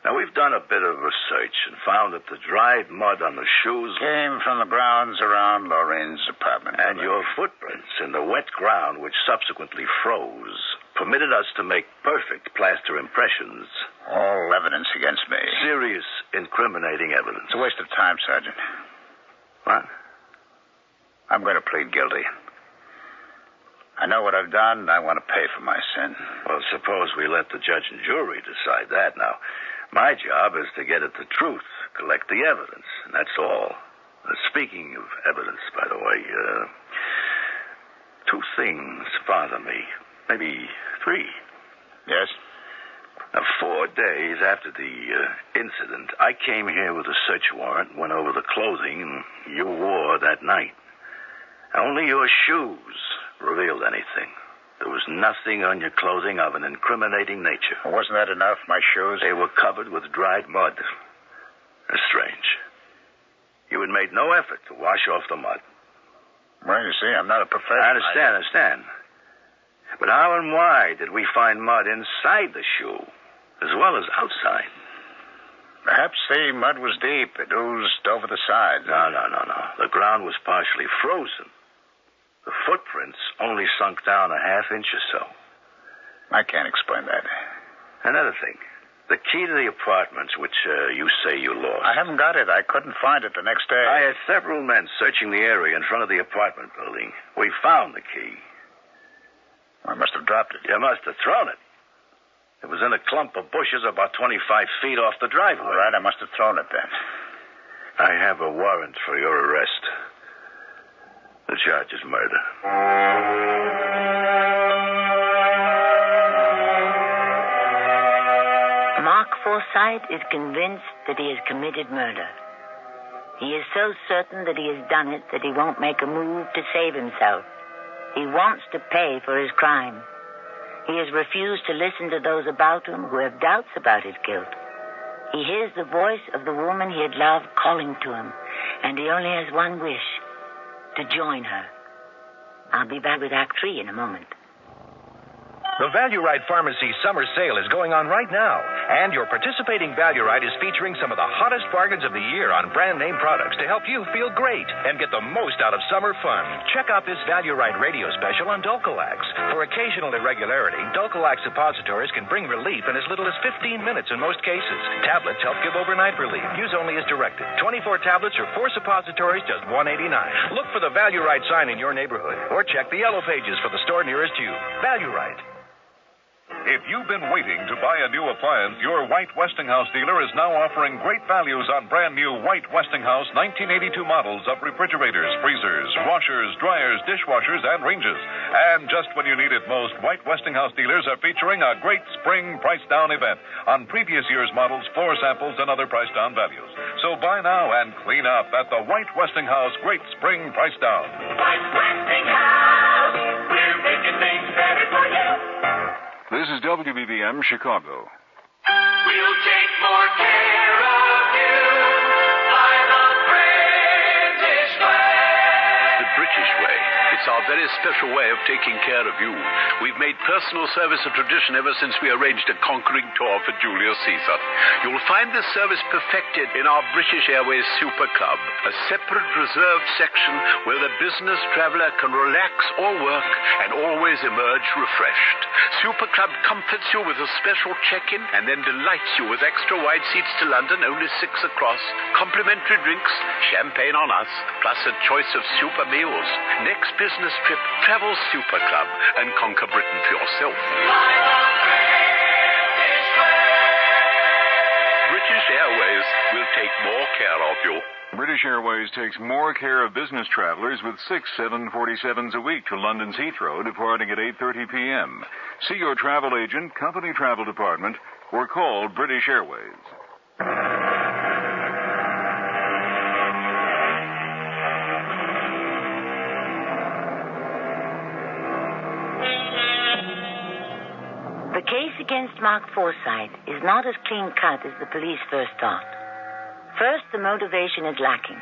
S4: Now, we've done a bit of research and found that the dried mud on the shoes...
S23: came from the grounds around Loren's apartment.
S4: And your footprints in the wet ground, which subsequently froze, permitted us to make perfect plaster impressions.
S23: All evidence against me.
S4: Serious, incriminating evidence.
S23: It's a waste of time, Sergeant.
S4: What?
S23: I'm going to plead guilty. I know what I've done, and I want to pay for my sin.
S4: Well, suppose we let the judge and jury decide that. Now, my job is to get at the truth, collect the evidence, and that's all. Speaking of evidence, by the way, two things bother me. Maybe three.
S23: Yes?
S4: Now, 4 days after the incident, I came here with a search warrant, went over the clothing you wore that night. Only your shoes revealed anything. There was nothing on your clothing of an incriminating nature.
S23: Well, wasn't that enough, my shoes?
S4: They were covered with dried mud. That's strange. You had made no effort to wash off the mud.
S23: Well, you see, I'm not a professional.
S4: I understand. But how and why did we find mud inside the shoe as well as outside?
S23: Perhaps the mud was deep. It oozed over the sides.
S4: No. The ground was partially frozen. The footprints only sunk down a half inch or so.
S23: I can't explain that.
S4: Another thing. The key to the apartments, which you say you lost.
S23: I haven't got it. I couldn't find it the next day.
S4: I had several men searching the area in front of the apartment building. We found the key.
S23: I must have dropped it.
S4: You must have thrown it. It was in a clump of bushes about 25 feet off the driveway.
S23: All right, I must have thrown it then.
S4: I have a warrant for your arrest.
S20: The charge is murder.
S14: Mark Forsythe is convinced that he has committed murder. He is so certain that he has done it that he won't make a move to save himself. He wants to pay for his crime. He has refused to listen to those about him who have doubts about his guilt. He hears the voice of the woman he had loved calling to him, and he only has one wish, to join her. I'll be back with Act 3 in a moment.
S17: The Value Rite Pharmacy Summer Sale is going on right now, and your participating Value Rite is featuring some of the hottest bargains of the year on brand name products to help you feel great and get the most out of summer fun. Check out this Value Rite radio special on Dulcolax. For occasional irregularity, Dulcolax suppositories can bring relief in as little as 15 minutes in most cases. Tablets help give overnight relief. Use only as directed. 24 tablets or 4 suppositories, just $1.89. Look for the Value Rite sign in your neighborhood, or check the yellow pages for the store nearest you. Value Rite.
S2: If you've been waiting to buy a new appliance, your White Westinghouse dealer is now offering great values on brand new White Westinghouse 1982 models of refrigerators, freezers, washers, dryers, dishwashers, and ranges. And just when you need it most, White Westinghouse dealers are featuring a great spring price down event on previous year's models, floor samples, and other price down values. So buy now and clean up at the White Westinghouse Great Spring Price Down.
S12: White Westinghouse, we're making things better for you.
S16: This is WBBM Chicago.
S12: We'll take more care of you by the British way.
S13: The British way. It's our very special way of taking care of you. We've made personal service a tradition ever since we arranged a conquering tour for Julius Caesar. You'll find this service perfected in our British Airways Super Club, a separate reserved section where the business traveler can relax or work and always emerge refreshed. Super Club comforts you with a special check-in and then delights you with extra wide seats to London, only 6 across, complimentary drinks, champagne on us, plus a choice of super meals. Next business trip, travel Super Club and conquer Britain for yourself. British Airways will take more care of you.
S16: British Airways takes more care of business travelers with 6 747s a week to London's Heathrow, departing at 8:30 p.m. See your travel agent, company travel department, or call British Airways.
S14: The case against Mark Forsythe is not as clean-cut as the police first thought. First, the motivation is lacking.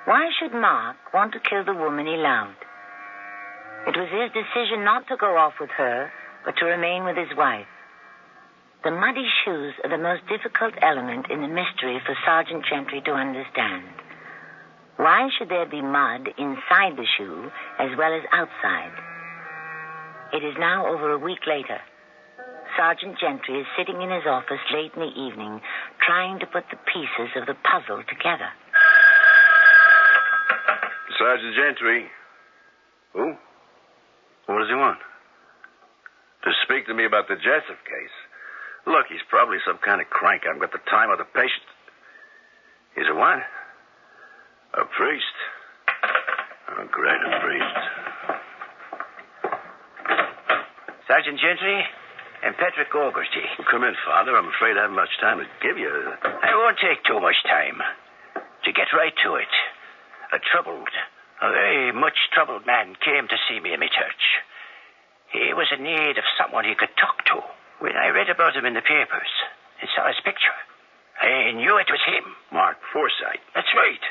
S14: Why should Mark want to kill the woman he loved? It was his decision not to go off with her, but to remain with his wife. The muddy shoes are the most difficult element in the mystery for Sergeant Gentry to understand. Why should there be mud inside the shoe as well as outside? It is now over a week later. Sergeant Gentry is sitting in his office late in the evening, trying to put the pieces of the puzzle together.
S20: Sergeant Gentry. Who? What does he want? To speak to me about the Jessup case. Look, he's probably some kind of crank. I haven't got the time or the patience. He's a what? A priest. Oh, great, a priest.
S24: Sergeant Gentry and Patrick Augerty.
S20: Well, come in, Father. I'm afraid I haven't much time to give you.
S24: I won't take too much time. To get right to it, a very much troubled man came to see me in my church. He was in need of someone he could talk to. When I read about him in the papers and saw his picture, I knew it was him.
S20: Mark Forsythe.
S24: That's right.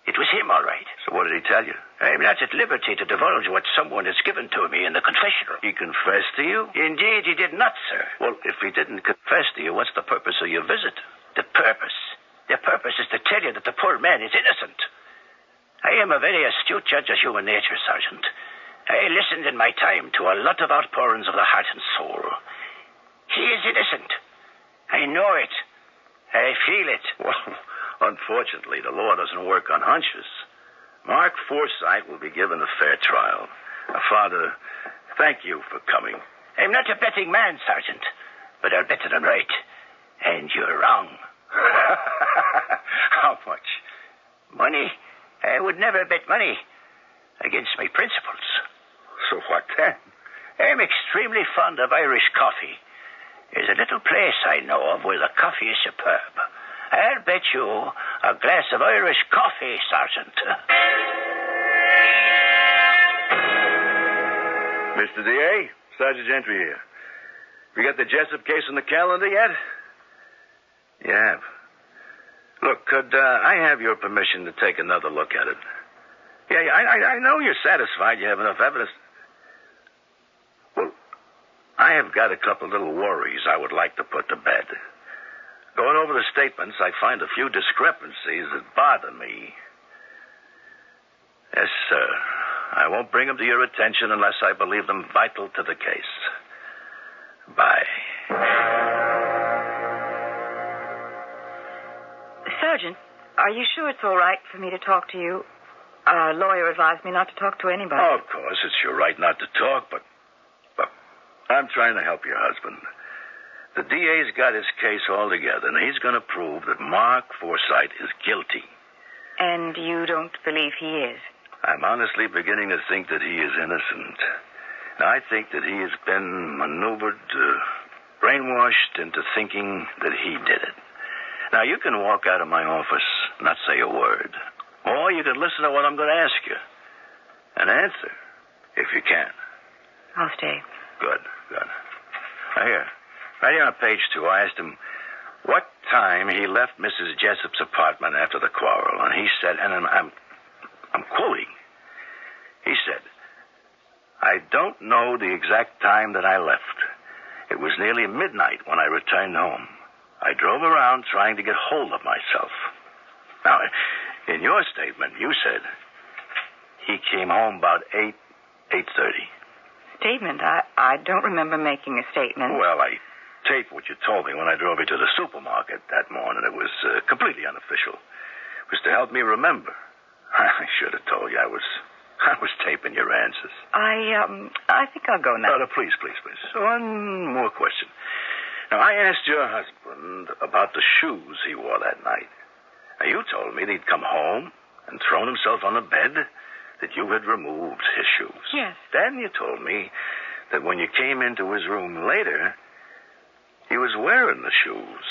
S24: It was him, all right.
S20: So what did he tell you?
S24: I'm not at liberty to divulge what someone has given to me in the confessional.
S20: He confessed to you?
S24: Indeed, he did not, sir.
S20: Well, if he didn't confess to you, what's the purpose of your visit?
S24: The purpose? The purpose is to tell you that the poor man is innocent. I am a very astute judge of human nature, Sergeant. I listened in my time to a lot of outpourings of the heart and soul. He is innocent. I know it. I feel it.
S20: Well, unfortunately, the law doesn't work on hunches. Mark Forsythe will be given a fair trial. Father, thank you for coming.
S24: I'm not a betting man, Sergeant, but I'll bet that I'm right. And you're wrong.
S20: How much?
S24: Money? I would never bet money. against my principles.
S20: So what then?
S24: I'm extremely fond of Irish coffee. There's a little place I know of where the coffee is superb. I'll bet you a glass of Irish coffee, Sergeant.
S4: Mr. D.A., Sergeant Gentry here. You got the Jessup case on the calendar yet? You have. Look, could I have your permission to take another look at it? Yeah, I know you're satisfied you have enough evidence. Well, I have got a couple little worries I would like to put to bed. Going over the statements, I find a few discrepancies that bother me. Yes, sir. I won't bring them to your attention unless I believe them vital to the case. Bye.
S5: Sergeant, are you sure it's all right for me to talk to you? Our lawyer advised me not to talk to anybody.
S4: Oh, of course, it's your right not to talk, but I'm trying to help your husband. The DA's got his case all together, and he's going to prove that Mark Forsythe is guilty.
S5: And you don't believe he is?
S4: I'm honestly beginning to think that he is innocent. I think that he has been maneuvered, brainwashed into thinking that he did it. Now, you can walk out of my office, not say a word. Or you can listen to what I'm going to ask you. And answer, if you can.
S5: I'll stay.
S4: Good. Now, here. Right here on page 2, I asked him what time he left Mrs. Jessup's apartment after the quarrel. And he said, and I'm quoting. He said, I don't know the exact time that I left. It was nearly midnight when I returned home. I drove around trying to get hold of myself. Now, in your statement, you said he came home about 8:30.
S5: Statement? I don't remember making a statement.
S4: Well, I taped what you told me when I drove you to the supermarket that morning. It was completely unofficial. It was to help me remember. I should have told you I was taping your answers.
S5: I think I'll go now.
S4: No, please. One more question. Now, I asked your husband about the shoes he wore that night. Now, you told me that he'd come home and thrown himself on the bed, that you had removed his shoes.
S5: Yes.
S4: Then you told me that when you came into his room later, he was wearing the shoes.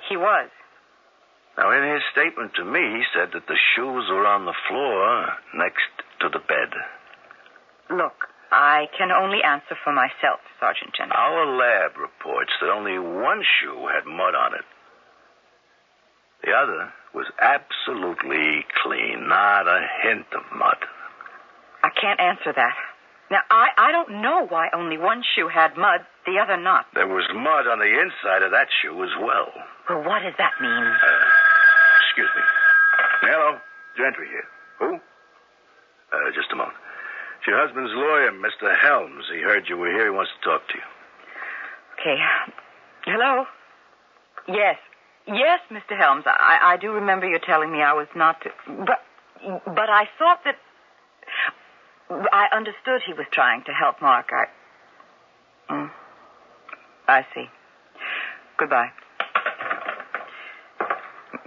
S5: He was.
S4: Now, in his statement to me, he said that the shoes were on the floor next to the bed.
S5: Look, I can only answer for myself, Sergeant Gentry.
S4: Our lab reports that only one shoe had mud on it. The other was absolutely clean, not a hint of mud.
S5: I can't answer that. Now, I don't know why only one shoe had mud, the other not.
S4: There was mud on the inside of that shoe as well.
S5: Well, what does that mean?
S4: Excuse me. Hello, Gentry here. Who? Just a moment. It's your husband's lawyer, Mr. Helms. He heard you were here. He wants to talk to you.
S5: Okay. Hello? Yes, Mr. Helms. I do remember you telling me I was not to... But I thought that... I understood he was trying to help Mark. I see. Goodbye.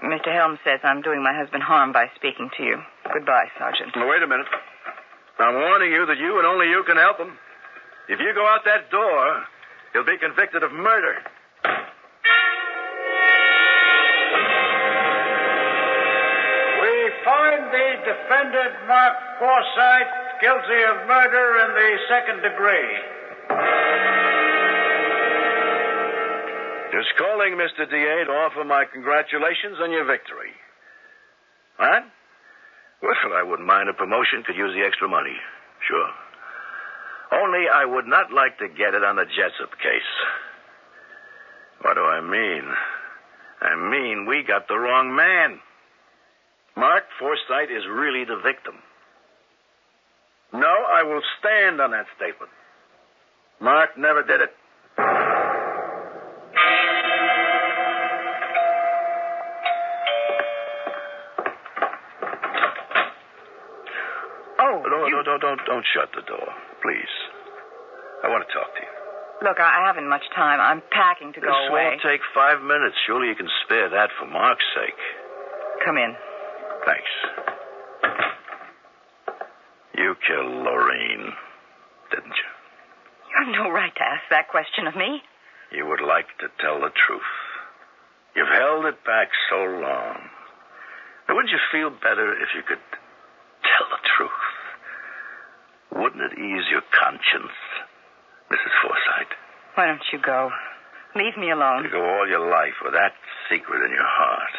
S5: Mr. Helms says I'm doing my husband harm by speaking to you. Goodbye, Sergeant.
S4: Well, wait a minute. I'm warning you that you and only you can help him. If you go out that door, he'll be convicted of murder.
S7: We find the defendant, Mark Forsythe, guilty of murder in the second degree.
S4: Just calling, Mr. D.A., to offer my congratulations on your victory. What? Well, I wouldn't mind a promotion. Could use the extra money. Sure. Only I would not like to get it on the Jessup case. What do I mean? I mean we got the wrong man. Mark Forsythe is really the victim. No, I will stand on that statement. Mark never did it. Don't shut the door, please. I want to talk to you.
S5: Look, I haven't much time. I'm packing to go away.
S4: This won't take 5 minutes. Surely you can spare that for Mark's sake.
S5: Come in.
S4: Thanks. You kill Lorraine, didn't you?
S5: You have no right to ask that question of me.
S4: You would like to tell the truth. You've held it back so long. Now, wouldn't you feel better if you could tell the truth? Wouldn't it ease your conscience, Mrs. Forsythe?
S5: Why don't you go? Leave me alone.
S4: To go all your life with that secret in your heart.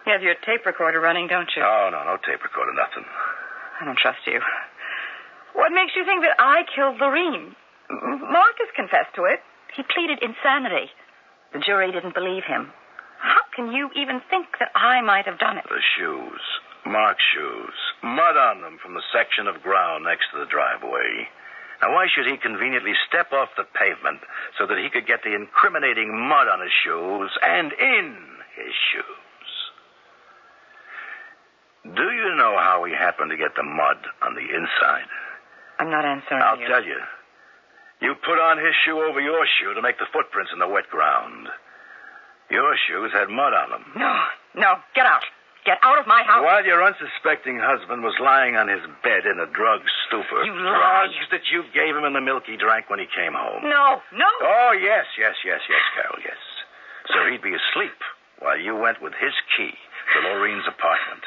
S5: You have your tape recorder running, don't you?
S4: Oh, no tape recorder, nothing.
S5: I don't trust you. What makes you think that I killed Lorene? Marcus confessed to it. He pleaded insanity. The jury didn't believe him. How can you even think that I might have done it?
S4: The shoes. Mark's shoes. Mud on them from the section of ground next to the driveway. Now, why should he conveniently step off the pavement so that he could get the incriminating mud on his shoes and in his shoes? Do you know how he happened to get the mud on the inside?
S5: I'm not answering
S4: I'll
S5: you.
S4: tell you. You put on his shoe over your shoe to make the footprints in the wet ground. Your shoes had mud on them.
S5: No, get out. Get out of my house.
S4: While your unsuspecting husband was lying on his bed in a drug stupor.
S5: You lie.
S4: Drugs that you gave him in the milk he drank when he came home.
S5: No.
S4: Oh, yes, Carol, yes. So he'd be asleep while you went with his key to Lorraine's apartment.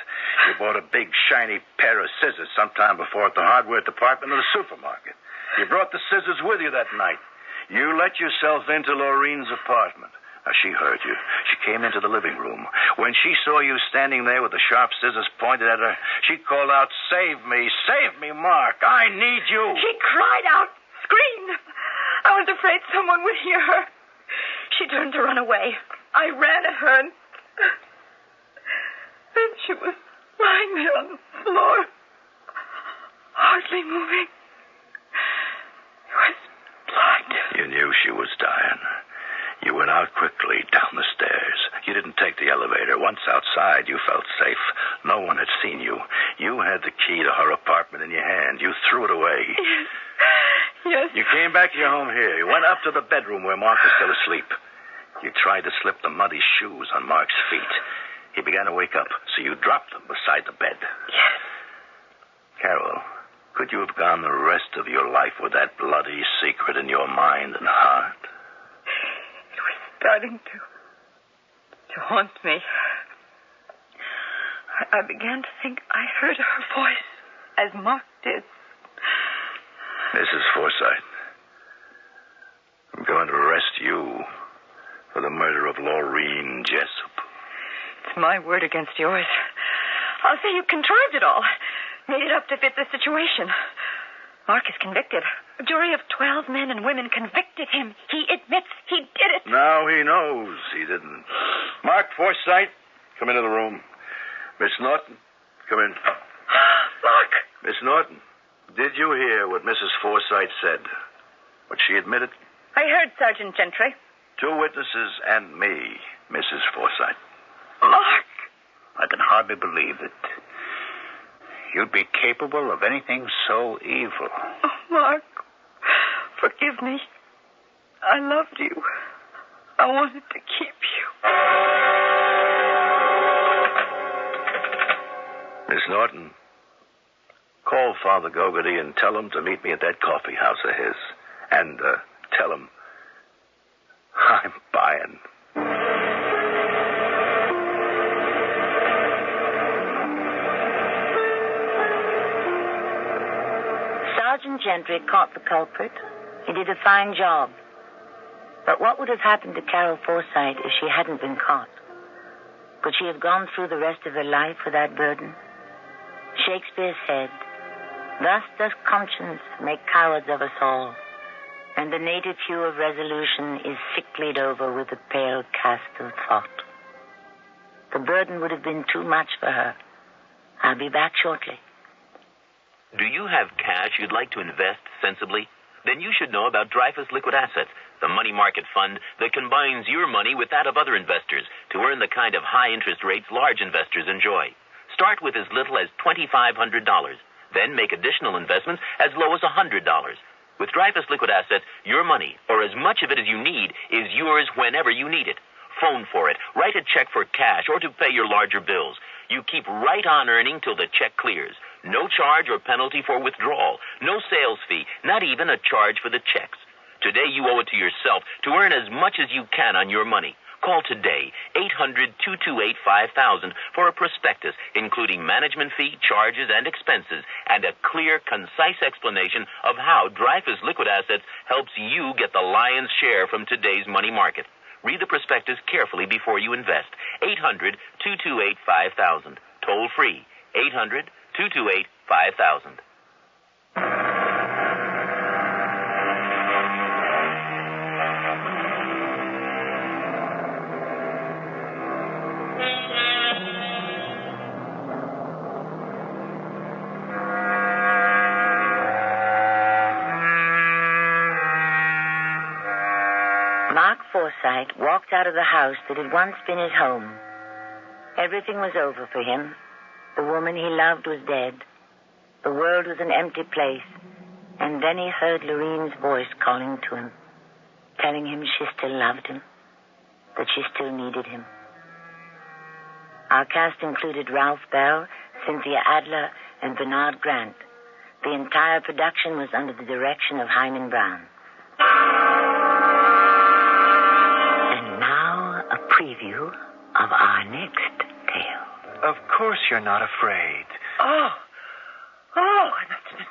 S4: You bought a big, shiny pair of scissors sometime before at the hardware department of the supermarket. You brought the scissors with you that night. You let yourself into Lorraine's apartment. Now, she heard you. She came into the living room. When she saw you standing there with the sharp scissors pointed at her, she called out, "Save me, Mark. I need you."
S5: She cried out, screamed. I was afraid someone would hear her. She turned to run away. I ran at her, and she was lying there on the floor, hardly moving. It was blood.
S4: You knew she was dying. You went out quickly down the stairs. You didn't take the elevator. Once outside, you felt safe. No one had seen you. You had the key to her apartment in your hand. You threw it away.
S5: Yes.
S4: You came back to your home here. You went up to the bedroom where Mark was still asleep. You tried to slip the muddy shoes on Mark's feet. He began to wake up, so you dropped them beside the bed.
S5: Yes.
S4: Carol, could you have gone the rest of your life with that bloody secret in your mind and heart?
S5: It was starting to haunt me. I began to think I heard her voice, as Mark did.
S4: Mrs. Forsythe, I'm going to arrest you for the murder of Lorraine Jessup.
S5: It's my word against yours. I'll say you contrived it all. Made it up to fit the situation. Mark is convicted. A jury of 12 men and women convicted him. He admits he did it.
S4: Now he knows he didn't. Mark Forsythe, come into the room. Miss Norton, come in.
S5: Mark!
S4: Miss Norton, did you hear what Mrs. Forsythe said? What she admitted?
S5: I heard, Sergeant Gentry.
S4: 2 witnesses and me, Mrs. Forsythe.
S5: Mark!
S23: I can hardly believe it. You'd be capable of anything so evil.
S5: Oh, Mark, forgive me. I loved you. I wanted to keep you.
S4: Miss Norton, call Father Gogarty and tell him to meet me at that coffee house of his. And tell him I'm buying.
S14: Sergeant Gentry caught the culprit. He did a fine job. But what would have happened to Carol Forsythe if she hadn't been caught? Could she have gone through the rest of her life with that burden? Shakespeare said, "Thus does conscience make cowards of us all, and the native hue of resolution is sicklied over with the pale cast of thought." The burden would have been too much for her. I'll be back shortly.
S8: Do you have cash you'd like to invest sensibly? Then you should know about Dreyfus Liquid Assets, the money market fund that combines your money with that of other investors to earn the kind of high interest rates large investors enjoy. Start with as little as $2,500. Then make additional investments as low as $100. With Dreyfus Liquid Assets, your money, or as much of it as you need, is yours whenever you need it. Phone for it, write a check for cash, or to pay your larger bills. You keep right on earning till the check clears. No charge or penalty for withdrawal. No sales fee. Not even a charge for the checks. Today you owe it to yourself to earn as much as you can on your money. Call today, 800-228-5000 for a prospectus, including management fee, charges, and expenses, and a clear, concise explanation of how Dreyfus Liquid Assets helps you get the lion's share from today's money market. Read the prospectus carefully before you invest. 800-228-5000. Toll free, 800-228-5000.
S14: Mark Forsythe walked out of the house that had once been his home. Everything was over for him. The woman he loved was dead. The world was an empty place. And then he heard Lorene's voice calling to him, telling him she still loved him, that she still needed him. Our cast included Ralph Bell, Cynthia Adler, and Bernard Grant. The entire production was under the direction of Hyman Brown. And now, a preview of our next tale.
S11: Of course you're not afraid.
S10: Oh, I must have been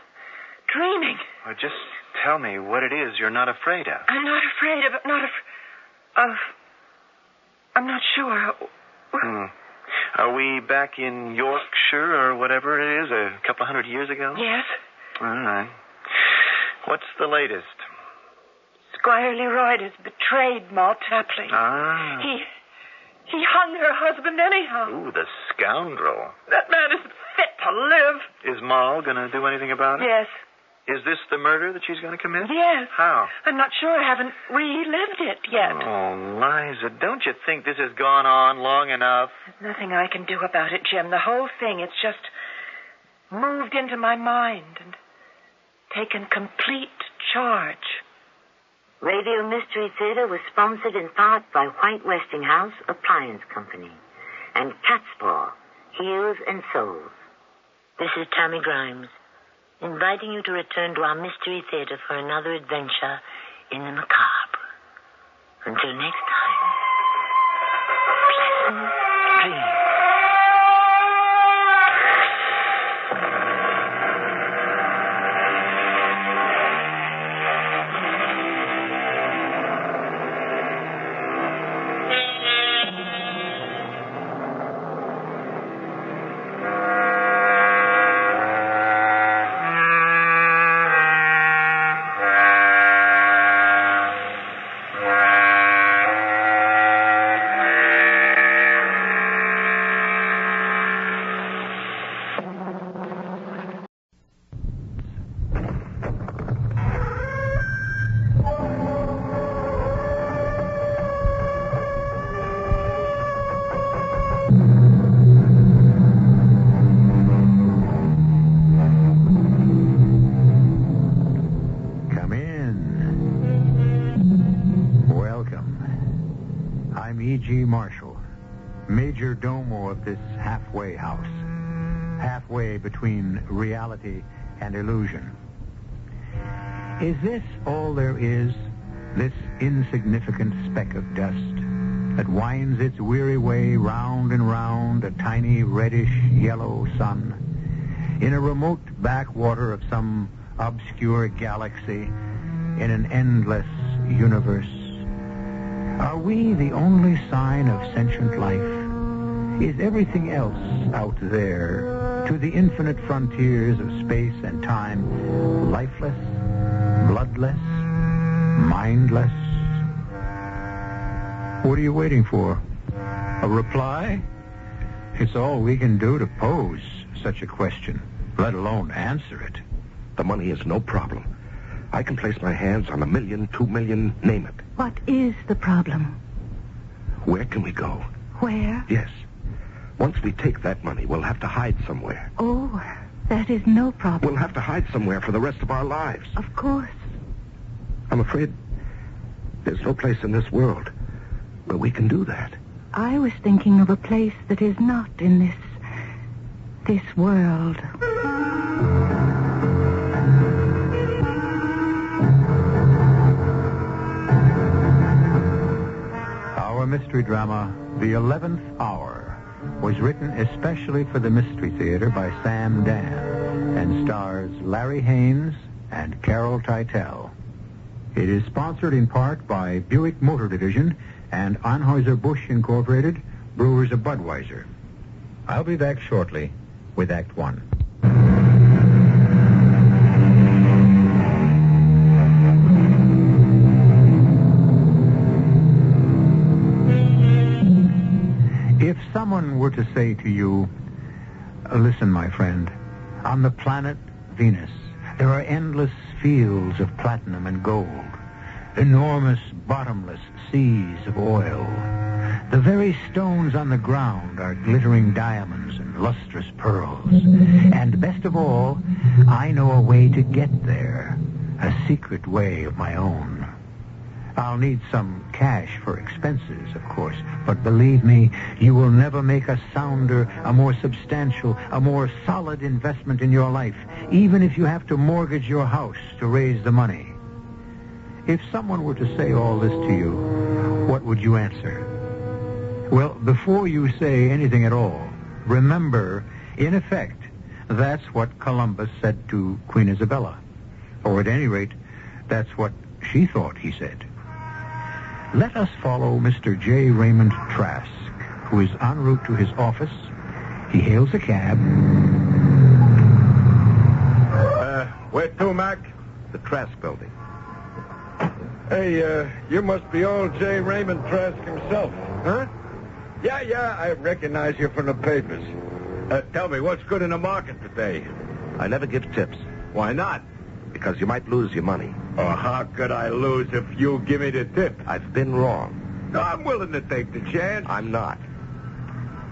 S10: dreaming.
S11: Well, just tell me what it is you're not afraid of.
S10: I'm not afraid of... I'm not sure.
S11: Are we back in Yorkshire or whatever it is, a couple of 100 years ago?
S10: Yes.
S11: All right. What's the latest?
S10: Squire Leroyd has betrayed Moll Tapley.
S11: Ah.
S10: He hung her husband anyhow.
S11: Ooh, the scoundrel.
S10: That man isn't fit to live.
S11: Is Moll going to do anything about it?
S10: Yes.
S11: Is this the murder that she's going to commit?
S10: Yes.
S11: How?
S10: I'm not sure. I haven't relived it yet.
S11: Oh, Liza, don't you think this has gone on long enough?
S10: There's nothing I can do about it, Jim. The whole thing, it's just moved into my mind and taken complete charge.
S14: Radio Mystery Theater was sponsored in part by White Westinghouse Appliance Company and Cat's Paw, Heels and Souls. This is Tammy Grimes, inviting you to return to our Mystery Theater for another adventure in the macabre. Until next time, pleasant dreams.
S1: Major domo of this halfway house, halfway between reality and illusion. Is this all there is, this insignificant speck of dust that winds its weary way round and round a tiny reddish-yellow sun in a remote backwater of some obscure galaxy in an endless universe? Are we the only sign of sentient life? Is everything else out there, to the infinite frontiers of space and time, lifeless, bloodless, mindless? What are you waiting for? A reply? It's all we can do to pose such a question, let alone answer it.
S15: The money is no problem. I can place my hands on $1 million, $2 million, name it.
S10: What is the problem?
S15: Where can we go?
S10: Where?
S15: Yes. Once we take that money, we'll have to hide somewhere.
S10: Oh, that is no problem.
S15: We'll have to hide somewhere for the rest of our lives.
S10: Of course.
S15: I'm afraid there's no place in this world where we can do that.
S10: I was thinking of a place that is not in this world.
S1: mystery drama, The 11th Hour, was written especially for the Mystery Theater by Sam Dan and stars Larry Haynes and Carol Teitel. It is sponsored in part by Buick Motor Division and Anheuser-Busch Incorporated, Brewers of Budweiser. I'll be back shortly with Act One. If someone were to say to you, listen, my friend, on the planet Venus, there are endless fields of platinum and gold, enormous bottomless seas of oil. The very stones on the ground are glittering diamonds and lustrous pearls. And best of all, I know a way to get there, a secret way of my own. I'll need some cash for expenses, of course, but believe me, you will never make a sounder, a more substantial, a more solid investment in your life, even if you have to mortgage your house to raise the money. If someone were to say all this to you, what would you answer? Well, before you say anything at all, remember, in effect, that's what Columbus said to Queen Isabella. Or at any rate, that's what she thought he said. Let us follow Mr. J. Raymond Trask, who is en route to his office. He hails a cab.
S6: Where to, Mac?
S15: The Trask building.
S6: Hey, you must be old J. Raymond Trask himself, huh? Yeah, I recognize you from the papers. Tell me, what's good in the market today?
S15: I never give tips.
S6: Why not?
S15: Because you might lose your money.
S6: Oh, how could I lose if you give me the tip?
S15: I've been wrong.
S6: No, I'm willing to take the chance.
S15: I'm not.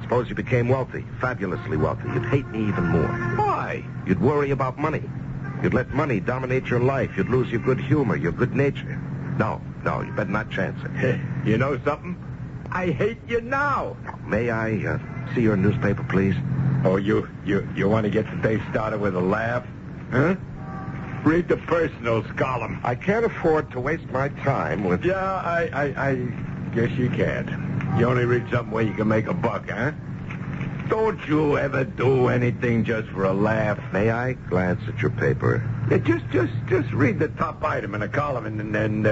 S15: Suppose you became wealthy, fabulously wealthy. You'd hate me even more.
S6: Why?
S15: You'd worry about money. You'd let money dominate your life. You'd lose your good humor, your good nature. No, you better not chance it.
S6: You know something? I hate you now.
S15: May I see your newspaper, please?
S6: Oh, you want to get the day started with a laugh? Huh? Read the personals column.
S15: I can't afford to waste my time with...
S6: Yeah, I guess you can't. You only read something where you can make a buck, huh? Don't you ever do anything just for a laugh?
S15: May I glance at your paper?
S6: Yeah, just read the top item in the column and then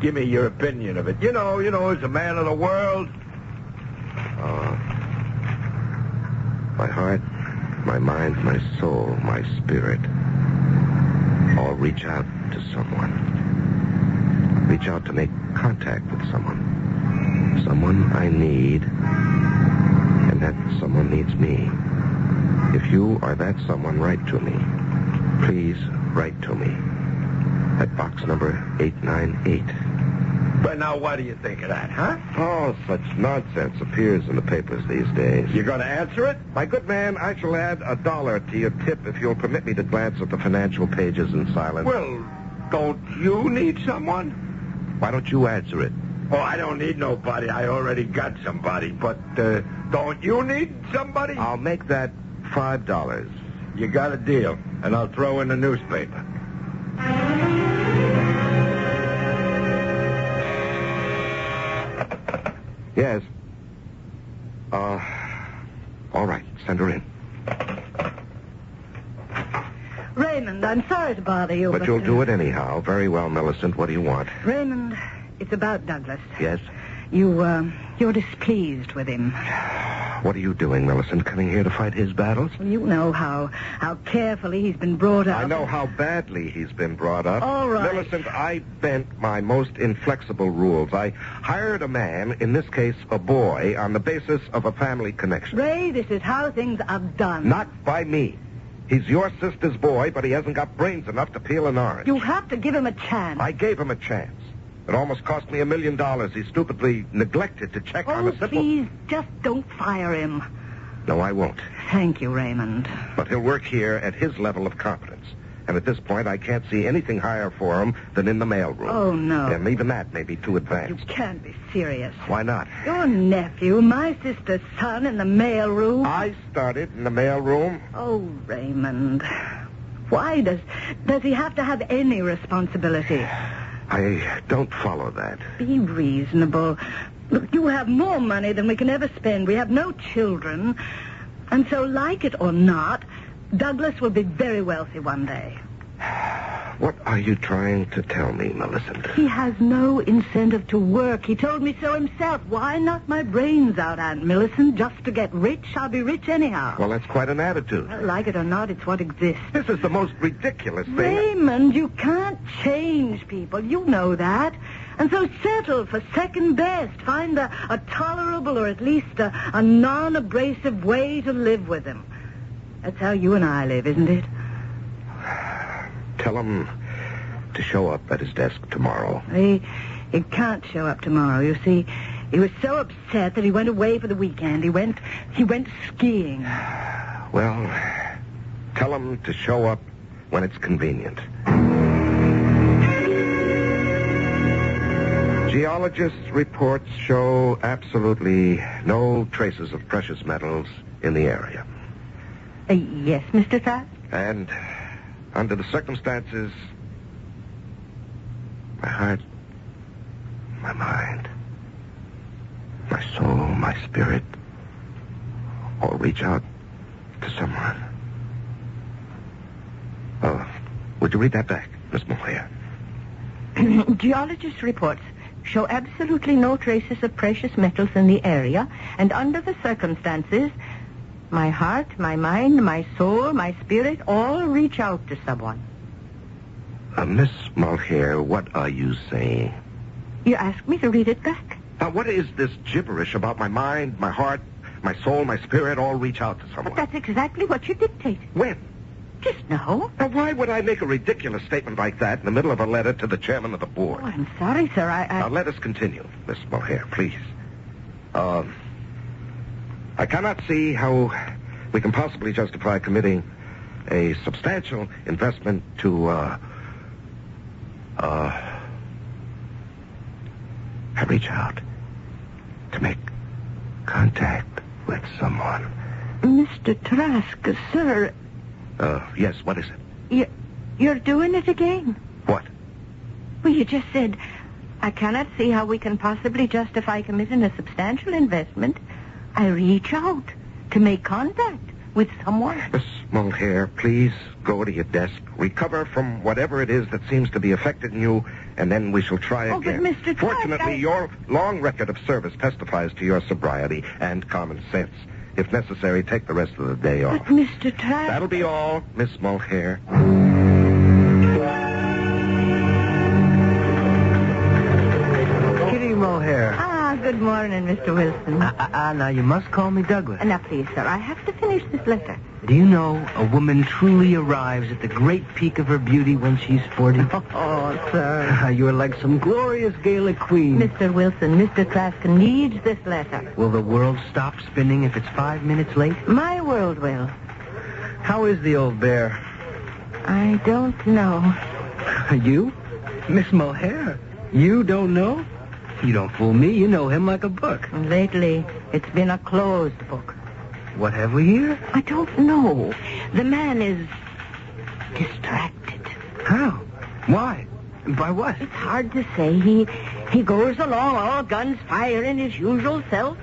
S6: give me your opinion of it. You know, as a man of the world.
S15: My heart, my mind, my soul, my spirit... all reach out to someone. Reach out to make contact with someone. Someone I need, and that someone needs me. If you are that someone, write to me. Please write to me. At box number 898.
S6: But now what do you think of that, huh?
S15: Oh, such nonsense appears in the papers these days.
S6: You going to answer it?
S15: My good man, I shall add $1 to your tip if you'll permit me to glance at the financial pages in silence.
S6: Well, don't you need someone?
S15: Why don't you answer it?
S6: Oh, I don't need nobody. I already got somebody. But don't you need somebody?
S15: I'll make that $5.
S6: You got a deal, and I'll throw in the newspaper.
S15: Yes. All right. Send her in.
S9: Raymond, I'm sorry to bother you,
S15: but... you'll do it anyhow. Very well, Millicent. What do you want?
S9: Raymond, it's about Douglas.
S15: Yes?
S9: You're displeased with him.
S15: What are you doing, Millicent? Coming here to fight his battles?
S9: Well, you know how carefully he's been brought up.
S15: I know how badly he's been brought up.
S9: All right.
S15: Millicent, I bent my most inflexible rules. I hired a man, in this case a boy, on the basis of a family connection.
S9: Ray, this is how things are done.
S15: Not by me. He's your sister's boy, but he hasn't got brains enough to peel an orange.
S9: You have to give him a chance.
S15: I gave him a chance. It almost cost me $1 million. He stupidly neglected to check on a simple...
S9: please, just don't fire him.
S15: No, I won't.
S9: Thank you, Raymond.
S15: But he'll work here at his level of competence. And at this point, I can't see anything higher for him than in the mailroom.
S9: Oh, no.
S15: And even that may be too advanced.
S9: You can't be serious.
S15: Why not?
S9: Your nephew, my sister's son, in the mailroom.
S15: I started in the mailroom.
S9: Oh, Raymond. Why does he have to have any responsibility?
S15: I don't follow that.
S9: Be reasonable. Look, you have more money than we can ever spend. We have no children. And so, like it or not, Douglas will be very wealthy one day.
S15: What are you trying to tell me, Millicent?
S9: He has no incentive to work. He told me so himself. Why knock my brains out, Aunt Millicent? Just to get rich? I'll be rich anyhow.
S15: Well, that's quite an attitude.
S9: Well, like it or not, it's what exists.
S15: This is the most ridiculous thing.
S9: Raymond, you can't change people. You know that. And so settle for second best. Find a tolerable or at least a non-abrasive way to live with him. That's how you and I live, isn't it?
S15: Tell him to show up at his desk tomorrow.
S9: He can't show up tomorrow. You see, he was so upset that he went away for the weekend. He went skiing.
S15: Well, tell him to show up when it's convenient. Geologists' reports show absolutely no traces of precious metals in the area.
S9: Yes, Mr. Trask?
S15: And under the circumstances, my heart, my mind, my soul, my spirit, all reach out to someone. Would you read that back, Miss Moyer?
S9: Geologists' reports show absolutely no traces of precious metals in the area, and under the circumstances, my heart, my mind, my soul, my spirit all reach out to someone.
S15: Miss Mulcair, what are you saying?
S9: You asked me to read it back.
S15: Now, what is this gibberish about my mind, my heart, my soul, my spirit all reach out to someone?
S9: But that's exactly what you dictated.
S15: When?
S9: Just now.
S15: Now, why would I make a ridiculous statement like that in the middle of a letter to the chairman of the board?
S9: Oh, I'm sorry, sir.
S15: Now, let us continue, Miss Mulcair, please. I cannot see how we can possibly justify committing a substantial investment to, I reach out to make contact with someone.
S9: Mr. Trask, sir.
S15: Yes, what is it?
S9: You're doing it again.
S15: What?
S9: Well, you just said, I cannot see how we can possibly justify committing a substantial investment. I reach out to make contact with someone.
S15: Miss Mulcair, please go to your desk, recover from whatever it is that seems to be affecting you, and then we shall try again.
S9: But Mr. Trask,
S15: Fortunately, your long record of service testifies to your sobriety and common sense. If necessary, take the rest of the day off.
S9: But Mr. Trask...
S15: That'll be all, Miss Mulcair.
S3: Kitty Mulcair.
S9: Good morning, Mr. Wilson.
S3: Now, you must call me Douglas.
S9: Now, please, sir, I have to finish this letter.
S3: Do you know a woman truly arrives at the great peak of her beauty when she's 40?
S9: Oh, sir.
S3: You're like some glorious Gaelic queen.
S9: Mr. Wilson, Mr. Trask needs this letter.
S3: Will the world stop spinning if it's 5 minutes late?
S9: My world will.
S3: How is the old bear?
S9: I don't know.
S3: You? Miss Mulcair? You don't know? You don't fool me. You know him like a book.
S9: Lately, it's been a closed book.
S3: What have we here?
S9: I don't know. The man is distracted.
S3: How? Why? By what?
S9: It's hard to say. He goes along all guns firing his usual self.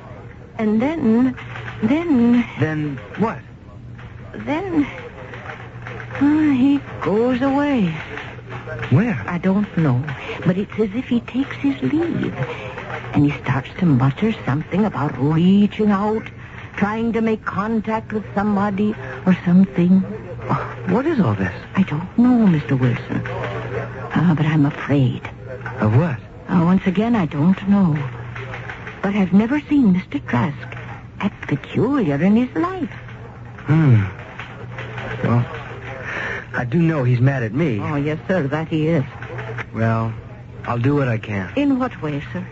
S9: And then...
S3: Then what?
S9: Then... he goes away.
S3: Where?
S9: I don't know. But it's as if he takes his leave. And he starts to mutter something about reaching out, trying to make contact with somebody or something.
S3: What is all this?
S9: I don't know, Mr. Wilson. But I'm afraid.
S3: Of what?
S9: Once again, I don't know. But I've never seen Mr. Trask act peculiar in his life.
S3: Well, I do know he's mad at me.
S9: Oh, yes, sir, that he is.
S3: Well, I'll do what I can.
S9: In what way, sir?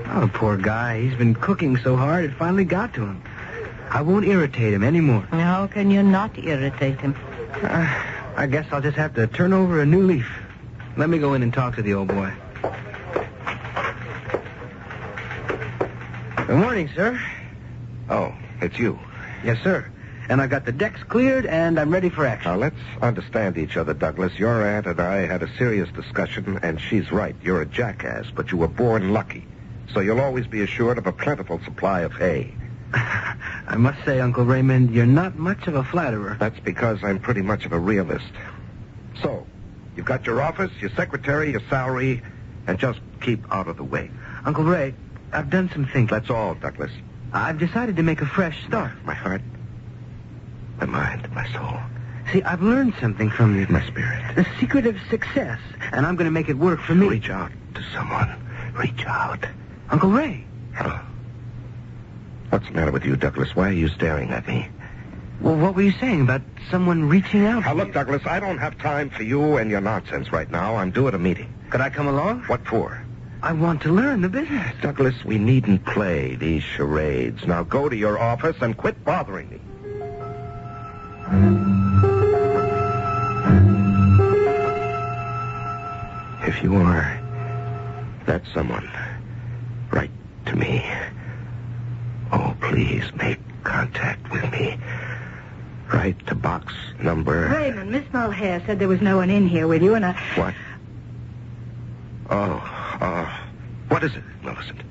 S3: Oh, the poor guy. He's been cooking so hard it finally got to him. I won't irritate him anymore.
S9: How can you not irritate him?
S3: I guess I'll just have to turn over a new leaf. Let me go in and talk to the old boy. Good morning, sir.
S15: Oh, it's you.
S3: Yes, sir. And I got the decks cleared, and I'm ready for action.
S15: Now, let's understand each other, Douglas. Your aunt and I had a serious discussion, and she's right. You're a jackass, but you were born lucky. so you'll always be assured of a plentiful supply of hay.
S3: I must say, Uncle Raymond, you're not much of a flatterer.
S15: That's because I'm pretty much of a realist. So, you've got your office, your secretary, your salary, and just keep out of the way.
S3: Uncle Ray, I've done some thinking.
S15: That's all, Douglas.
S3: I've decided to make a fresh start.
S15: My heart, my mind, my soul.
S3: See, I've learned something from you.
S15: My spirit.
S3: The secret of success, and I'm going to make it work for me.
S15: Reach out to someone. Reach out.
S3: Uncle Ray.
S15: Hello. What's the matter with you, Douglas? Why are you staring at me?
S3: Well, what were you saying about someone reaching out?
S15: Now, look, Douglas, I don't have time for you and your nonsense right now. I'm due at a meeting.
S3: Could I come along?
S15: What for?
S3: I want to learn the business.
S15: Douglas, we needn't play these charades. Now go to your office and quit bothering me. If you are that someone, write to me. Oh, please make contact with me. Write to box number...
S9: Raymond, Miss Mulhare said there was no one in here with you, and I...
S15: What? What is it, Millicent?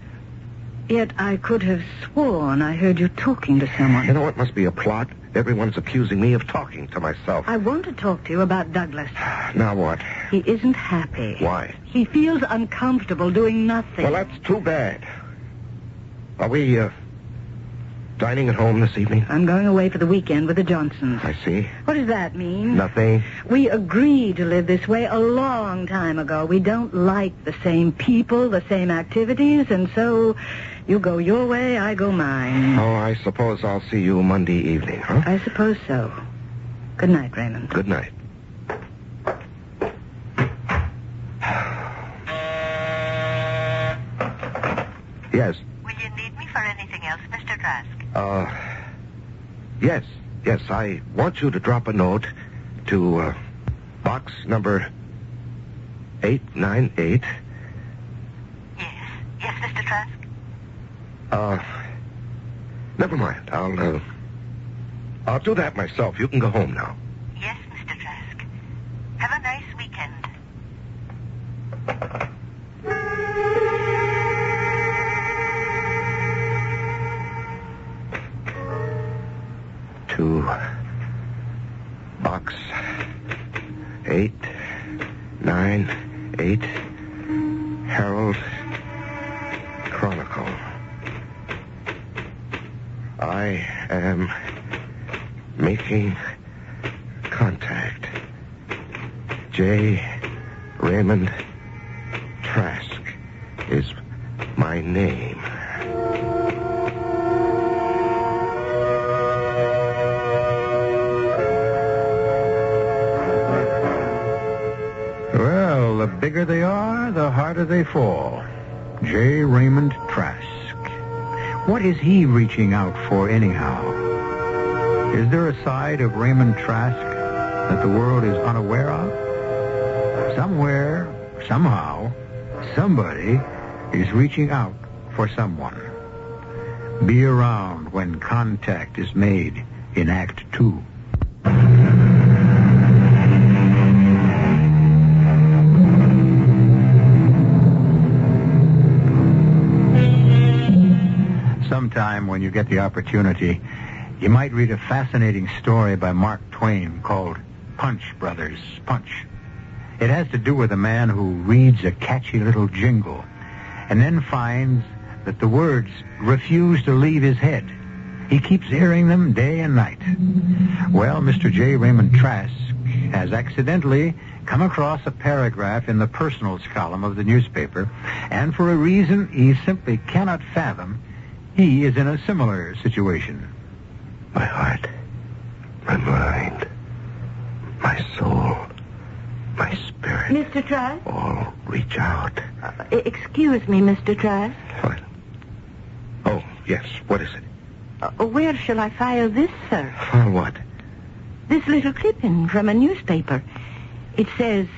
S9: Yet I could have sworn I heard you talking to someone.
S15: You know, it must be a plot. Everyone's accusing me of talking to myself.
S9: I want to talk to you about Douglas.
S15: Now what?
S9: He isn't happy.
S15: Why?
S9: He feels uncomfortable doing nothing.
S15: Well, that's too bad. Are we, dining at home this evening?
S9: I'm going away for the weekend with the Johnsons.
S15: I see.
S9: What does that mean?
S15: Nothing.
S9: We agreed to live this way a long time ago. We don't like the same people, the same activities, and so you go your way, I go mine.
S15: Oh, I suppose I'll see you Monday evening, huh?
S9: I suppose so. Good night, Raymond.
S15: Good night. Yes.
S18: Will you need me for anything else, Mr. Trask?
S15: Yes. Yes, I want you to drop a note to, box number 898.
S18: Yes, Mr. Trask?
S15: Never mind. I'll do that myself. You can go home now.
S18: Yes, Mr. Trask. Have a nice weekend.
S15: To box 898, Herald Chronicle. I am making contact. J. Raymond Trask is my name.
S1: Well, the bigger they are, the harder they fall. J. Raymond Trask. What is he reaching out for anyhow? Is there a side of Raymond Trask that the world is unaware of? Somewhere, somehow, somebody is reaching out for someone. Be around when contact is made in Act 2. Sometime when you get the opportunity, you might read a fascinating story by Mark Twain called Punch, Brothers, Punch. It has to do with a man who reads a catchy little jingle and then finds that the words refuse to leave his head. He keeps hearing them day and night. Well, Mr. J. Raymond Trask has accidentally come across a paragraph in the personals column of the newspaper, and for a reason he simply cannot fathom, he is in a similar situation.
S15: My heart, my mind, my soul, my spirit.
S9: Mr. Trask?
S15: All reach out.
S9: Excuse me, Mr. Trask.
S15: What? Oh, yes. What is it?
S9: Where shall I file this, sir?
S15: File what?
S9: This little clipping from a newspaper. It says,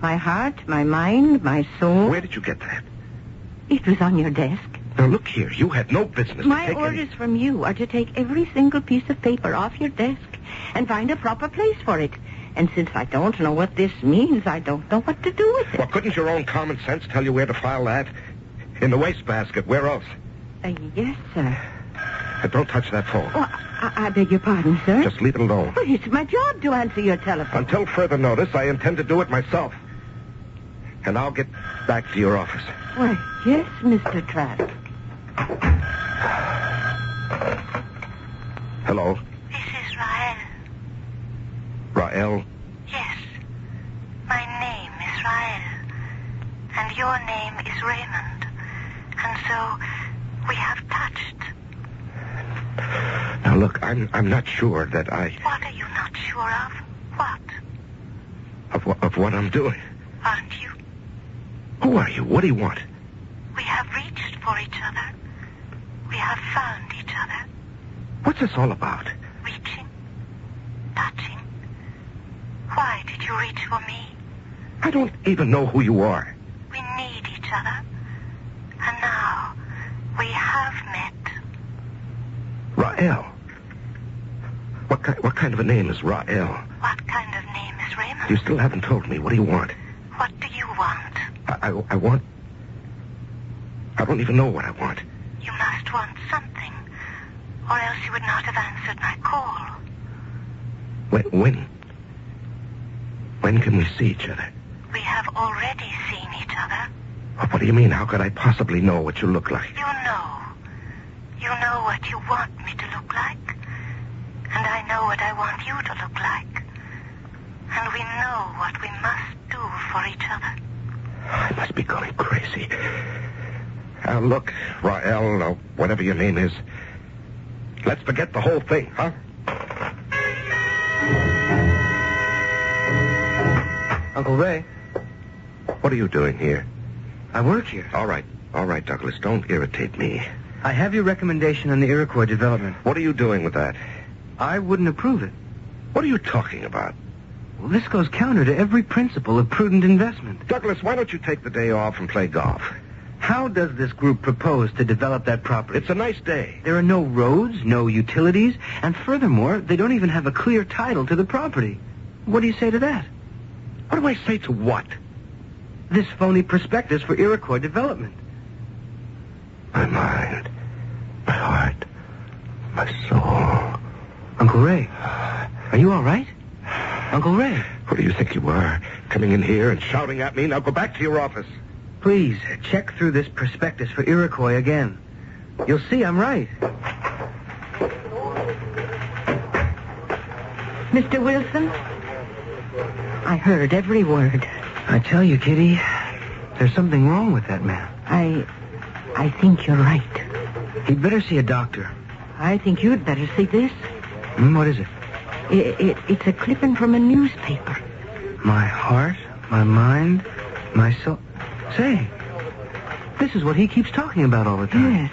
S9: my heart, my mind, my soul.
S15: Where did you get that?
S9: It was on your desk.
S15: Now, look here. You had no business
S9: My
S15: to take
S9: orders from you are to take every single piece of paper off your desk and find a proper place for it. And since I don't know what this means, I don't know what to do with it.
S15: Well, couldn't your own common sense tell you where to file that? In the wastebasket. Where else?
S9: Yes, sir.
S15: Don't touch that phone.
S9: Oh, I beg your pardon, sir.
S15: Just leave it alone.
S9: Well, it's my job to answer your telephone.
S15: Until further notice, I intend to do it myself. And I'll get back to your office.
S9: Why, yes, Mr. Trask.
S15: Hello?
S18: This is Rael.
S15: Rael?
S18: Yes. My name is Rael. And your name is Raymond. And so we have touched.
S15: Now, look, I'm not sure that I...
S18: What are you not sure of? What?
S15: Of what I'm doing.
S18: Aren't you?
S15: Who are you? What do you want?
S18: We have reached for each other. We have found each other.
S15: What's this all about?
S18: Reaching. Touching. Why did you reach for me?
S15: I don't even know who you are.
S18: We need each other. And now we have met.
S15: Rael. What kind of a name is Rael?
S18: What kind of name is Raymond?
S15: You still haven't told me. What do you want?
S18: What do you want?
S15: I want... I don't even know what I want.
S18: You must want something, or else you would not have answered my call.
S15: When can we see each other?
S18: We have already seen each other.
S15: What do you mean? How could I possibly know what you look like?
S18: You know. You know what you want me to look like. And I know what I want you to look like. And we know what we must do for each other.
S15: I must be going crazy. Look, Rael, or whatever your name is, let's forget the whole thing, huh?
S3: Uncle Ray.
S15: What are you doing here?
S3: I work here.
S15: All right, Douglas, don't irritate me.
S3: I have your recommendation on the Iroquois development.
S15: What are you doing with that?
S3: I wouldn't approve it.
S15: What are you talking about?
S3: Well, this goes counter to every principle of prudent investment.
S15: Douglas, why don't you take the day off and play golf?
S3: How does this group propose to develop that property?
S15: It's a nice day.
S3: There are no roads, no utilities, and furthermore, they don't even have a clear title to the property. What do you say to that?
S15: What do I say to what?
S3: This phony prospectus for Iroquois development.
S15: My mind, my heart, my soul.
S3: Uncle Ray, are you all right? Uncle Ray.
S15: Who do you think you are? Coming in here and shouting at me? Now go back to your office.
S3: Please, check through this prospectus for Iroquois again. You'll see I'm right.
S9: Mr. Wilson? I heard every word.
S3: I tell you, Kitty, there's something wrong with that man.
S9: I think you're right.
S3: He'd better see a doctor.
S9: I think you'd better see this.
S3: What is it?
S9: It's a clipping from a newspaper.
S3: My heart, my mind, my soul. Say, this is what he keeps talking about all the time.
S9: Yes.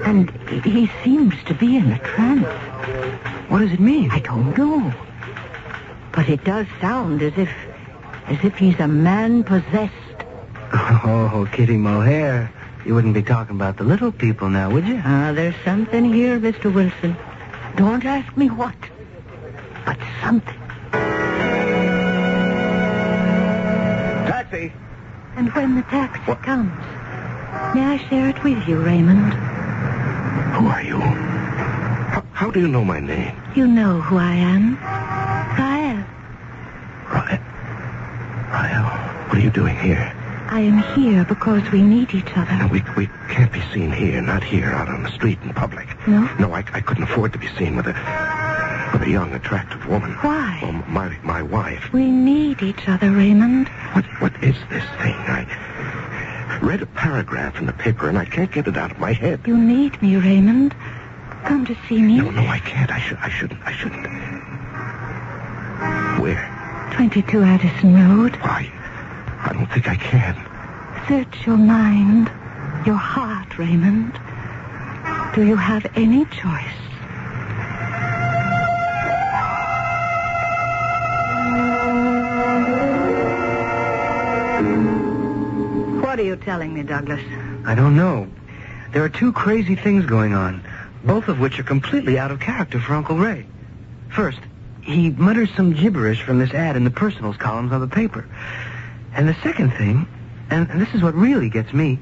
S9: And he seems to be in a trance.
S3: What does it mean?
S9: I don't know. But it does sound as if he's a man possessed.
S3: Oh, Kitty Mohair. You wouldn't be talking about the little people now, would you?
S9: There's something here, Mr. Wilson. Don't ask me what, but something.
S15: Taxi!
S9: And when the taxi comes, may I share it with you, Raymond?
S15: Who are you? How do you know my name?
S9: You know who I am.
S15: Rael, what are you doing here?
S9: I am here because we need each other.
S15: No, we can't be seen here, not here, out on the street in public.
S9: No?
S15: No, I couldn't afford to be seen with a young, attractive woman.
S9: Why?
S15: Well, my wife.
S9: We need each other, Raymond.
S15: What is this thing? I read a paragraph in the paper, and I can't get it out of my head.
S9: You need me, Raymond. Come to see me.
S15: No, I can't. I shouldn't. Where?
S9: 22 Addison Road.
S15: Why? I don't think I can.
S9: Search your mind, your heart, Raymond. Do you have any choice? What are you telling me, Douglas?
S3: I don't know. There are two crazy things going on, both of which are completely out of character for Uncle Ray. First, he mutters some gibberish from this ad in the personals columns of the paper. And the second thing, and this is what really gets me,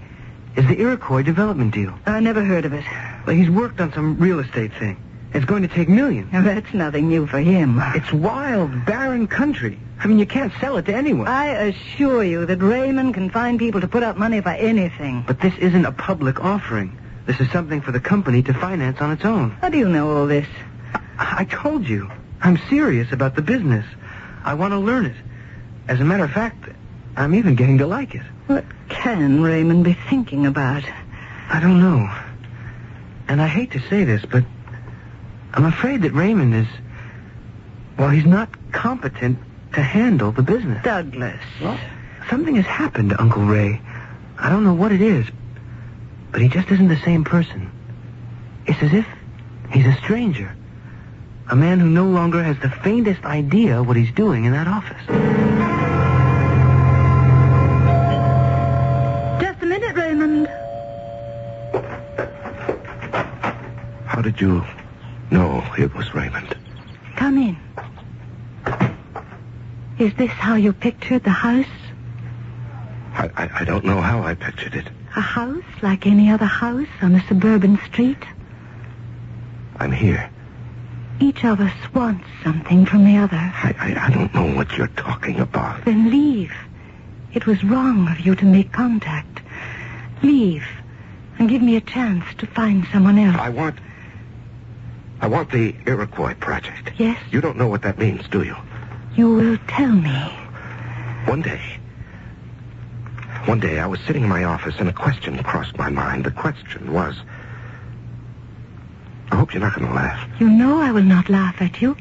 S3: is the Iroquois development deal.
S9: I never heard of it.
S3: Well, he's worked on some real estate thing. It's going to take millions.
S9: Now, that's nothing new for him.
S3: It's wild, barren country. I mean, you can't sell it to anyone.
S9: I assure you that Raymond can find people to put up money for anything.
S3: But this isn't a public offering. This is something for the company to finance on its own.
S9: How do you know all this?
S3: I told you. I'm serious about the business. I want to learn it. As a matter of fact, I'm even getting to like it.
S9: What can Raymond be thinking about?
S3: I don't know. And I hate to say this, but I'm afraid that Raymond is... Well, he's not competent to handle the business.
S9: Douglas.
S3: Well, something has happened to Uncle Ray. I don't know what it is, but he just isn't the same person. It's as if he's a stranger. A man who no longer has the faintest idea what he's doing in that office.
S9: Just a minute, Raymond.
S15: How did you know it was Raymond?
S9: Come in. Is this how you pictured the house?
S15: I don't know how I pictured it.
S9: A house like any other house on a suburban street?
S15: I'm here.
S9: Each of us wants something from the other.
S15: I don't know what you're talking about.
S9: Then leave. It was wrong of you to make contact. Leave and give me a chance to find someone else.
S15: I want the Iroquois project.
S9: Yes?
S15: You don't know what that means, do you?
S9: You will tell me.
S15: One day I was sitting in my office and a question crossed my mind. The question was... I hope you're not going to laugh.
S9: You know I will not laugh at you.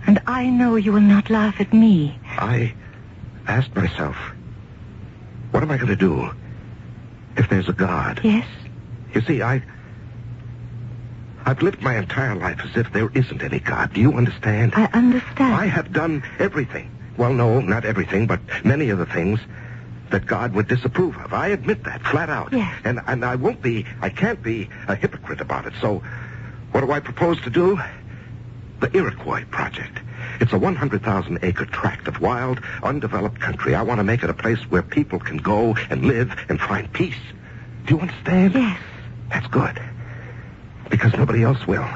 S9: And I know you will not laugh at me.
S15: I asked myself, what am I going to do if there's a God?
S9: Yes?
S15: You see, I've lived my entire life as if there isn't any God. Do you understand?
S9: I understand.
S15: I have done everything. Well, no, not everything, but many of the things that God would disapprove of. I admit that, flat out.
S9: Yes.
S15: And I can't be a hypocrite about it. So, what do I propose to do? The Iroquois Project. It's a 100,000-acre tract of wild, undeveloped country. I want to make it a place where people can go and live and find peace. Do you understand?
S9: Yes.
S15: That's good. Because nobody else will.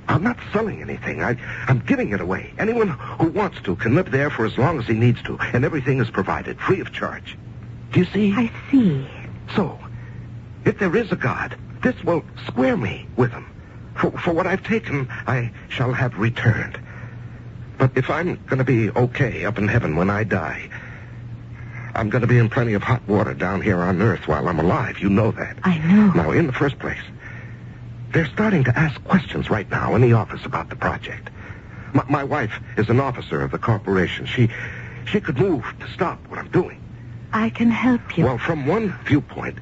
S15: I'm not selling anything. I'm giving it away. Anyone who wants to can live there for as long as he needs to, and everything is provided, free of charge. Do you see?
S9: I see.
S15: So, if there is a God, this will square me with him. For what I've taken, I shall have returned. But if I'm going to be okay up in heaven when I die, I'm going to be in plenty of hot water down here on Earth while I'm alive. You know that.
S9: I know.
S15: Now, in the first place, they're starting to ask questions right now in the office about the project. My wife is an officer of the corporation. She could move to stop what I'm doing.
S9: I can help you.
S15: Well, from one viewpoint,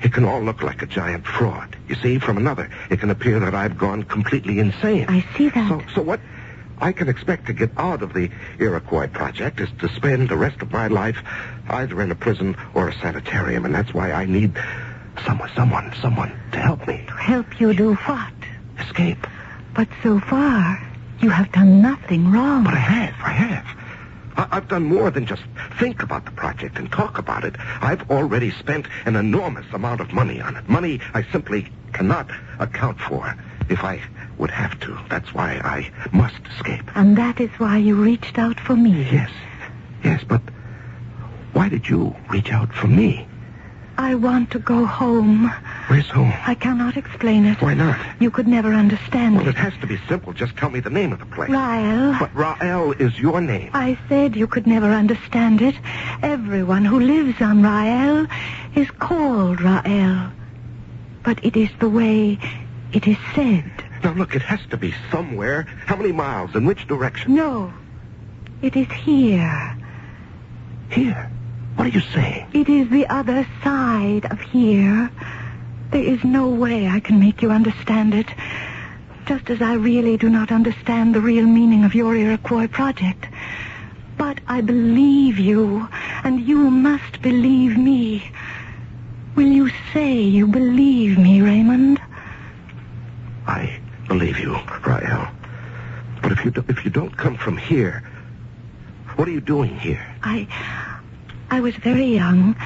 S15: it can all look like a giant fraud. You see, from another, it can appear that I've gone completely insane.
S9: I see that.
S15: So what I can expect to get out of the Iroquois project is to spend the rest of my life either in a prison or a sanitarium, and that's why I need someone to help me.
S9: To help you do what?
S15: Escape.
S9: But so far, you have done nothing wrong.
S15: But I have. I've done more than just think about the project and talk about it. I've already spent an enormous amount of money on it. Money I simply cannot account for if I would have to. That's why I must escape.
S9: And that is why you reached out for me.
S15: Yes, but why did you reach out for me?
S9: I want to go home.
S15: Where's home?
S9: I cannot explain it.
S15: Why not?
S9: You could never understand
S15: Well,
S9: it.
S15: it has to be simple. Just tell me the name of the place.
S9: Rael.
S15: But Rael is your name.
S9: I said you could never understand it. Everyone who lives on Rael is called Rael. But it is the way it is said.
S15: Now, look, it has to be somewhere. How many miles? In which direction?
S9: No. It is here.
S15: Here? What are you saying?
S9: It is the other side of here. There is no way I can make you understand it. Just as I really do not understand the real meaning of your Iroquois project. But I believe you, and you must believe me. Will you say you believe me, Raymond?
S15: I believe you, Rael. But if you don't come from here, what are you doing here?
S9: I was very young.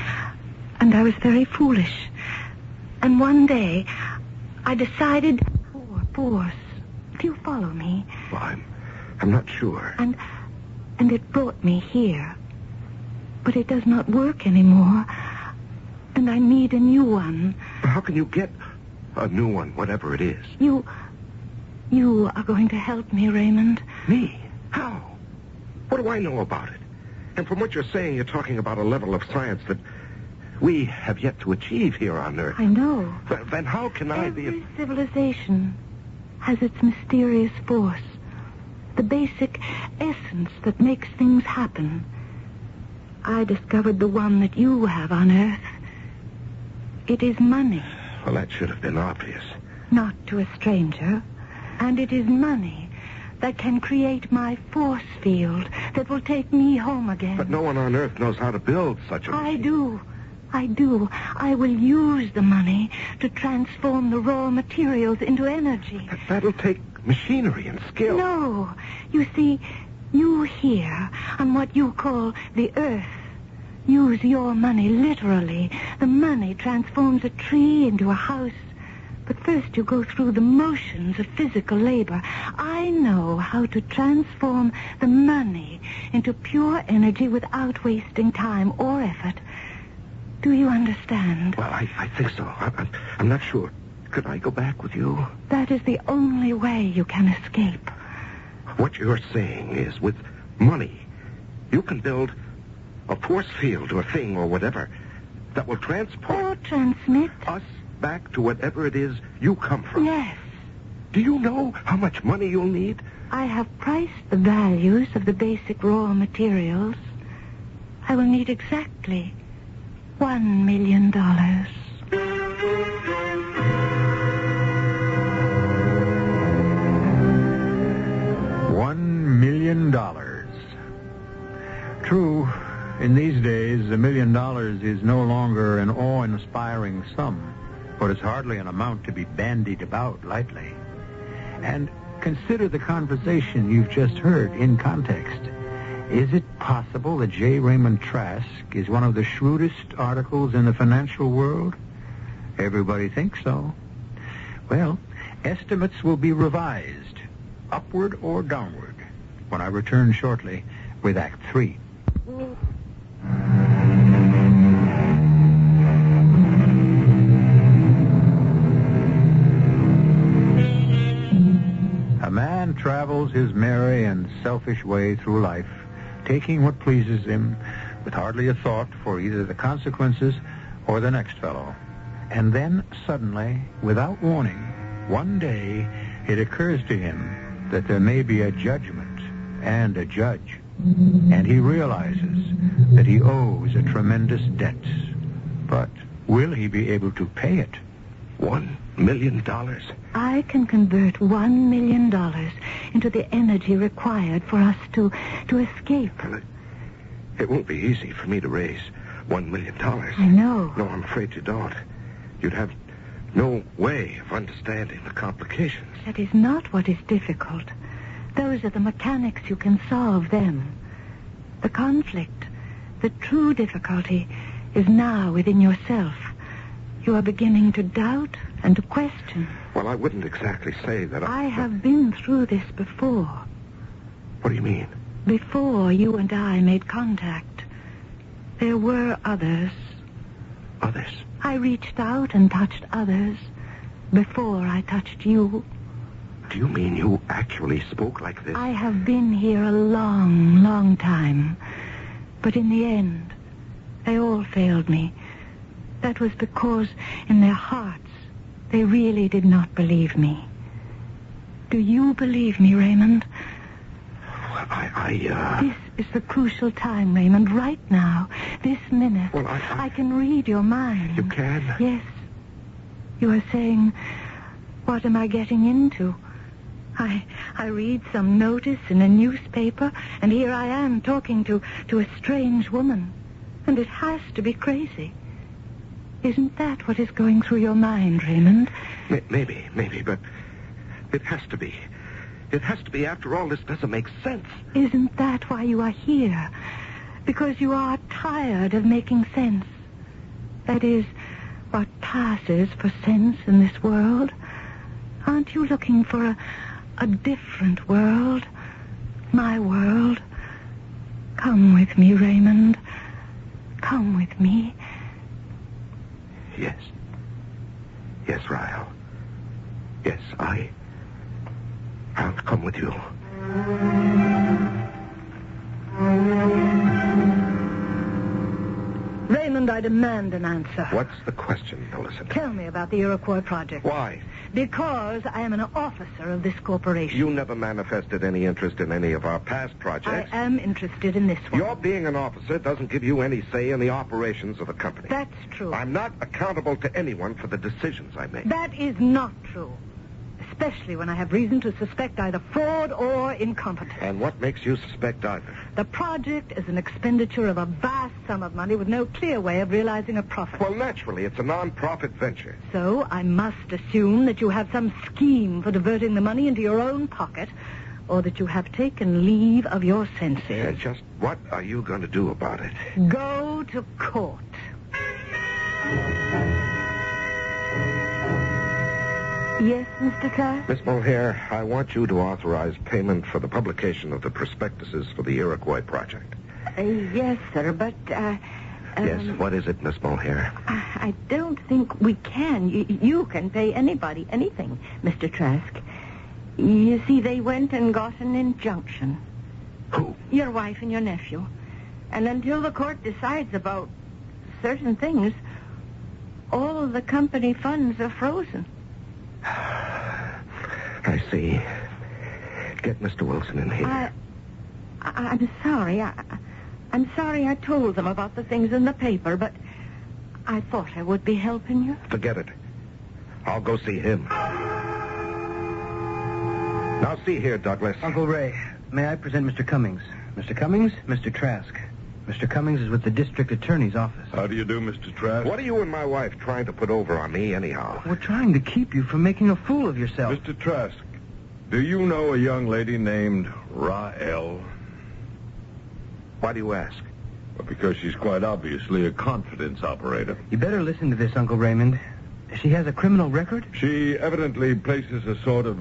S9: And I was very foolish. And one day, I decided for force. Do you follow me?
S15: Well, I'm not sure.
S9: And it brought me here. But it does not work anymore. And I need a new one.
S15: How can you get a new one, whatever it is?
S9: You are going to help me, Raymond.
S15: Me? How? What do I know about it? And from what you're saying, you're talking about a level of science that we have yet to achieve here on Earth.
S9: I know.
S15: Then how can I be...
S9: Every civilization has its mysterious force. The basic essence that makes things happen. I discovered the one that you have on Earth. It is money.
S15: Well, that should have been obvious.
S9: Not to a stranger. And it is money that can create my force field that will take me home again.
S15: But no one on Earth knows how to build such a machine.
S9: I do. I will use the money to transform the raw materials into energy.
S15: That'll take machinery and skill.
S9: No. You see, you here, on what you call the Earth, use your money literally. The money transforms a tree into a house. But first you go through the motions of physical labor. I know how to transform the money into pure energy without wasting time or effort. Do you understand?
S15: Well, I think so. I'm not sure. Could I go back with you?
S9: That is the only way you can escape.
S15: What you're saying is, with money, you can build a force field or thing or whatever that will transport...
S9: Or transmit.
S15: Us back to whatever it is you come from.
S9: Yes.
S15: Do you know how much money you'll need?
S9: I have priced the values of the basic raw materials. I will need exactly $1 million.
S17: $1 million. True, in these days, $1 million is no longer an awe-inspiring sum, but it's hardly an amount to be bandied about lightly. And consider the conversation you've just heard in context. Is it possible that J. Raymond Trask is one of the shrewdest articles in the financial world? Everybody thinks so. Well, estimates will be revised, upward or downward, when I return shortly with Act 3. A man travels his merry and selfish way through life, taking what pleases him, with hardly a thought for either the consequences or the next fellow. And then, suddenly, without warning, one day, it occurs to him that there may be a judgment and a judge. And he realizes that he owes a tremendous debt. But will he be able to pay it?
S15: $1 million?
S9: I can convert $1 million into the energy required for us to escape.
S15: Well, it won't be easy for me to raise $1 million.
S9: I know.
S15: No, I'm afraid you don't. You'd have no way of understanding the complications.
S9: That is not what is difficult. Those are the mechanics you can solve them. The conflict, the true difficulty, is now within yourself. You are beginning to doubt and to question.
S15: Well, I wouldn't exactly say that
S9: I have been through this before.
S15: What do you mean?
S9: Before you and I made contact, there were others.
S15: Others?
S9: I reached out and touched others before I touched you.
S15: Do you mean you actually spoke like this?
S9: I have been here a long, long time. But in the end, they all failed me. That was because in their hearts, they really did not believe me. Do you believe me, Raymond? This is the crucial time, Raymond, right now, this minute.
S15: Well,
S9: I can read your mind.
S15: You can?
S9: Yes. You are saying, what am I getting into? I read some notice in a newspaper, and here I am talking to a strange woman. And it has to be crazy. Isn't that what is going through your mind, Raymond?
S15: Maybe, but it has to be. It has to be. After all, this doesn't make sense.
S9: Isn't that why you are here? Because you are tired of making sense. That is, what passes for sense in this world. Aren't you looking for a different world? My world? Come with me, Raymond. Come with me.
S15: Yes. Yes, Ryle. Yes, I'll come with you.
S9: Raymond, I demand an answer.
S15: What's the question, Millicent?
S9: Tell me about the Iroquois project.
S15: Why?
S9: Because I am an officer of this corporation.
S15: You never manifested any interest in any of our past projects.
S9: I am interested in this one.
S15: Your being an officer doesn't give you any say in the operations of the company.
S9: That's true.
S15: I'm not accountable to anyone for the decisions I make.
S9: That is not true. Especially when I have reason to suspect either fraud or incompetence.
S15: And what makes you suspect either?
S9: The project is an expenditure of a vast sum of money with no clear way of realizing a profit.
S15: Well, naturally, it's a non-profit venture.
S9: So I must assume that you have some scheme for diverting the money into your own pocket, or that you have taken leave of your senses.
S15: Just what are you going to do about it?
S9: Go to court. Yes, Mr. Trask?
S15: Miss Mulhare, I want you to authorize payment for the publication of the prospectuses for the Iroquois project.
S5: Yes, sir, but,
S15: Yes, what is it, Miss Mulhare?
S5: I don't think we can. You can pay anybody anything, Mr. Trask. You see, they went and got an injunction.
S15: Who?
S5: Your wife and your nephew. And until the court decides about certain things, all of the company funds are frozen.
S15: I see. Get Mr. Wilson in here.
S5: I'm sorry. I'm sorry I told them about the things in the paper, but I thought I would be helping you.
S15: Forget it. I'll go see him. Now, see here, Douglas.
S3: Uncle Ray, may I present Mr. Cummings? Mr. Cummings, Mr. Trask. Mr. Cummings is with the district attorney's office.
S6: How do you do, Mr. Trask?
S15: What are you and my wife trying to put over on me, anyhow?
S3: We're trying to keep you from making a fool of yourself.
S6: Mr. Trask, do you know a young lady named Rael?
S15: Why do you ask?
S6: Well, because she's quite obviously a confidence operator.
S3: You better listen to this, Uncle Raymond. She has a criminal record?
S6: She evidently places a sort of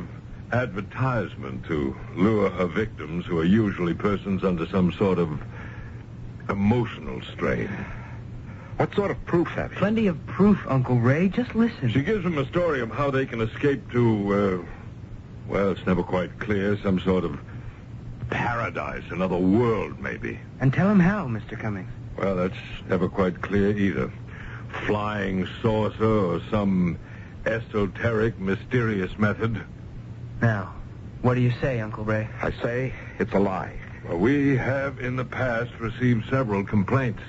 S6: advertisement to lure her victims, who are usually persons under some sort of emotional strain.
S15: What sort of proof have you?
S3: Plenty of proof, Uncle Ray. Just listen.
S6: She gives them a story of how they can escape to, well, it's never quite clear, some sort of paradise, another world, maybe.
S3: And tell him how, Mr. Cummings.
S6: Well, that's never quite clear either. Flying saucer or some esoteric, mysterious method.
S3: Now, what do you say, Uncle Ray?
S15: I say it's a lie.
S6: Well, we have in the past received several complaints.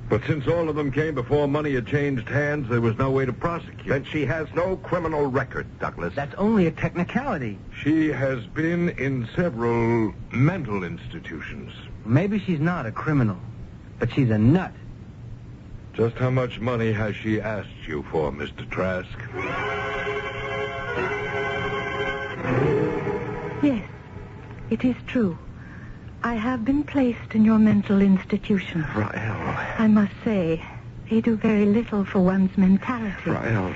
S6: But since all of them came before money had changed hands, there was no way to prosecute.
S15: Then she has no criminal record, Douglas.
S3: That's only a technicality.
S6: She has been in several mental institutions.
S3: Maybe she's not a criminal, but she's a nut.
S6: Just how much money has she asked you for, Mr. Trask?
S9: Yes, it is true. I have been placed in your mental institution.
S15: Rael.
S9: I must say, they do very little for one's mentality.
S15: Rael,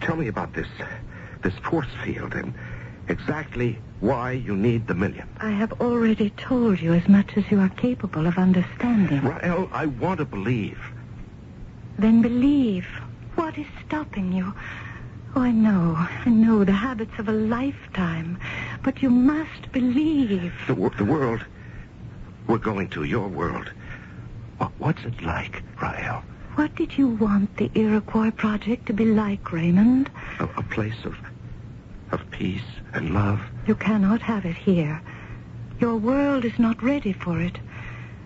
S15: tell me about this force field and exactly why you need the $1 million.
S9: I have already told you as much as you are capable of understanding.
S15: Rael, I want to believe.
S9: Then believe. What is stopping you? Oh, I know the habits of a lifetime. But you must believe.
S15: The world we're going to, your world. What's it like, Rael?
S9: What did you want the Iroquois project to be like, Raymond?
S15: A place of peace and love.
S9: You cannot have it here. Your world is not ready for it.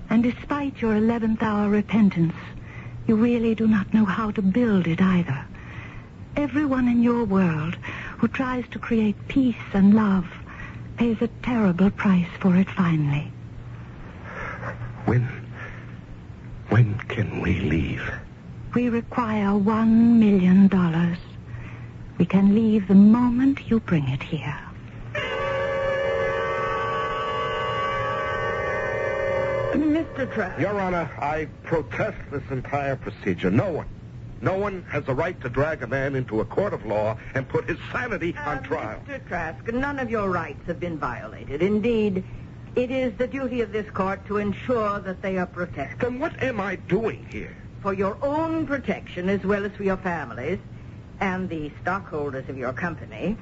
S9: And despite your 11th hour repentance, you really do not know how to build it either. Everyone in your world who tries to create peace and love pays a terrible price for it finally.
S15: When can we leave?
S9: We require $1 million. We can leave the moment you bring it here. Mr. Trask.
S15: Your Honor, I protest this entire procedure. No one has the right to drag a man into a court of law and put his sanity on trial.
S9: Mr. Trask, none of your rights have been violated. Indeed, it is the duty of this court to ensure that they are protected.
S15: Then what am I doing here?
S9: For your own protection, as well as for your families and the stockholders of your company,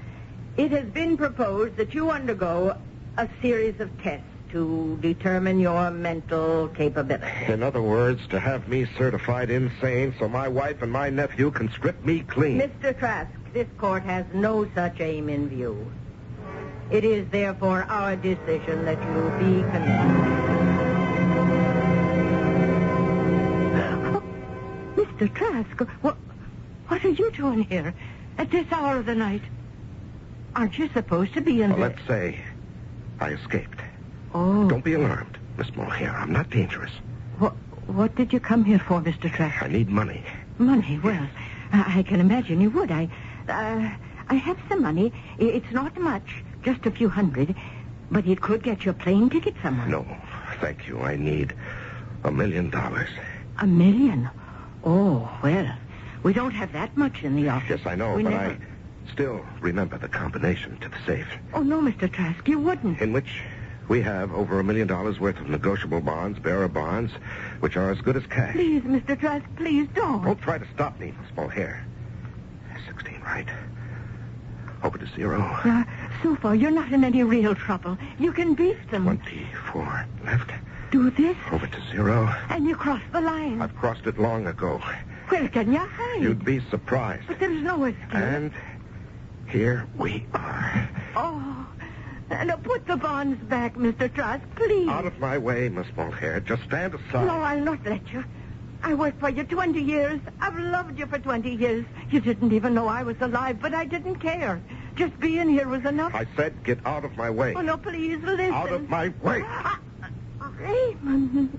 S9: it has been proposed that you undergo a series of tests to determine your mental capability.
S15: In other words, to have me certified insane so my wife and my nephew can strip me clean.
S9: Mr. Trask, this court has no such aim in view. It is therefore our decision that you be convicted. Mr. Trask, what are you doing here at this hour of the night? Aren't you supposed to be in
S15: Well, let's say I escaped.
S9: Oh.
S15: Don't be alarmed, Miss Mulhare. I'm not dangerous.
S9: What did you come here for, Mr. Trask?
S15: I need money.
S9: Money? Well, I can imagine you would. I have some money. It's not much, just a few hundred, but it could get you a plane ticket somewhere.
S15: No, thank you. I need $1 million.
S9: $1 million? Oh, well, we don't have that much in the office.
S15: Yes, I know, but I still remember the combination to the safe.
S9: Oh, no, Mr. Trask, you wouldn't.
S15: In which we have over $1 million worth of negotiable bonds, bearer bonds, which are as good as cash.
S9: Please, Mr. Trask, please don't.
S15: Don't try to stop me, Miss Mulhare. 16, right? Over to 0.
S9: So far, you're not in any real trouble. You can beat them.
S15: 24 left.
S9: Do this.
S15: Over to 0.
S9: And you cross the line.
S15: I've crossed it long ago.
S9: Where can you hide?
S15: You'd be surprised.
S9: But there's no escape.
S15: And here we are.
S9: Oh, now put the bonds back, Mr. Trask, please.
S15: Out of my way, Miss Mulhare. Just stand aside.
S9: No, I'll not let you. I worked for you 20 years. I've loved you for 20 years. You didn't even know I was alive, but I didn't care. Just being here was enough.
S15: I said get out of my way.
S9: Oh, no, please, listen.
S15: Out of my way.
S9: Raymond.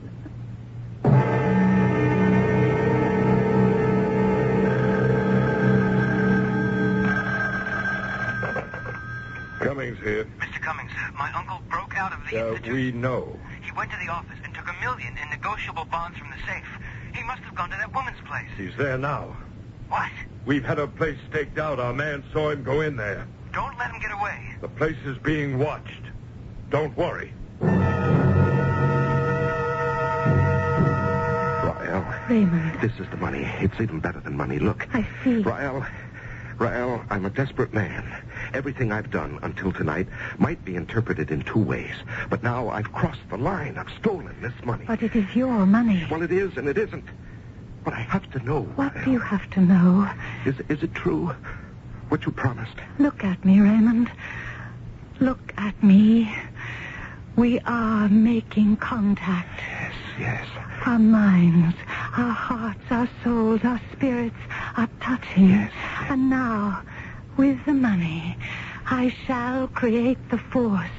S6: Cummings here.
S3: Mr. Cummings, my uncle broke out of the institute.
S6: We know.
S3: He went to the office and took $1 million in negotiable bonds from the safe. He must have gone to that woman's place.
S6: He's there now.
S3: What?
S6: We've had a place staked out. Our man saw him go in there.
S3: Don't let him get away.
S6: The place is being watched. Don't worry.
S15: Rael.
S9: Raymond.
S15: This is the money. It's even better than money. Look.
S9: I see.
S15: Rael, I'm a desperate man. Everything I've done until tonight might be interpreted in two ways. But now I've crossed the line. I've stolen this money.
S9: But it is your money.
S15: Well, it is and it isn't. But I have to know.
S9: What
S15: Rael.
S9: do you have to know?
S15: Is it true? What you promised?
S9: Look at me, Raymond. Look at me. We are making contact.
S15: Yes.
S9: Our minds, our hearts, our souls, our spirits are touching.
S15: Yes.
S9: And now, with the money, I shall create the force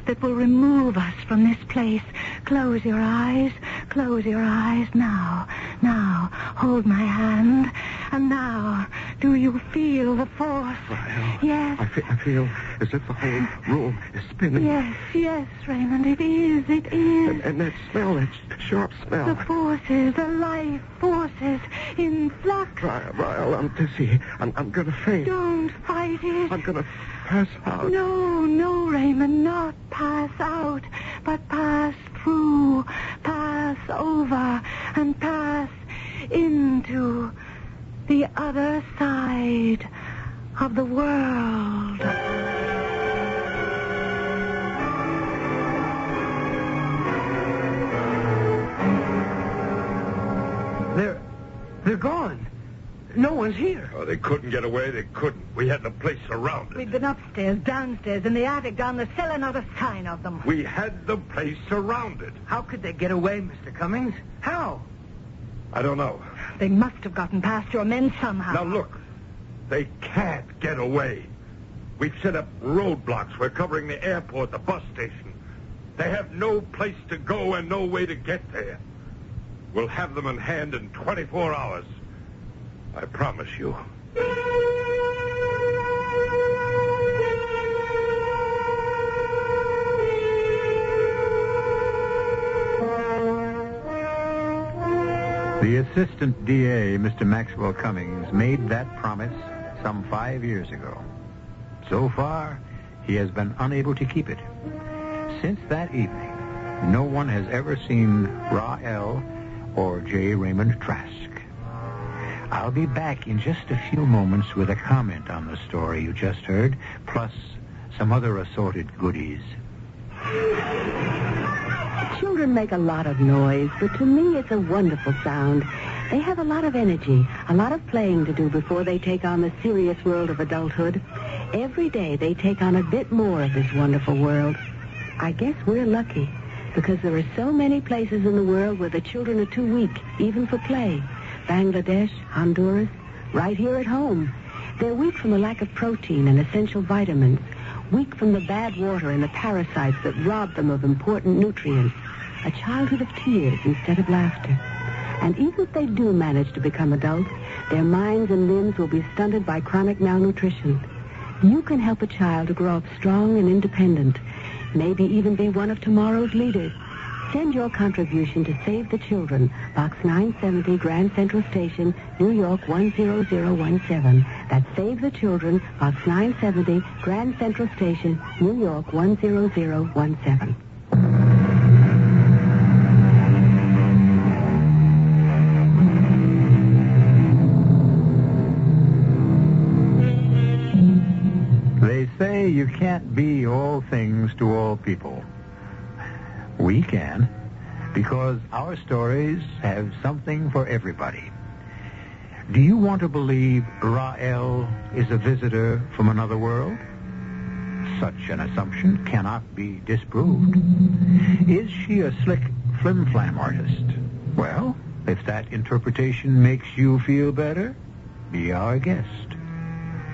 S9: that will remove us from this place. Close your eyes. Close your eyes now. Now, hold my hand. And now, do you feel the force?
S15: Rael,
S9: Yes.
S15: I feel as if the whole room is spinning.
S9: Yes, Raymond, it is.
S15: And that smell, that sharp smell.
S9: The forces, the life forces in flux.
S15: Rael, I'm dizzy. I'm going to faint.
S9: Don't fight it.
S15: I'm going to pass out.
S9: No, Raymond, not pass out, but pass through, pass over, and pass into the other side of the world.
S3: They're gone. No one's here.
S6: Oh, they couldn't get away. They couldn't. We had the place surrounded.
S9: We've been upstairs, downstairs, in the attic, down the cellar, not a sign of them.
S6: We had the place surrounded.
S3: How could they get away, Mr. Cummings? How?
S6: I don't know.
S9: They must have gotten past your men somehow.
S6: Now, look. They can't get away. We've set up roadblocks. We're covering the airport, the bus station. They have no place to go and no way to get there. We'll have them in hand in 24 hours. I promise you.
S17: The assistant DA, Mr. Maxwell Cummings, made that promise some 5 years ago. So far, he has been unable to keep it. Since that evening, no one has ever seen Rael or J. Raymond Trask. I'll be back in just a few moments with a comment on the story you just heard, plus some other assorted goodies.
S2: Children make a lot of noise, but to me it's a wonderful sound. They have a lot of energy, a lot of playing to do before they take on the serious world of adulthood. Every day they take on a bit more of this wonderful world. I guess we're lucky, because there are so many places in the world where the children are too weak, even for play. Bangladesh, Honduras, right here at home. They're weak from the lack of protein and essential vitamins, weak from the bad water and the parasites that rob them of important nutrients. A childhood of tears instead of laughter. And even if they do manage to become adults, their minds and limbs will be stunted by chronic malnutrition. You can help a child to grow up strong and independent, maybe even be one of tomorrow's leaders. Send your contribution to Save the Children, Box 970, Grand Central Station, New York 10017. That's Save the Children, Box 970, Grand Central Station, New York 10017.
S17: They say you can't be all things to all people. We can, because our stories have something for everybody. Do you want to believe Rael is a visitor from another world? Such an assumption cannot be disproved. Is she a slick flim-flam artist? Well, if that interpretation makes you feel better, be our guest.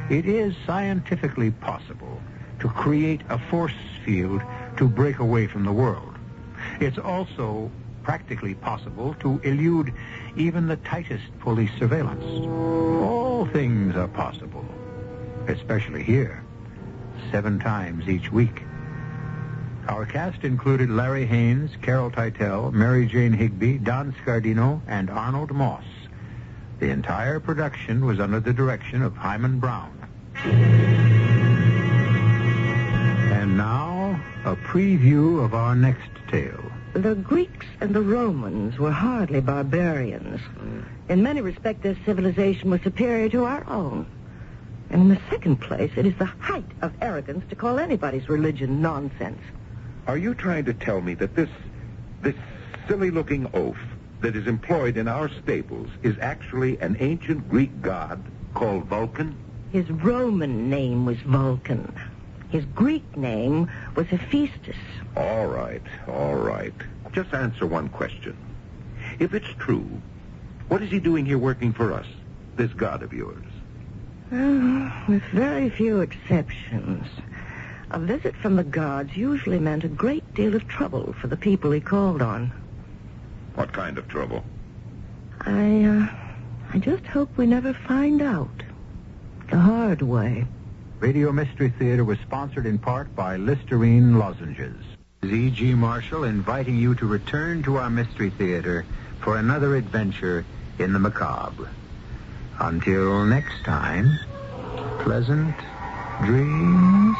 S17: It is scientifically possible to create a force field to break away from the world. It's also practically possible to elude even the tightest police surveillance. All things are possible, especially here, 7 times each week. Our cast included Larry Haynes, Carol Teitel, Mary Jane Higby, Don Scardino, and Arnold Moss. The entire production was under the direction of Hyman Brown. And now, a preview of our next tale.
S9: The Greeks and the Romans were hardly barbarians. In many respects, their civilization was superior to our own. And in the second place, it is the height of arrogance to call anybody's religion nonsense.
S6: Are you trying to tell me that this silly-looking oaf that is employed in our stables is actually an ancient Greek god called Vulcan?
S9: His Roman name was Vulcan. His Greek name was Hephaestus.
S6: All right. Just answer one question. If it's true, what is he doing here working for us, this god of yours?
S9: With very few exceptions. A visit from the gods usually meant a great deal of trouble for the people he called on.
S6: What kind of trouble?
S9: I just hope we never find out. The hard way.
S17: Radio Mystery Theater was sponsored in part by Listerine lozenges. E.G. Marshall inviting you to return to our Mystery Theater for another adventure in the macabre. Until next time, pleasant dreams.